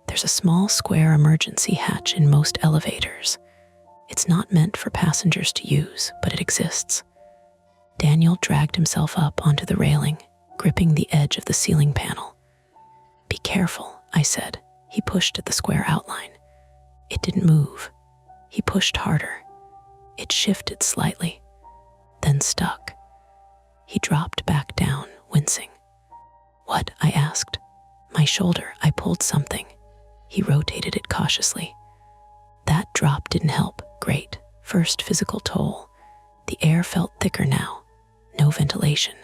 There's a small square emergency hatch in most elevators. It's not meant for passengers to use, but it exists. Daniel dragged himself up onto the railing, gripping the edge of the ceiling panel. Be careful, I said. He pushed at the square outline. It didn't move. He pushed harder. It shifted slightly, then stuck. He dropped back down, wincing. What? I asked. My shoulder. I pulled something. He rotated it cautiously. That drop didn't help. Great. First physical toll. The air felt thicker now. No ventilation.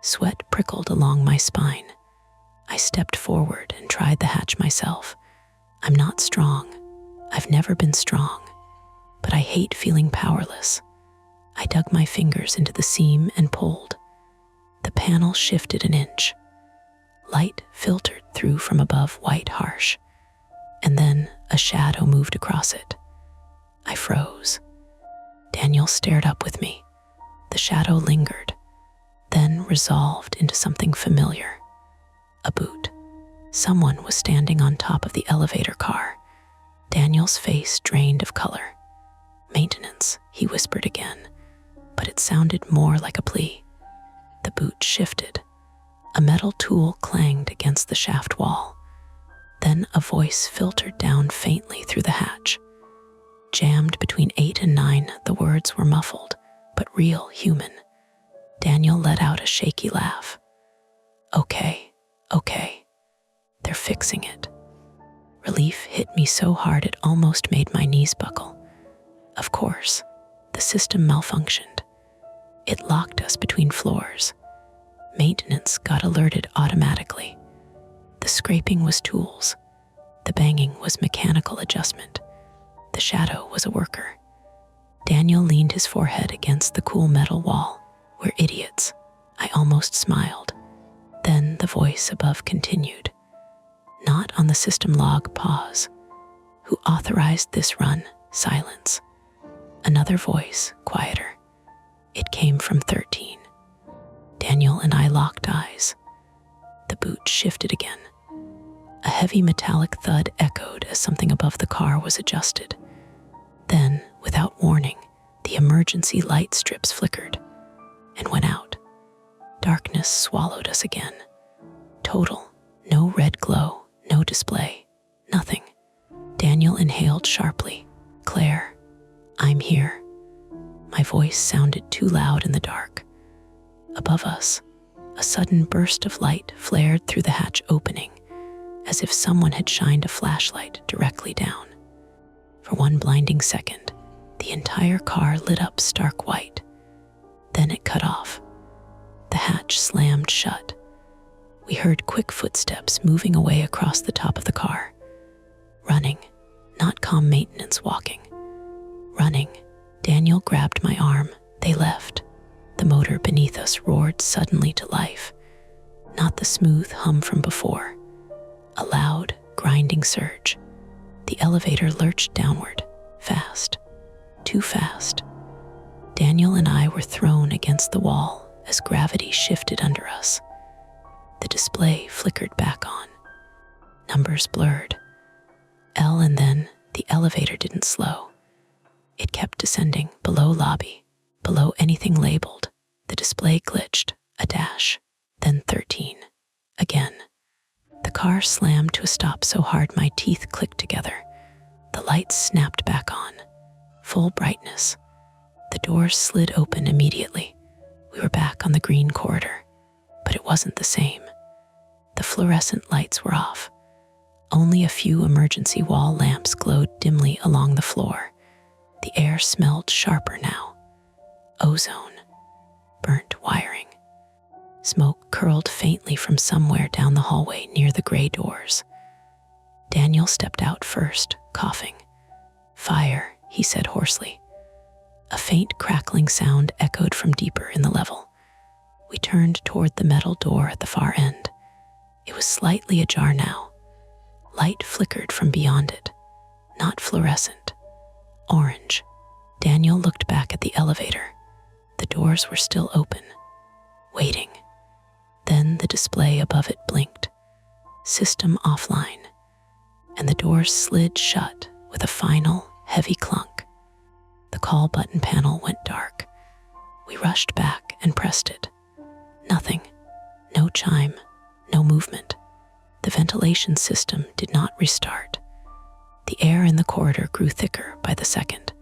Sweat prickled along my spine. I stepped forward and tried the hatch myself. I'm not strong. I've never been strong. But I hate feeling powerless. I dug my fingers into the seam and pulled. The panel shifted an inch. Light filtered through from above, white harsh. And then a shadow moved across it. I froze. Daniel stared up with me. The shadow lingered, then resolved into something familiar. A boot. Someone was standing on top of the elevator car. Daniel's face drained of color. Maintenance, he whispered again, but it sounded more like a plea. The boot shifted. A metal tool clanged against the shaft wall. Then a voice filtered down faintly through the hatch. Jammed between 8 and 9, the words were muffled, but real, human. Daniel let out a shaky laugh. Okay, okay. They're fixing it. Relief hit me so hard it almost made my knees buckle. Of course, the system malfunctioned. It locked us between floors. Maintenance got alerted automatically. The scraping was tools. The banging was mechanical adjustment. The shadow was a worker. Daniel leaned his forehead against the cool metal wall. We're idiots. I almost smiled. Then the voice above continued. Not on the system log, pause. Who authorized this run? Silence. Another voice, quieter. It came from 13. Daniel and I locked eyes. The boot shifted again. A heavy metallic thud echoed as something above the car was adjusted. Then, without warning, the emergency light strips flickered and went out. Darkness swallowed us again. Total. No red glow, no display, nothing. Daniel inhaled sharply. Claire, I'm here. My voice sounded too loud in the dark. Above us, a sudden burst of light flared through the hatch opening, as if someone had shined a flashlight directly down. For one blinding second, the entire car lit up stark white. Then it cut off. The hatch slammed shut. We heard quick footsteps moving away across the top of the car. Running, not calm maintenance walking. Running. Daniel grabbed my arm. They left. The motor beneath us roared suddenly to life. Not the smooth hum from before. A loud, grinding surge. The elevator lurched downward, fast. Too fast. Daniel and I were thrown against the wall as gravity shifted under us. The display flickered back on. Numbers blurred. L, and then the elevator didn't slow. It kept descending below lobby, below anything labeled. The display glitched, a dash, then 13. Again. The car slammed to a stop so hard my teeth clicked together. The lights snapped back on, full brightness. The doors slid open immediately. We were back on the green corridor, but it wasn't the same. The fluorescent lights were off. Only a few emergency wall lamps glowed dimly along the floor. The air smelled sharper now. Ozone. Burnt wiring. Smoke curled faintly from somewhere down the hallway near the gray doors. Daniel stepped out first, coughing. "Fire," he said hoarsely. A faint crackling sound echoed from deeper in the level. We turned toward the metal door at the far end. It was slightly ajar now. Light flickered from beyond it, not fluorescent. Orange. Daniel looked back at the elevator. The doors were still open, waiting. Then the display above it blinked. System offline. And the doors slid shut with a final, heavy clunk. The call button panel went dark. We rushed back and pressed it. Nothing. No chime. No movement. The ventilation system did not restart. The air in the corridor grew thicker by the second.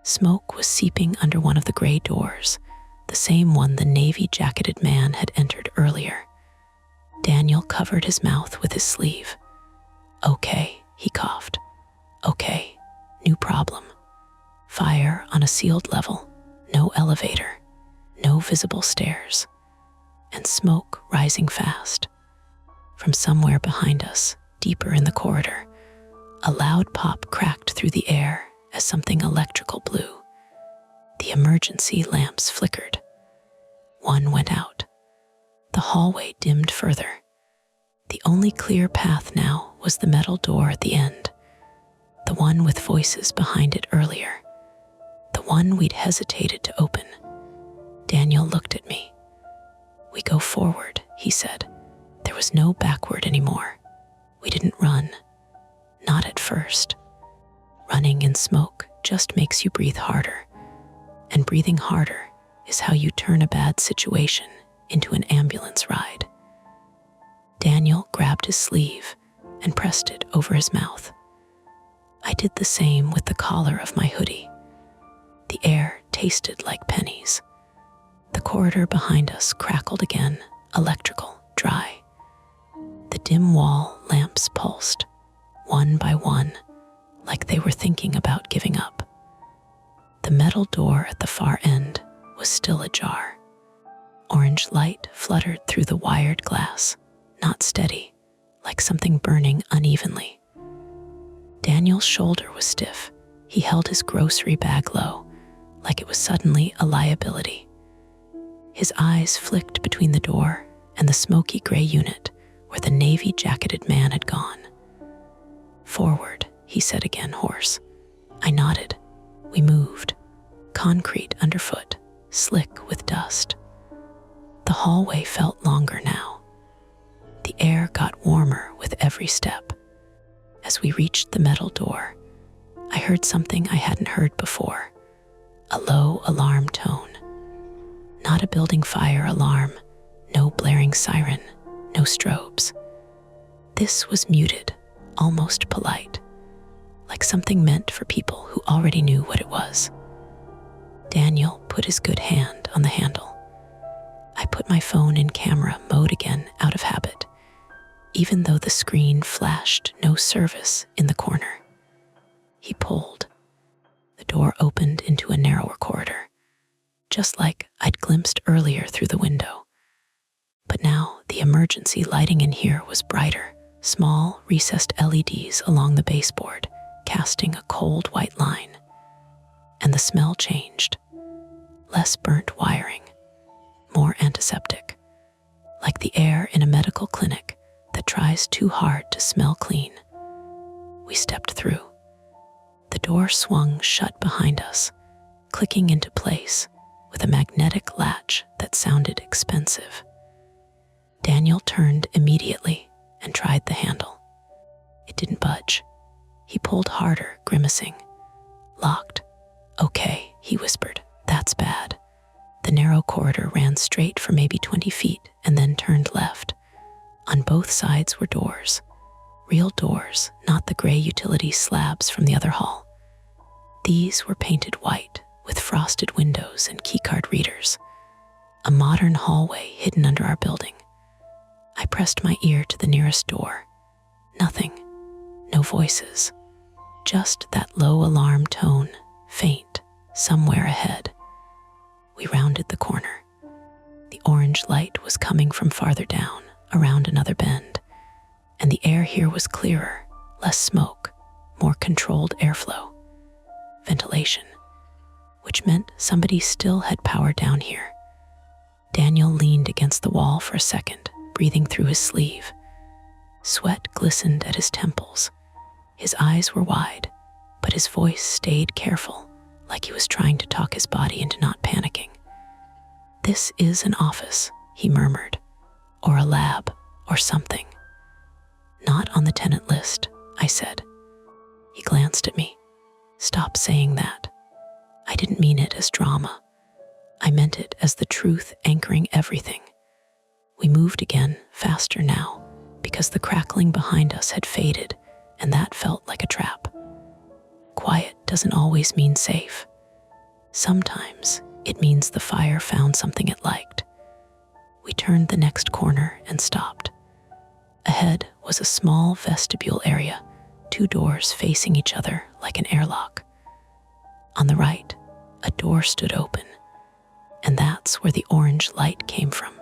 Smoke was seeping under one of the gray doors, the same one the navy-jacketed man had entered earlier. Daniel covered his mouth with his sleeve. "Okay," he coughed. "Okay, new problem. Fire on a sealed level, no elevator, no visible stairs, and smoke rising fast." From somewhere behind us, deeper in the corridor, a loud pop cracked through the air as something electrical blew. The emergency lamps flickered. One went out. The hallway dimmed further. The only clear path now was the metal door at the end, the one with voices behind it earlier, the one we'd hesitated to open. Daniel looked at me. "We go forward," he said. There was no backward anymore. We didn't run. Not at first. Running in smoke just makes you breathe harder. And breathing harder is how you turn a bad situation into an ambulance ride. Daniel grabbed his sleeve and pressed it over his mouth. I did the same with the collar of my hoodie. The air tasted like pennies. The corridor behind us crackled again, electrical, dry. The dim wall lamps pulsed, one by one, like they were thinking about giving up. The metal door at the far end was still ajar. Orange light fluttered through the wired glass, not steady, like something burning unevenly. Daniel's shoulder was stiff. He held his grocery bag low, like it was suddenly a liability. His eyes flicked between the door and the smoky gray unit where the navy-jacketed man had gone. "Forward," he said again, hoarse. I nodded. We moved. Concrete underfoot, slick with dust. The hallway felt longer now. The air got warmer with every step. As we reached the metal door, I heard something I hadn't heard before, a low alarm tone. Not a building fire alarm, no blaring siren, no strobes. This was muted, almost polite, like something meant for people who already knew what it was. Daniel put his good hand on the handle. I put my phone in camera mode again out of habit, even though the screen flashed no service in the corner. He pulled. The door opened into a narrower corridor, just like I'd glimpsed earlier through the window. But now the emergency lighting in here was brighter, small, recessed LEDs along the baseboard, casting a cold white line. And the smell changed. Less burnt wiring, more antiseptic, like the air in a medical clinic that tries too hard to smell clean. We stepped through. The door swung shut behind us, clicking into place with a magnetic latch that sounded expensive. Daniel turned immediately and tried the handle. It didn't budge. He pulled harder, grimacing. Locked. "Okay," he whispered. "That's bad." The narrow corridor ran straight for maybe 20 feet and then turned left. On both sides were doors. Real doors, not the gray utility slabs from the other hall. These were painted white, with frosted windows and keycard readers. A modern hallway hidden under our building. I pressed my ear to the nearest door. Nothing. No voices. Just that low alarm tone, faint, somewhere ahead. We rounded the corner. The orange light was coming from farther down, around another bend, and the air here was clearer, less smoke, more controlled airflow. Ventilation, which meant somebody still had power down here. Daniel leaned against the wall for a second, breathing through his sleeve. Sweat glistened at his temples. His eyes were wide, but his voice stayed careful, like he was trying to talk his body into not panicking. "This is an office," he murmured, "or a lab, or something." "Not on the tenant list," I said. He glanced at me. "Stop saying that." I didn't mean it as drama. I meant it as the truth anchoring everything. We moved again, faster now, because the crackling behind us had faded, and that felt like a trap. Quiet doesn't always mean safe. Sometimes it means the fire found something it liked. We turned the next corner and stopped. Ahead was a small vestibule area, 2 doors facing each other like an airlock. On the right, a door stood open, and that's where the orange light came from.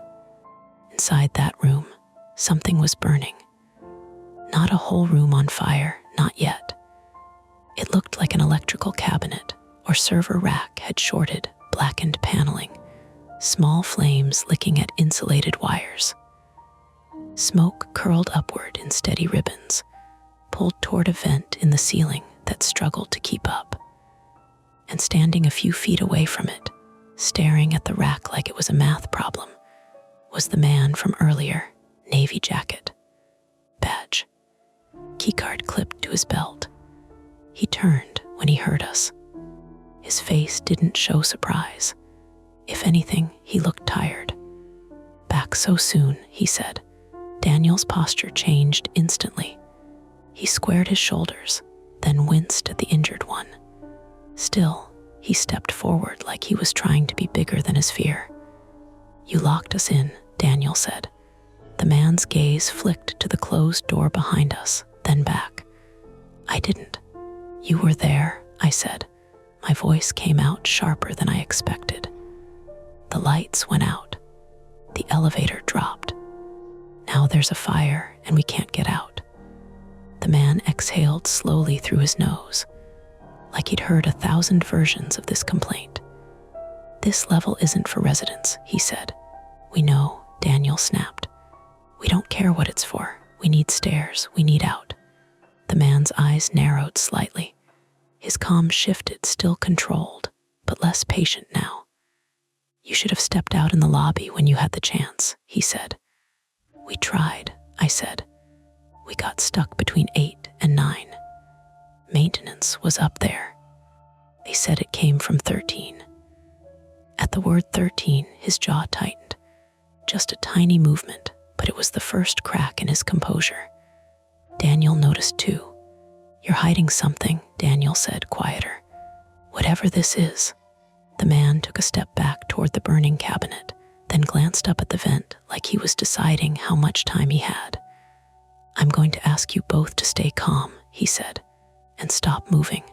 Inside that room, something was burning. Not a whole room on fire, not yet. It looked like an electrical cabinet or server rack had shorted, blackened paneling, small flames licking at insulated wires. Smoke curled upward in steady ribbons, pulled toward a vent in the ceiling that struggled to keep up. And standing a few feet away from it, staring at the rack like it was a math problem, was the man from earlier, navy jacket. Badge. Keycard clipped to his belt. He turned when he heard us. His face didn't show surprise. If anything, he looked tired. "Back so soon," he said. Daniel's posture changed instantly. He squared his shoulders, then winced at the injured one. Still, he stepped forward like he was trying to be bigger than his fear. "You locked us in," Daniel said. The man's gaze flicked to the closed door behind us, then back. "I didn't." "You were there," I said. My voice came out sharper than I expected. The lights went out. The elevator dropped. Now there's a fire and we can't get out. The man exhaled slowly through his nose, like he'd heard 1,000 versions of this complaint. "This level isn't for residents," he said. "We know," Daniel snapped. "We don't care what it's for. We need stairs. We need out." The man's eyes narrowed slightly. His calm shifted, still controlled, but less patient now. "You should have stepped out in the lobby when you had the chance," he said. "We tried," I said. "We got stuck between 8 and 9. Maintenance was up there. They said it came from 13. At the word 13, his jaw tightened. Just a tiny movement, but it was the first crack in his composure. Daniel noticed too. "You're hiding something," Daniel said, quieter. "Whatever this is." The man took a step back toward the burning cabinet, then glanced up at the vent like he was deciding how much time he had. "I'm going to ask you both to stay calm," he said, "and stop moving."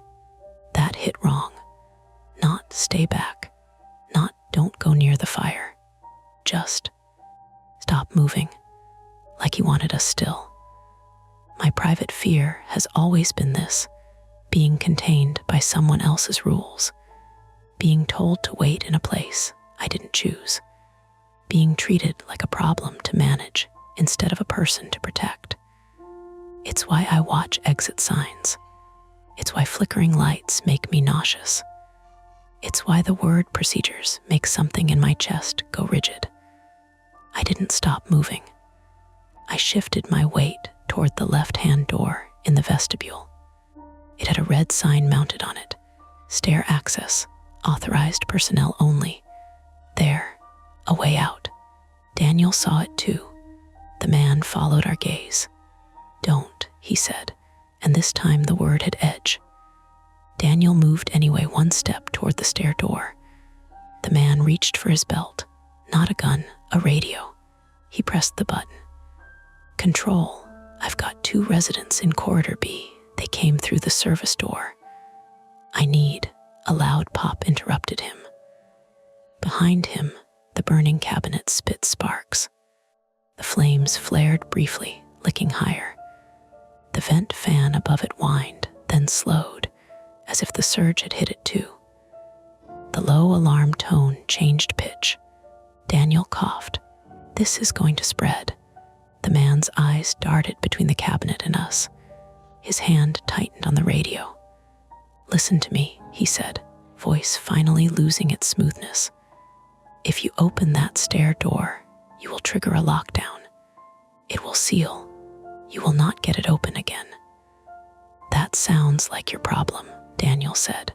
That hit wrong. Not stay back. Not don't go near the fire. Just stop moving, like he wanted us still. My private fear has always been this: being contained by someone else's rules, being told to wait in a place I didn't choose, being treated like a problem to manage instead of a person to protect. It's why I watch exit signs. It's why flickering lights make me nauseous. It's why the word procedures make something in my chest go rigid. I didn't stop moving. I shifted my weight toward the left-hand door in the vestibule. It had a red sign mounted on it: stair access, authorized personnel only. There, a way out. Daniel saw it too. The man followed our gaze. "Don't," he said, and this time the word had edge. Daniel moved anyway, one step toward the stair door. The man reached for his belt. Not a gun, a radio. He pressed the button. "Control, I've got 2 residents in corridor B. They came through the service door." "I need," a loud pop interrupted him. Behind him, the burning cabinet spit sparks. The flames flared briefly, licking higher. The vent fan above it whined, then slowed, as if the surge had hit it too. The low alarm tone changed pitch. Daniel coughed. "This is going to spread." The man's eyes darted between the cabinet and us. His hand tightened on the radio. "Listen to me," he said, voice finally losing its smoothness. "If you open that stair door, you will trigger a lockdown. It will seal. You will not get it open again." "That sounds like your problem," Daniel said.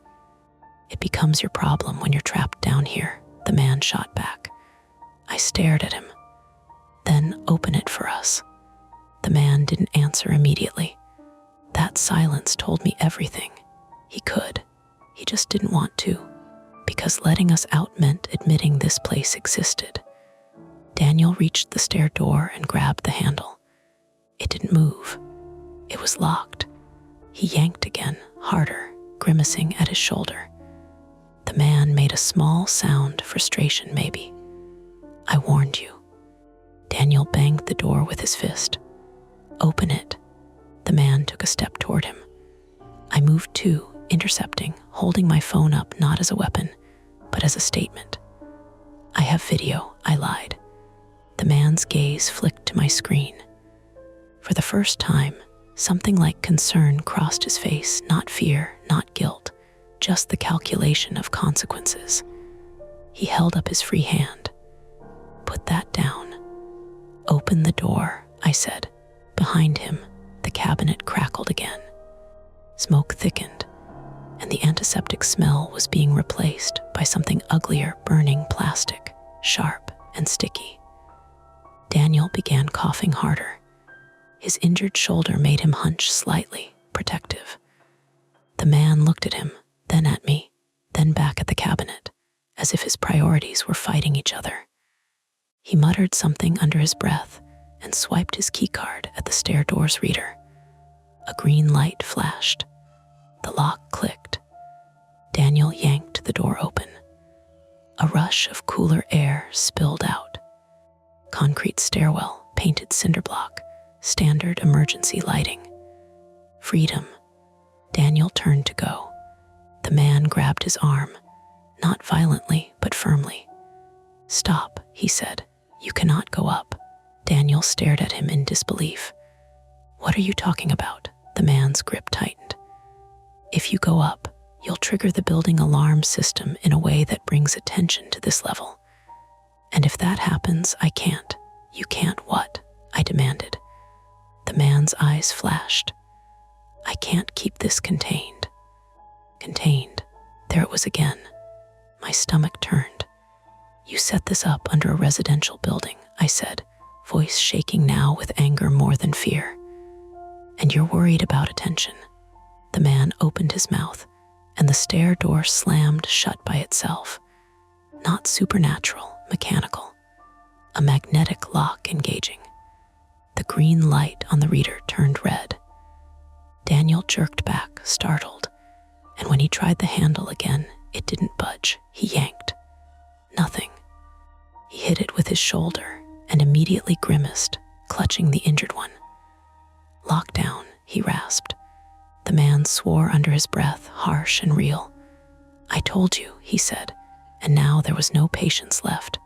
"It becomes your problem when you're trapped down here," the man shot back. I stared at him. "Then open it for us." The man didn't answer immediately. That silence told me everything. He could. He just didn't want to, because letting us out meant admitting this place existed. Daniel reached the stair door and grabbed the handle. It didn't move. It was locked. He yanked again, harder, grimacing at his shoulder. The man made a small sound, frustration maybe. "I warned you." Daniel banged the door with his fist. "Open it." The man took a step toward him. I moved too, intercepting, holding my phone up not as a weapon, but as a statement. "I have video," I lied. The man's gaze flicked to my screen. For the first time, something like concern crossed his face, not fear, not guilt, just the calculation of consequences. He held up his free hand. "Put that down." "Open the door," I said. Behind him, the cabinet crackled again. Smoke thickened, and the antiseptic smell was being replaced by something uglier, burning plastic, sharp and sticky. Daniel began coughing harder. His injured shoulder made him hunch slightly, protective. The man looked at him, then at me, then back at the cabinet, as if his priorities were fighting each other. He muttered something under his breath and swiped his keycard at the stair door's reader. A green light flashed. The lock clicked. Daniel yanked the door open. A rush of cooler air spilled out. Concrete stairwell, painted cinder block, standard emergency lighting. Freedom. Daniel turned to go. The man grabbed his arm, not violently, but firmly. "Stop," he said. "You cannot go up." Daniel stared at him in disbelief. "What are you talking about?" The man's grip tightened. "If you go up, you'll trigger the building alarm system in a way that brings attention to this level. And if that happens, I can't." "You can't what?" I demanded. The man's eyes flashed. "I can't keep this contained." Contained. There it was again. My stomach turned. "You set this up under a residential building," I said, voice shaking now with anger more than fear. "And you're worried about attention." The man opened his mouth, and the stair door slammed shut by itself. Not supernatural, mechanical. A magnetic lock engaging. The green light on the reader turned red. Daniel jerked back, startled, and when he tried the handle again, it didn't budge. He yanked. Nothing. He hit it with his shoulder and immediately grimaced, clutching the injured one. Lockdown, he rasped. The man swore under his breath, harsh and real. I told you, he said, and now there was no patience left.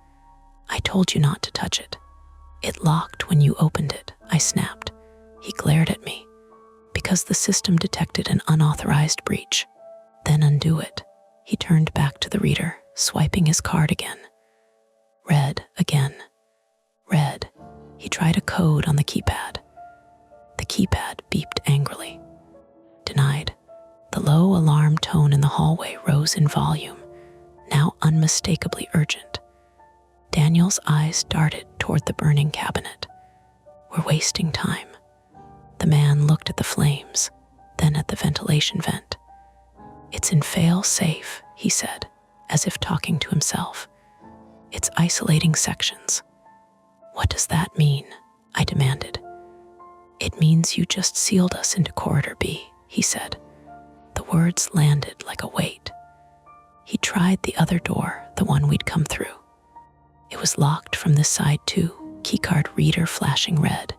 I told you not to touch it. It locked when you opened it, I snapped. He glared at me. Because the system detected an unauthorized breach. Then undo it. He turned back to the reader, swiping his card again. Red again. Red. He tried a code on the keypad. The keypad beeped angrily. Denied. The low alarm tone in the hallway rose in volume, now unmistakably urgent. Daniel's eyes darted toward the burning cabinet. We're wasting time. The man looked at the flames, then at the ventilation vent. It's in fail-safe, he said, as if talking to himself. It's isolating sections. What does that mean? I demanded. It means you just sealed us into Corridor B, he said. The words landed like a weight. He tried the other door, the one we'd come through. It was locked from this side too, keycard reader flashing red.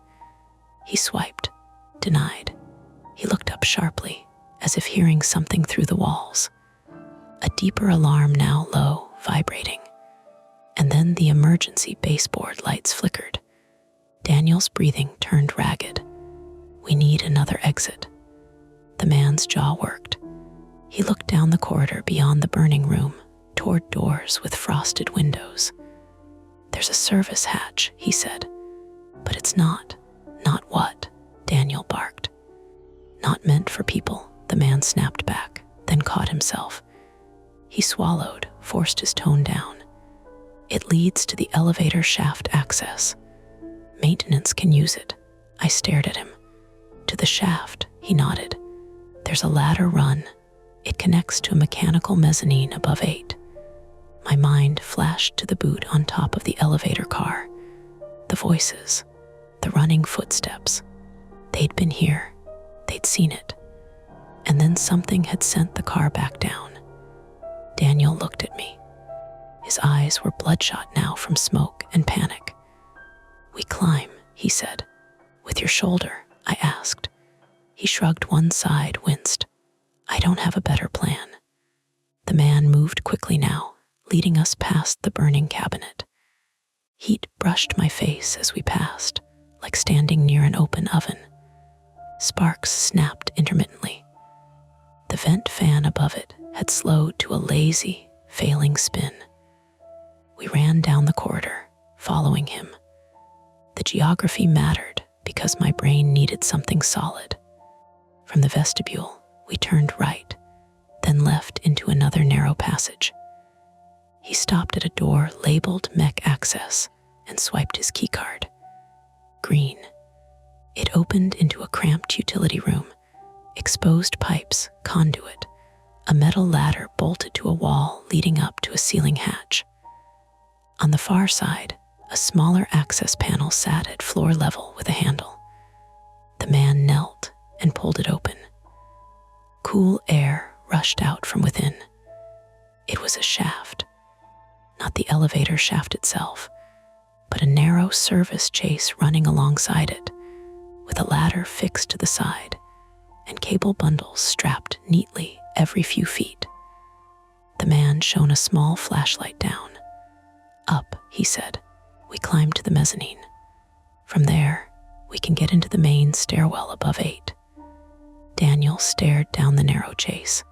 He swiped. Denied. He looked up sharply, as if hearing something through the walls. A deeper alarm now low, vibrating. And then the emergency baseboard lights flickered. Daniel's breathing turned ragged. We need another exit. The man's jaw worked. He looked down the corridor beyond the burning room, toward doors with frosted windows. There's a service hatch, he said. But it's not. Not what? Daniel barked. Not meant for people, the man snapped back, then caught himself. He swallowed, forced his tone down. It leads to the elevator shaft access. Maintenance can use it. I stared at him. To the shaft, he nodded. There's a ladder run. It connects to a mechanical mezzanine above 8. My mind flashed to the boot on top of the elevator car. The voices, the running footsteps. They'd been here. They'd seen it. And then something had sent the car back down. Daniel looked at me. His eyes were bloodshot now from smoke and panic. We climb, he said. With your shoulder, I asked. He shrugged one side, winced. I don't have a better plan. The man moved quickly now, leading us past the burning cabinet. Heat brushed my face as we passed, like standing near an open oven. Sparks snapped intermittently. The vent fan above it had slowed to a lazy, failing spin. We ran down the corridor, following him. The geography mattered because my brain needed something solid. From the vestibule, we turned right, then left into another narrow passage. He stopped at a door labeled Mech Access and swiped his keycard. Green. It opened into a cramped utility room, exposed pipes, conduit, a metal ladder bolted to a wall leading up to a ceiling hatch. On the far side, a smaller access panel sat at floor level with a handle. The man knelt and pulled it open. Cool air rushed out from within. It was a shaft. Not the elevator shaft itself, but a narrow service chase running alongside it, with a ladder fixed to the side and cable bundles strapped neatly every few feet. The man shone a small flashlight down. Up, he said. We climbed to the mezzanine. From there, we can get into the main stairwell above 8. Daniel stared down the narrow chase.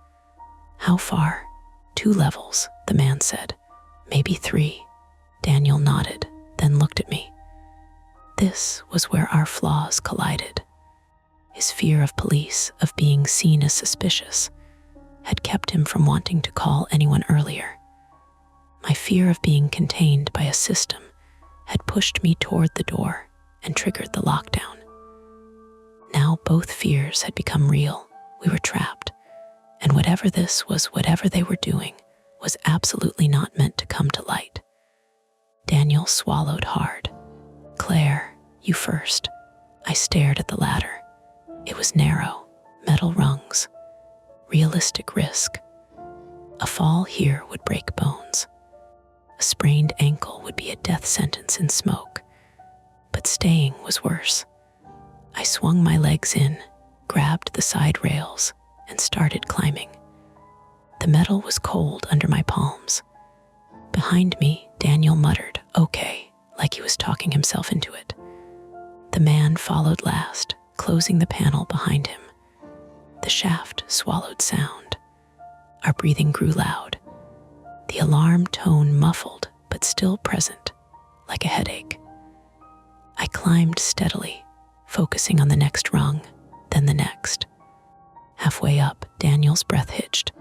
How far? 2 levels, the man said. Maybe 3. Daniel nodded, then looked at me. This was where our flaws collided. His fear of police, of being seen as suspicious, had kept him from wanting to call anyone earlier. My fear of being contained by a system had pushed me toward the door and triggered the lockdown. Now both fears had become real. We were trapped, and whatever this was, whatever they were doing, was absolutely not meant to come to light. Daniel swallowed hard. Claire, you first. I stared at the ladder. It was narrow, metal rungs. Realistic risk. A fall here would break bones. A sprained ankle would be a death sentence in smoke. But staying was worse. I swung my legs in, grabbed the side rails, and started climbing. The metal was cold under my palms. Behind me, Daniel muttered, "Okay," like he was talking himself into it. The man followed last, closing the panel behind him. The shaft swallowed sound. Our breathing grew loud. The alarm tone muffled, but still present, like a headache. I climbed steadily, focusing on the next rung, then the next. Halfway up, Daniel's breath hitched.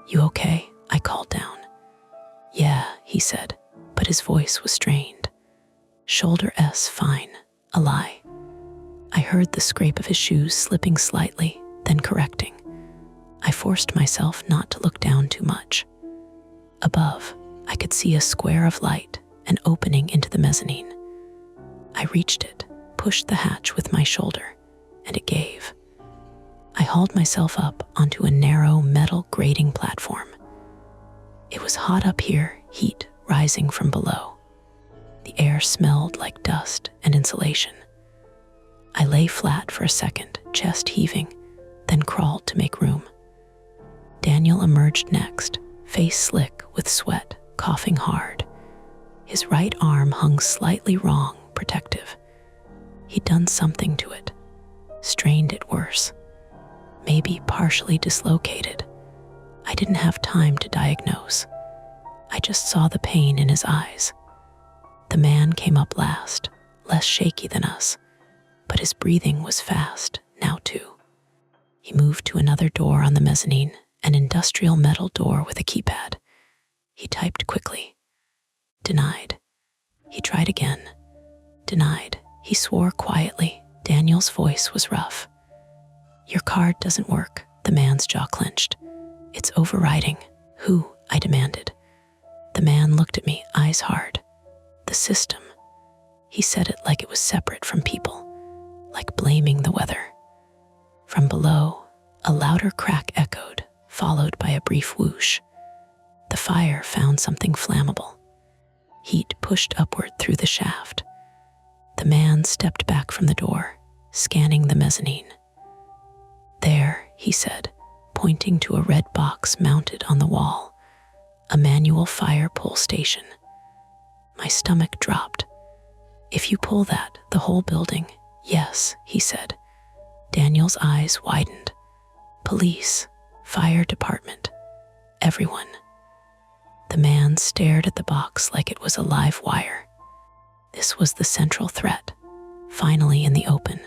"You okay?" I called down. "Yeah," he said, but his voice was strained. "Shoulder S fine, a lie." I heard the scrape of his shoes slipping slightly, then correcting. I forced myself not to look down too much. Above, I could see a square of light, an opening into the mezzanine. I reached it, pushed the hatch with my shoulder, and it gave. I hauled myself up onto a narrow metal grating platform. It was hot up here, heat rising from below. The air smelled like dust and insulation. I lay flat for a second, chest heaving, then crawled to make room. Daniel emerged next, face slick with sweat, coughing hard. His right arm hung slightly wrong, protective. He'd done something to it, strained it worse. Maybe partially dislocated. I didn't have time to diagnose. I just saw the pain in his eyes. The man came up last, less shaky than us, but his breathing was fast, now too. He moved to another door on the mezzanine, an industrial metal door with a keypad. He typed quickly. Denied. He tried again. Denied. He swore quietly. Daniel's voice was rough. "Your card doesn't work," the man's jaw clenched. "It's overriding." "Who?" I demanded. The man looked at me, eyes hard. "The system." He said it like it was separate from people, like blaming the weather. From below, a louder crack echoed, followed by a brief whoosh. The fire found something flammable. Heat pushed upward through the shaft. The man stepped back from the door, scanning the mezzanine. "There," he said, pointing to a red box mounted on the wall, a manual fire pull station. My stomach dropped. "If you pull that, the whole building." "Yes," he said. Daniel's eyes widened. "Police, fire department, everyone." The man stared at the box like it was a live wire. This was the central threat, finally in the open.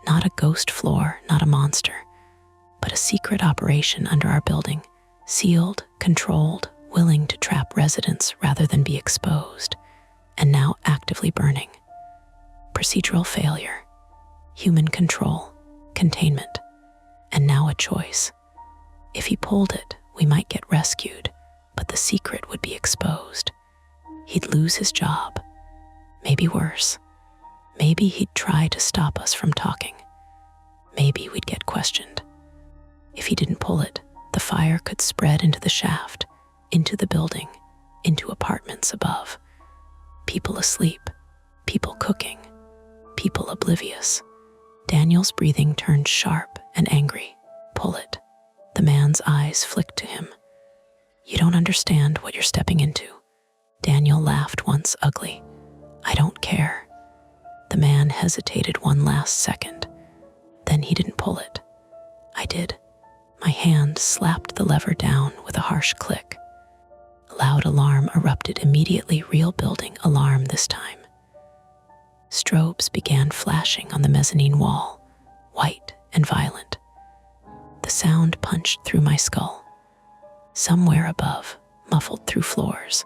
Not a ghost floor, not a monster, but a secret operation under our building, sealed, controlled, willing to trap residents rather than be exposed, and now actively burning. Procedural failure, human control, containment, and now a choice. If he pulled it, we might get rescued, but the secret would be exposed. He'd lose his job, maybe worse. Maybe he'd try to stop us from talking. Maybe we'd get questioned. If he didn't pull it, the fire could spread into the shaft, into the building, into apartments above. People asleep, people cooking, people oblivious. Daniel's breathing turned sharp and angry. "Pull it." The man's eyes flicked to him. "You don't understand what you're stepping into." Daniel laughed once ugly. "I don't care." The man hesitated one last second. Then he didn't pull it. I did. My hand slapped the lever down with a harsh click. A loud alarm erupted immediately, real building alarm this time. Strobes began flashing on the mezzanine wall, white and violent. The sound punched through my skull. Somewhere above, muffled through floors,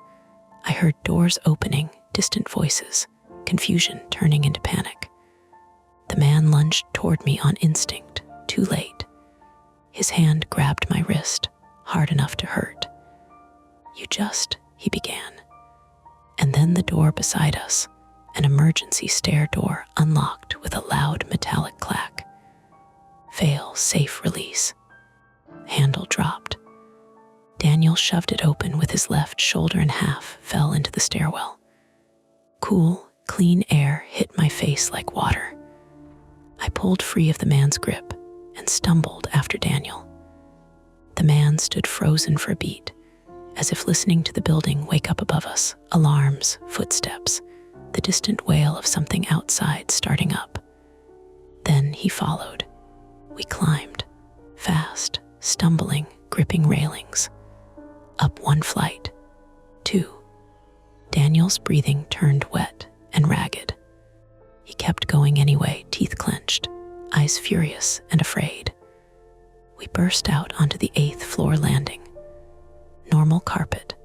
I heard doors opening, distant voices, confusion turning into panic. The man lunged toward me on instinct, too late. His hand grabbed my wrist, hard enough to hurt. He began. And then the door beside us, an emergency stair door, unlocked with a loud metallic clack. Fail, safe release. Handle dropped. Daniel shoved it open with his left shoulder and half fell into the stairwell. Cool, clean air hit my face like water. I pulled free of the man's grip and stumbled after Daniel. The man stood frozen for a beat, as if listening to the building wake up above us, alarms, footsteps, the distant wail of something outside starting up. Then he followed. We climbed, fast, stumbling, gripping railings. Up one flight, two. Daniel's breathing turned wet and ragged. He kept going anyway, teeth clenched, eyes furious and afraid. We burst out onto the 8th floor landing. Normal carpet,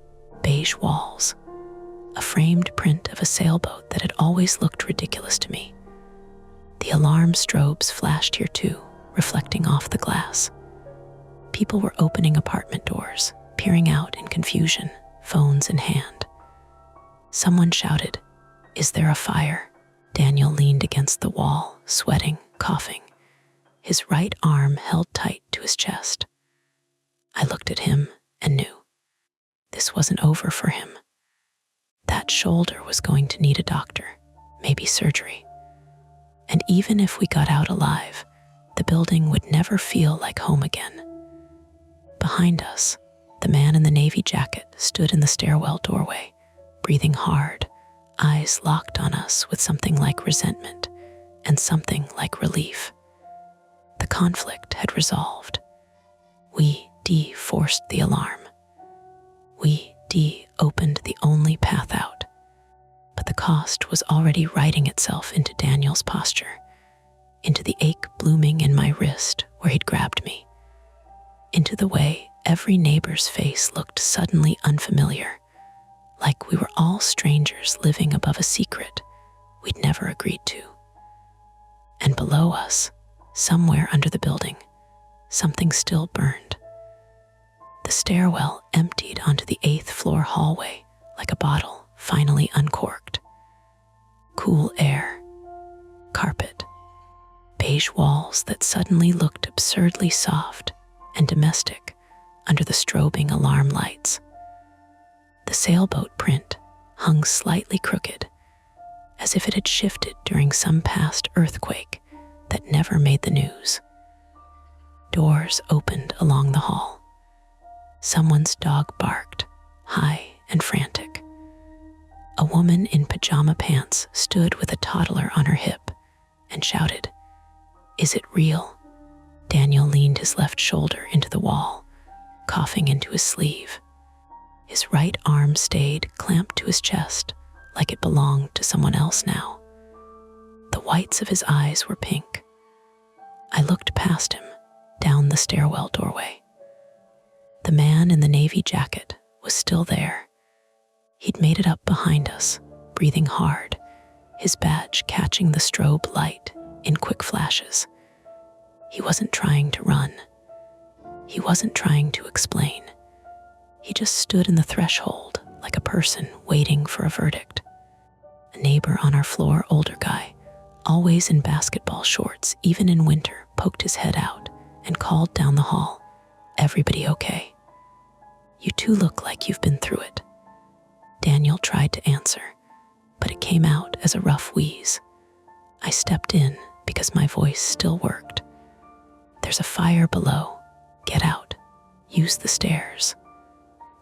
beige walls, a framed print of a sailboat that had always looked ridiculous to me. The alarm strobes flashed here too, reflecting off the glass. People were opening apartment doors, peering out in confusion, phones in hand. Someone shouted, "Is there a fire?" Daniel leaned against the wall, sweating, coughing, his right arm held tight to his chest. I looked at him and knew this wasn't over for him. That shoulder was going to need a doctor, maybe surgery. And even if we got out alive, the building would never feel like home again. Behind us, the man in the navy jacket stood in the stairwell doorway, breathing hard, eyes locked on us with something like resentment and something like relief. The conflict had resolved. We forced the alarm. We opened the only path out. But the cost was already writing itself into Daniel's posture, into the ache blooming in my wrist where he'd grabbed me, into the way every neighbor's face looked suddenly unfamiliar, like we were all strangers living above a secret we'd never agreed to. And below us, somewhere under the building, something still burned. The stairwell emptied onto the 8th floor hallway like a bottle finally uncorked. Cool air, carpet, beige walls that suddenly looked absurdly soft and domestic under the strobing alarm lights. The sailboat print hung slightly crooked, as if it had shifted during some past earthquake that never made the news. Doors opened along the hall. Someone's dog barked, high and frantic. A woman in pajama pants stood with a toddler on her hip and shouted, "Is it real?" Daniel leaned his left shoulder into the wall, coughing into his sleeve. His right arm stayed clamped to his chest like it belonged to someone else now. The whites of his eyes were pink. I looked past him, down the stairwell doorway. The man in the navy jacket was still there. He'd made it up behind us, breathing hard, his badge catching the strobe light in quick flashes. He wasn't trying to run. He wasn't trying to explain. He just stood in the threshold like a person waiting for a verdict. A neighbor on our floor, older guy, always in basketball shorts, even in winter, poked his head out and called down the hall, "Everybody okay? You two look like you've been through it." Daniel tried to answer, but it came out as a rough wheeze. I stepped in because my voice still worked. "There's a fire below. Get out. Use the stairs."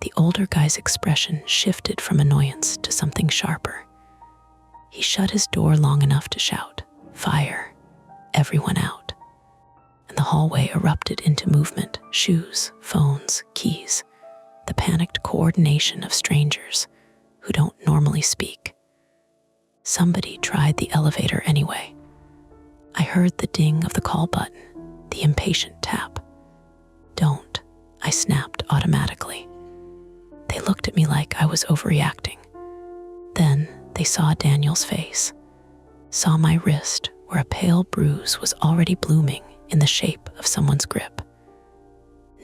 The older guy's expression shifted from annoyance to something sharper. He shut his door long enough to shout, "Fire. Everyone out." And the hallway erupted into movement, shoes, phones, keys, the panicked coordination of strangers who don't normally speak. Somebody tried the elevator anyway. I heard the ding of the call button, the impatient tap. "Don't," I snapped automatically. They looked at me like I was overreacting. Then they saw Daniel's face, saw my wrist where a pale bruise was already blooming in the shape of someone's grip.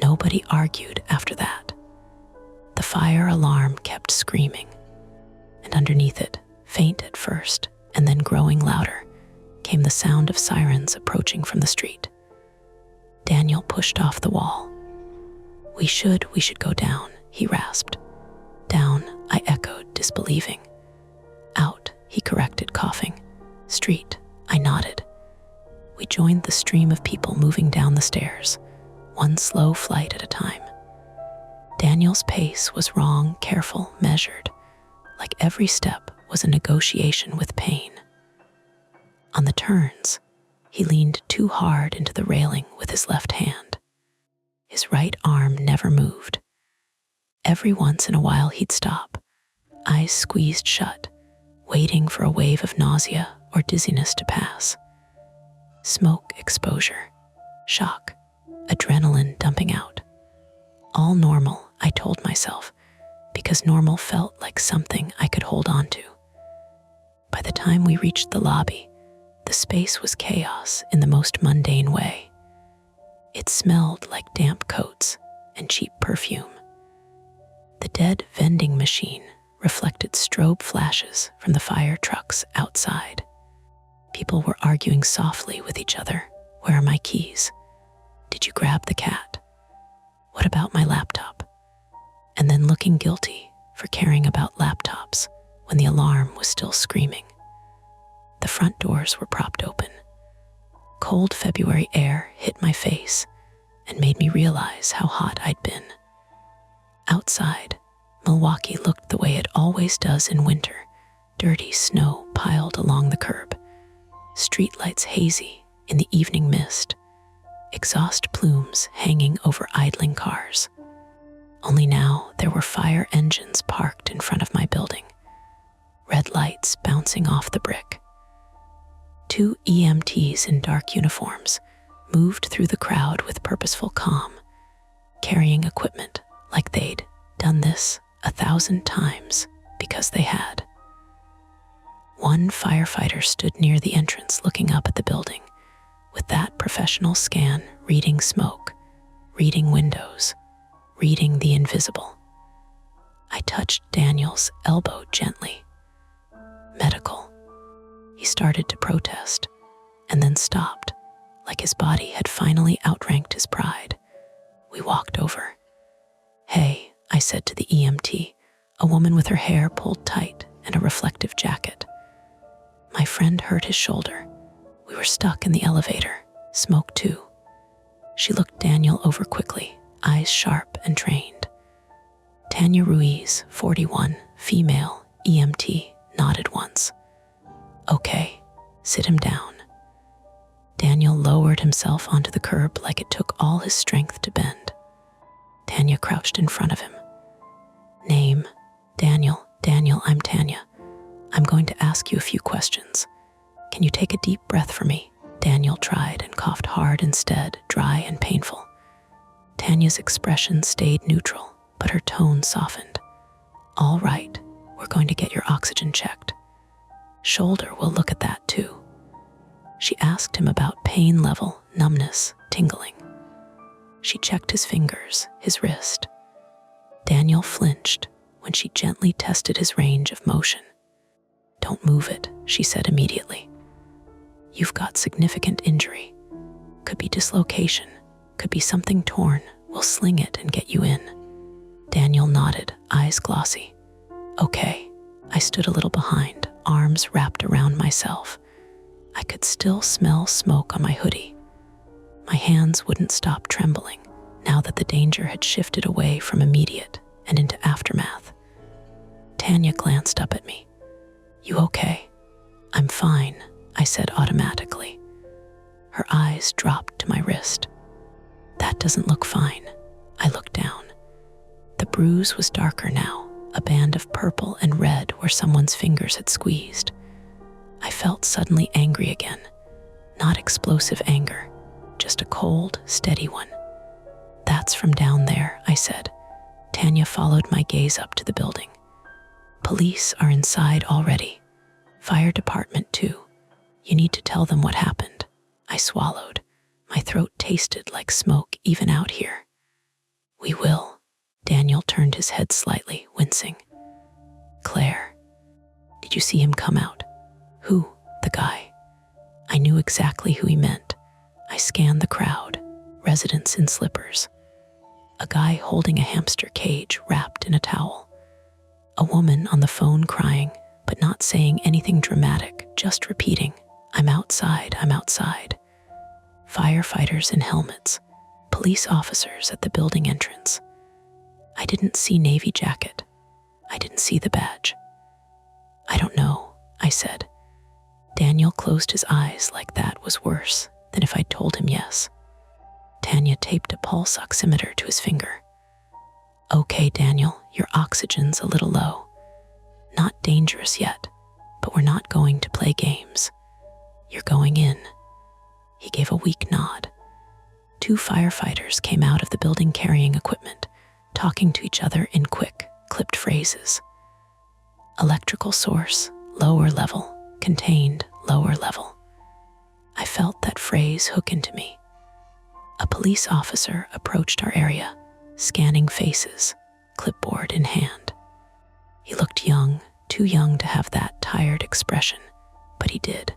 Nobody argued after that. The fire alarm kept screaming, and underneath it, faint at first and then growing louder, came the sound of sirens approaching from the street. Daniel pushed off the wall. We should go down," he rasped. "Down," I echoed, disbelieving. "Out," he corrected, coughing. "Street," I nodded. We We joined the stream of people moving down the stairs, one slow flight at a time. Daniel's pace was wrong, careful, measured, like every step was a negotiation with pain. On the turns, he leaned too hard into the railing with his left hand. His right arm never moved. Every once in a while he'd stop, eyes squeezed shut, waiting for a wave of nausea or dizziness to pass. Smoke exposure, shock, adrenaline dumping out. All normal, I told myself, because normal felt like something I could hold on to. By the time we reached the lobby, the space was chaos in the most mundane way. It smelled like damp coats and cheap perfume. The dead vending machine reflected strobe flashes from the fire trucks outside. People were arguing softly with each other. Where are my keys? Did you grab the cat? What about my laptop? And then looking guilty for caring about laptops when the alarm was still screaming. The front doors were propped open. Cold February air hit my face and made me realize how hot I'd been. Outside, Milwaukee looked the way it always does in winter, dirty snow piled along the curb, streetlights hazy in the evening mist, exhaust plumes hanging over idling cars. Only now there were fire engines parked in front of my building, red lights bouncing off the brick. 2 EMTs in dark uniforms moved through the crowd with purposeful calm, carrying equipment like they'd done this 1,000 times because they had. One firefighter stood near the entrance looking up at the building, with that professional scan reading smoke, reading windows, reading the invisible. I touched Daniel's elbow gently. Medical. He started to protest, and then stopped, like his body had finally outranked his pride. We walked over. Hey, I said to the EMT, a woman with her hair pulled tight and a reflective jacket. My friend hurt his shoulder. We were stuck in the elevator, smoke too. She looked Daniel over quickly, eyes sharp and trained. Tanya Ruiz, 41, female, EMT, nodded once. Okay, sit him down. Daniel lowered himself onto the curb like it took all his strength to bend. Tanya crouched in front of him. Name, Daniel, I'm Tanya. I'm going to ask you a few questions. Can you take a deep breath for me? Daniel tried and coughed hard instead, dry and painful. Tanya's expression stayed neutral, but her tone softened. All right, we're going to get your oxygen checked. Shoulder will look at that too. She asked him about pain level, numbness, tingling. She checked his fingers, his wrist. Daniel flinched when she gently tested his range of motion. Don't move it, she said immediately. You've got significant injury. Could be dislocation, could be something torn. We'll sling it and get you in. Daniel nodded, eyes glossy. Okay. I stood a little behind, arms wrapped around myself. I could still smell smoke on my hoodie. My hands wouldn't stop trembling now that the danger had shifted away from immediate and into aftermath. Tanya glanced up at me. You okay? I'm fine, I said automatically. Her eyes dropped to my wrist. That doesn't look fine. I looked down. The bruise was darker now, a band of purple and red where someone's fingers had squeezed. I felt suddenly angry again. Not explosive anger, just a cold, steady one. That's from down there, I said. Tanya followed my gaze up to the building. Police are inside already. Fire department too. You need to tell them what happened. I swallowed. My throat tasted like smoke even out here. We will. Daniel turned his head slightly, wincing. Claire. Did you see him come out? Who? The guy. I knew exactly who he meant. I scanned the crowd, residents in slippers. A guy holding a hamster cage wrapped in a towel. A woman on the phone crying, but not saying anything dramatic, just repeating, I'm outside, I'm outside. firefighters in helmets, police officers at the building entrance. I didn't see Navy jacket. I didn't see the badge. I don't know, I said. Daniel closed his eyes like that was worse than if I'd told him yes. Tanya taped a pulse oximeter to his finger. Okay, Daniel, your oxygen's a little low. Not dangerous yet, but we're not going to play games. You're going in. He gave a weak nod. 2 firefighters came out of the building carrying equipment, talking to each other in quick, clipped phrases. Electrical source, lower level, contained, lower level. I felt that phrase hook into me. A police officer approached our area, scanning faces, clipboard in hand. He looked young, too young to have that tired expression, but he did.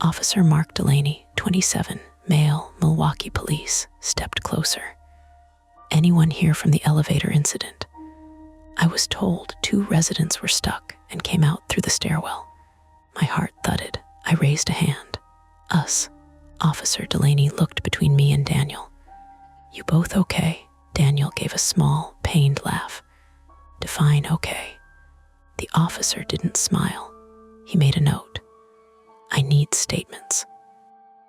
Officer Mark Delaney, 27, male, Milwaukee Police, stepped closer. Anyone here from the elevator incident? I was told 2 residents were stuck and came out through the stairwell. My heart thudded. I raised a hand. Us. Officer Delaney looked between me and Daniel. You both okay? Daniel gave a small, pained laugh. Define okay. The officer didn't smile. He made a note. I need statements.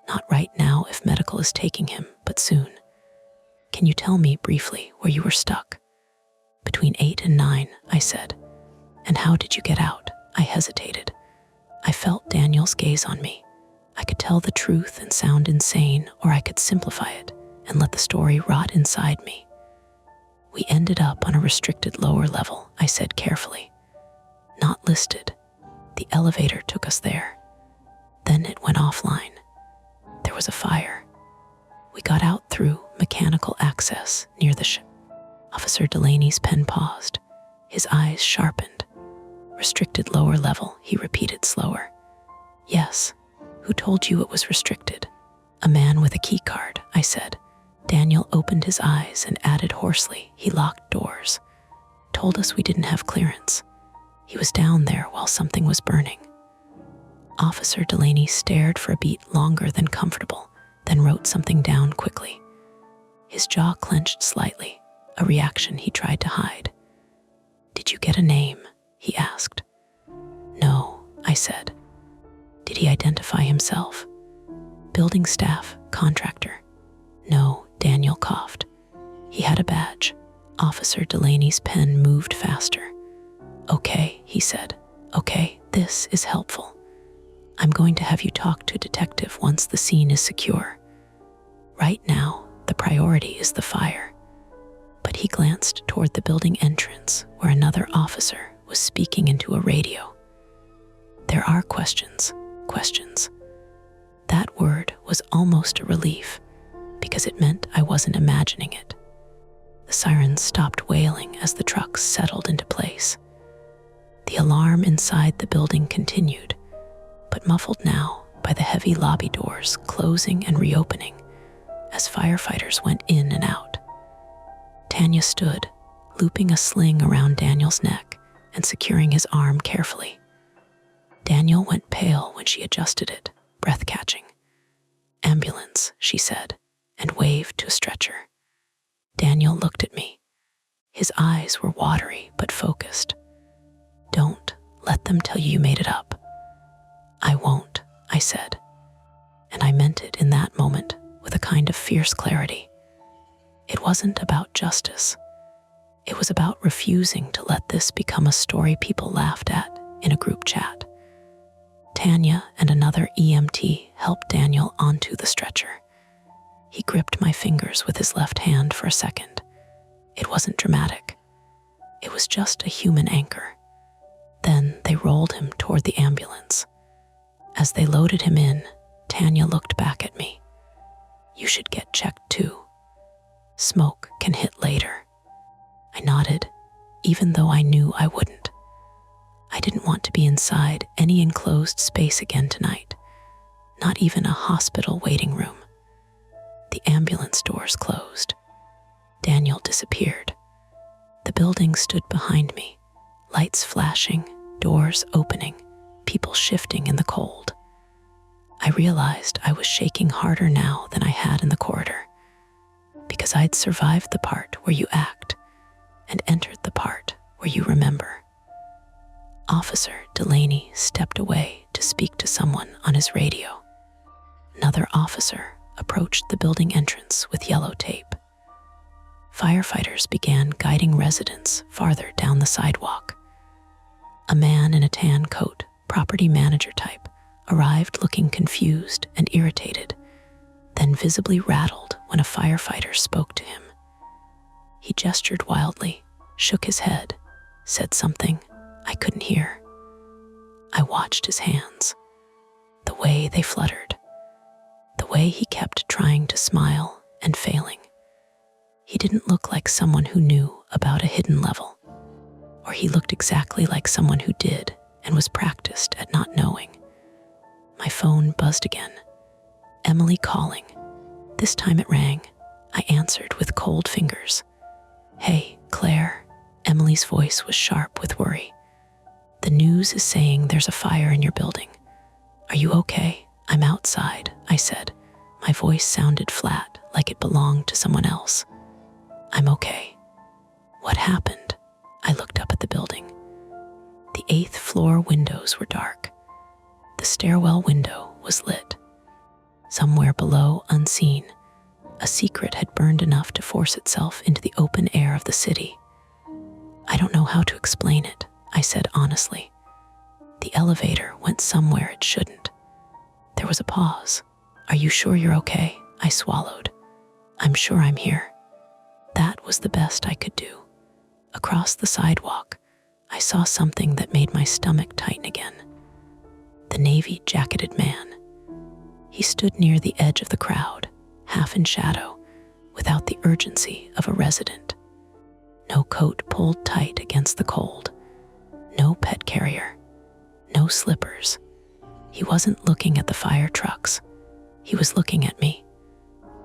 Not right now if medical is taking him, but soon. Can you tell me briefly where you were stuck? Between 8 and 9, I said. And how did you get out? I hesitated. I felt Daniel's gaze on me. I could tell the truth and sound insane, or I could simplify it and let the story rot inside me. We ended up on a restricted lower level, I said carefully. Not listed. The elevator took us there. Then it went offline. There was a fire. We got out through mechanical access near the ship. Officer Delaney's pen paused. His eyes sharpened. Restricted lower level, he repeated slower. Yes. Who told you it was restricted? A man with a key card, I said. Daniel opened his eyes and added hoarsely, he locked doors. Told us we didn't have clearance. He was down there while something was burning. Officer Delaney stared for a beat longer than comfortable, then wrote something down quickly. His jaw clenched slightly, a reaction he tried to hide. Did you get a name? He asked. No, I said. Did he identify himself? Building staff, contractor. No, Daniel coughed. He had a badge. Officer Delaney's pen moved faster. Okay, he said. Okay, this is helpful. I'm going to have you talk to a detective once the scene is secure. Right now, the priority is the fire. But he glanced toward the building entrance where another officer was speaking into a radio. There are questions. That word was almost a relief because it meant I wasn't imagining it. The sirens stopped wailing as the trucks settled into place. The alarm inside the building continued, but muffled now by the heavy lobby doors closing and reopening as firefighters went in and out. Tanya stood, looping a sling around Daniel's neck and securing his arm carefully. Daniel went pale when she adjusted it, breath-catching. Ambulance, she said, and waved to a stretcher. Daniel looked at me. His eyes were watery but focused. Don't let them tell you made it up. I won't, I said. And I meant it in that moment with a kind of fierce clarity. It wasn't about justice. It was about refusing to let this become a story people laughed at in a group chat. Tanya and another EMT helped Daniel onto the stretcher. He gripped my fingers with his left hand for a second. It wasn't dramatic. It was just a human anchor. Then they rolled him toward the ambulance. As they loaded him in, Tanya looked back at me. You should get checked too. Smoke can hit later. I nodded, even though I knew I wouldn't. I didn't want to be inside any enclosed space again tonight, not even a hospital waiting room. The ambulance doors closed. Daniel disappeared. The building stood behind me, lights flashing, doors opening, people shifting in the cold. I realized I was shaking harder now than I had in the corridor, because I'd survived the part where you act and entered the part where you remember. Officer Delaney stepped away to speak to someone on his radio. Another officer approached the building entrance with yellow tape. Firefighters began guiding residents farther down the sidewalk. A man in a tan coat, property manager type, arrived looking confused and irritated, then visibly rattled when a firefighter spoke to him. He gestured wildly, shook his head, said something I couldn't hear. I watched his hands, the way they fluttered, the way he kept trying to smile and failing. He didn't look like someone who knew about a hidden level, or he looked exactly like someone who did and was practiced at not knowing. My phone buzzed again. Emily calling. This time it rang. I answered with cold fingers. "Hey, Claire." Emily's voice was sharp with worry. "The news is saying there's a fire in your building. Are you okay?" "I'm outside," I said. My voice sounded flat, like it belonged to someone else. "I'm okay." "What happened?" I looked up at the building. The 8th floor windows were dark. The stairwell window was lit. Somewhere below, unseen, a secret had burned enough to force itself into the open air of the city. "I don't know how to explain it," I said honestly. "The elevator went somewhere it shouldn't." There was a pause. "Are you sure you're okay?" I swallowed. "I'm sure I'm here." That was the best I could do. Across the sidewalk, I saw something that made my stomach tighten again. The navy-jacketed man. He stood near the edge of the crowd, half in shadow, without the urgency of a resident. No coat pulled tight against the cold. No pet carrier. No slippers. He wasn't looking at the fire trucks. He was looking at me.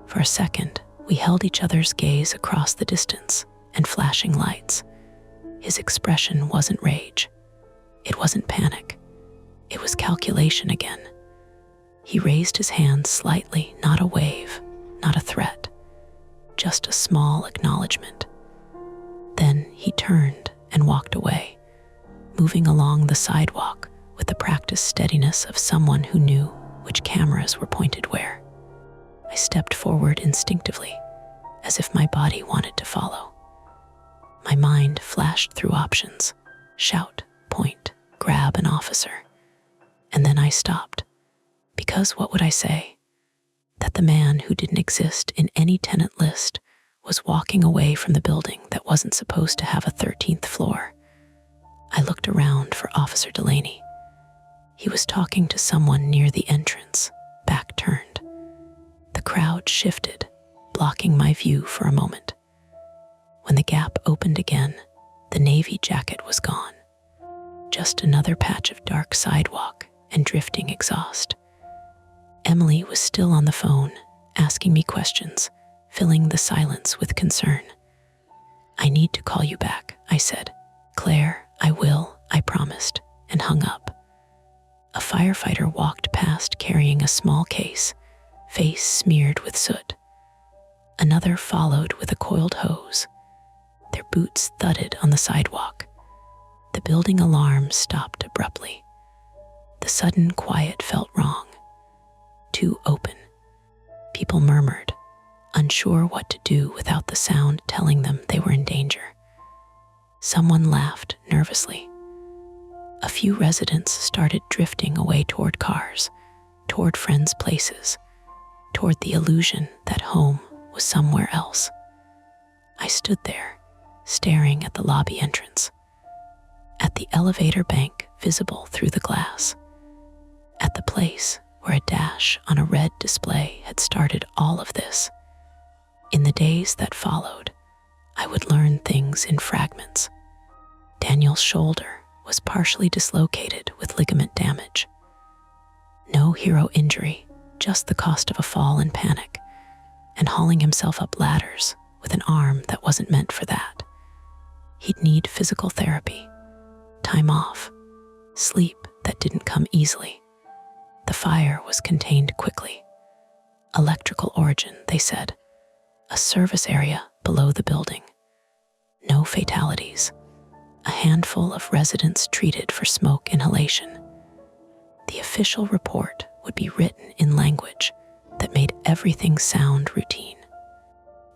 For a second, we held each other's gaze across the distance and flashing lights. His expression wasn't rage. It wasn't panic. It was calculation again. He raised his hand slightly, not a wave, not a threat, just a small acknowledgement. Then he turned and walked away, moving along the sidewalk with the practiced steadiness of someone who knew which cameras were pointed where. I stepped forward instinctively, as if my body wanted to follow. My mind flashed through options: shout, point, grab an officer. And then I stopped, because what would I say? That the man who didn't exist in any tenant list was walking away from the building that wasn't supposed to have a 13th floor. I looked around for Officer Delaney. He was talking to someone near the entrance, back turned. The crowd shifted, blocking my view for a moment. When the gap opened again, the navy jacket was gone. Just another patch of dark sidewalk and drifting exhaust. Emily was still on the phone, asking me questions, filling the silence with concern. "I need to call you back," I said. "Claire, I will," I promised, and hung up. A firefighter walked past carrying a small case, face smeared with soot. Another followed with a coiled hose. Their boots thudded on the sidewalk. The building alarm stopped abruptly. The sudden quiet felt wrong. Too open. People murmured, unsure what to do without the sound telling them they were in danger. Someone laughed nervously. A few residents started drifting away toward cars, toward friends' places, toward the illusion that home was somewhere else. I stood there, staring at the lobby entrance, at the elevator bank visible through the glass, at the place where a dash on a red display had started all of this. In the days that followed, I would learn things in fragments. Daniel's shoulder was partially dislocated with ligament damage. No hero injury, just the cost of a fall in panic, and hauling himself up ladders with an arm that wasn't meant for that. He'd need physical therapy, time off, sleep that didn't come easily. The fire was contained quickly. Electrical origin, they said. A service area below the building. No fatalities. A handful of residents treated for smoke inhalation. The official report would be written in language that made everything sound routine.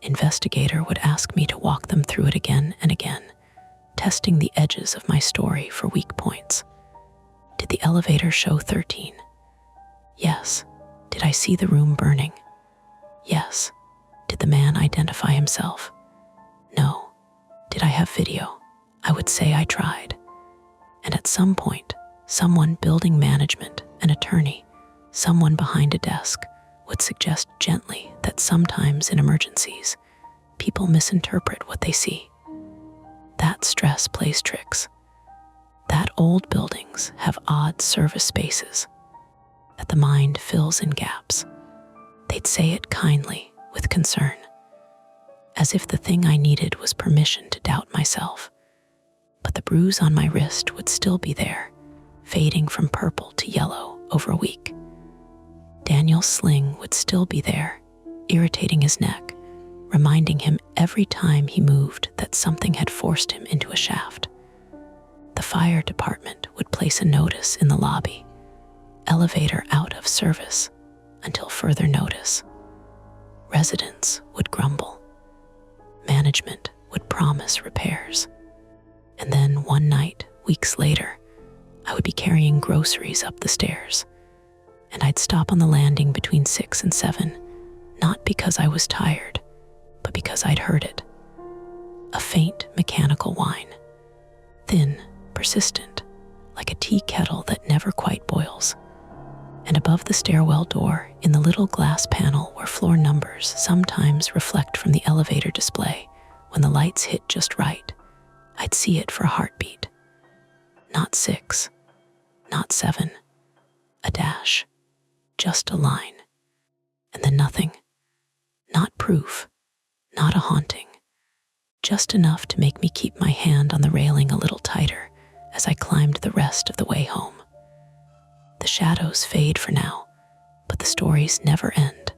Investigator would ask me to walk them through it again and again, testing the edges of my story for weak points. Did the elevator show 13? Yes. Did I see the room burning? Yes. Did the man identify himself? No. Did I have video? I would say I tried. And at some point, someone building management, an attorney, someone behind a desk, would suggest gently that sometimes in emergencies, people misinterpret what they see. That stress plays tricks. That old buildings have odd service spaces, that the mind fills in gaps. They'd say it kindly, with concern, as if the thing I needed was permission to doubt myself. But the bruise on my wrist would still be there, fading from purple to yellow over a week. Daniel's sling would still be there, irritating his neck, reminding him every time he moved that something had forced him into a shaft. The fire department would place a notice in the lobby, elevator out of service until further notice. Residents would grumble. Management would promise repairs. And then one night, weeks later, I would be carrying groceries up the stairs, and I'd stop on the landing between 6 and 7, not because I was tired, but because I'd heard it. A faint mechanical whine, thin, persistent, like a tea kettle that never quite boils. And above the stairwell door, in the little glass panel where floor numbers sometimes reflect from the elevator display, when the lights hit just right, I'd see it for a heartbeat. Not 6, not 7, a dash, just a line. And then nothing. Not proof, not a haunting. Just enough to make me keep my hand on the railing a little tighter as I climbed the rest of the way home. The shadows fade for now, but the stories never end.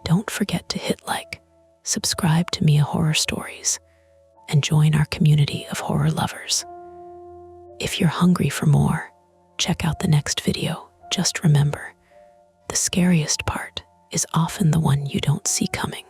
Don't forget to hit like, subscribe to Mia Horror Stories, and join our community of horror lovers. If you're hungry for more, check out the next video. Just remember, the scariest part is often the one you don't see coming.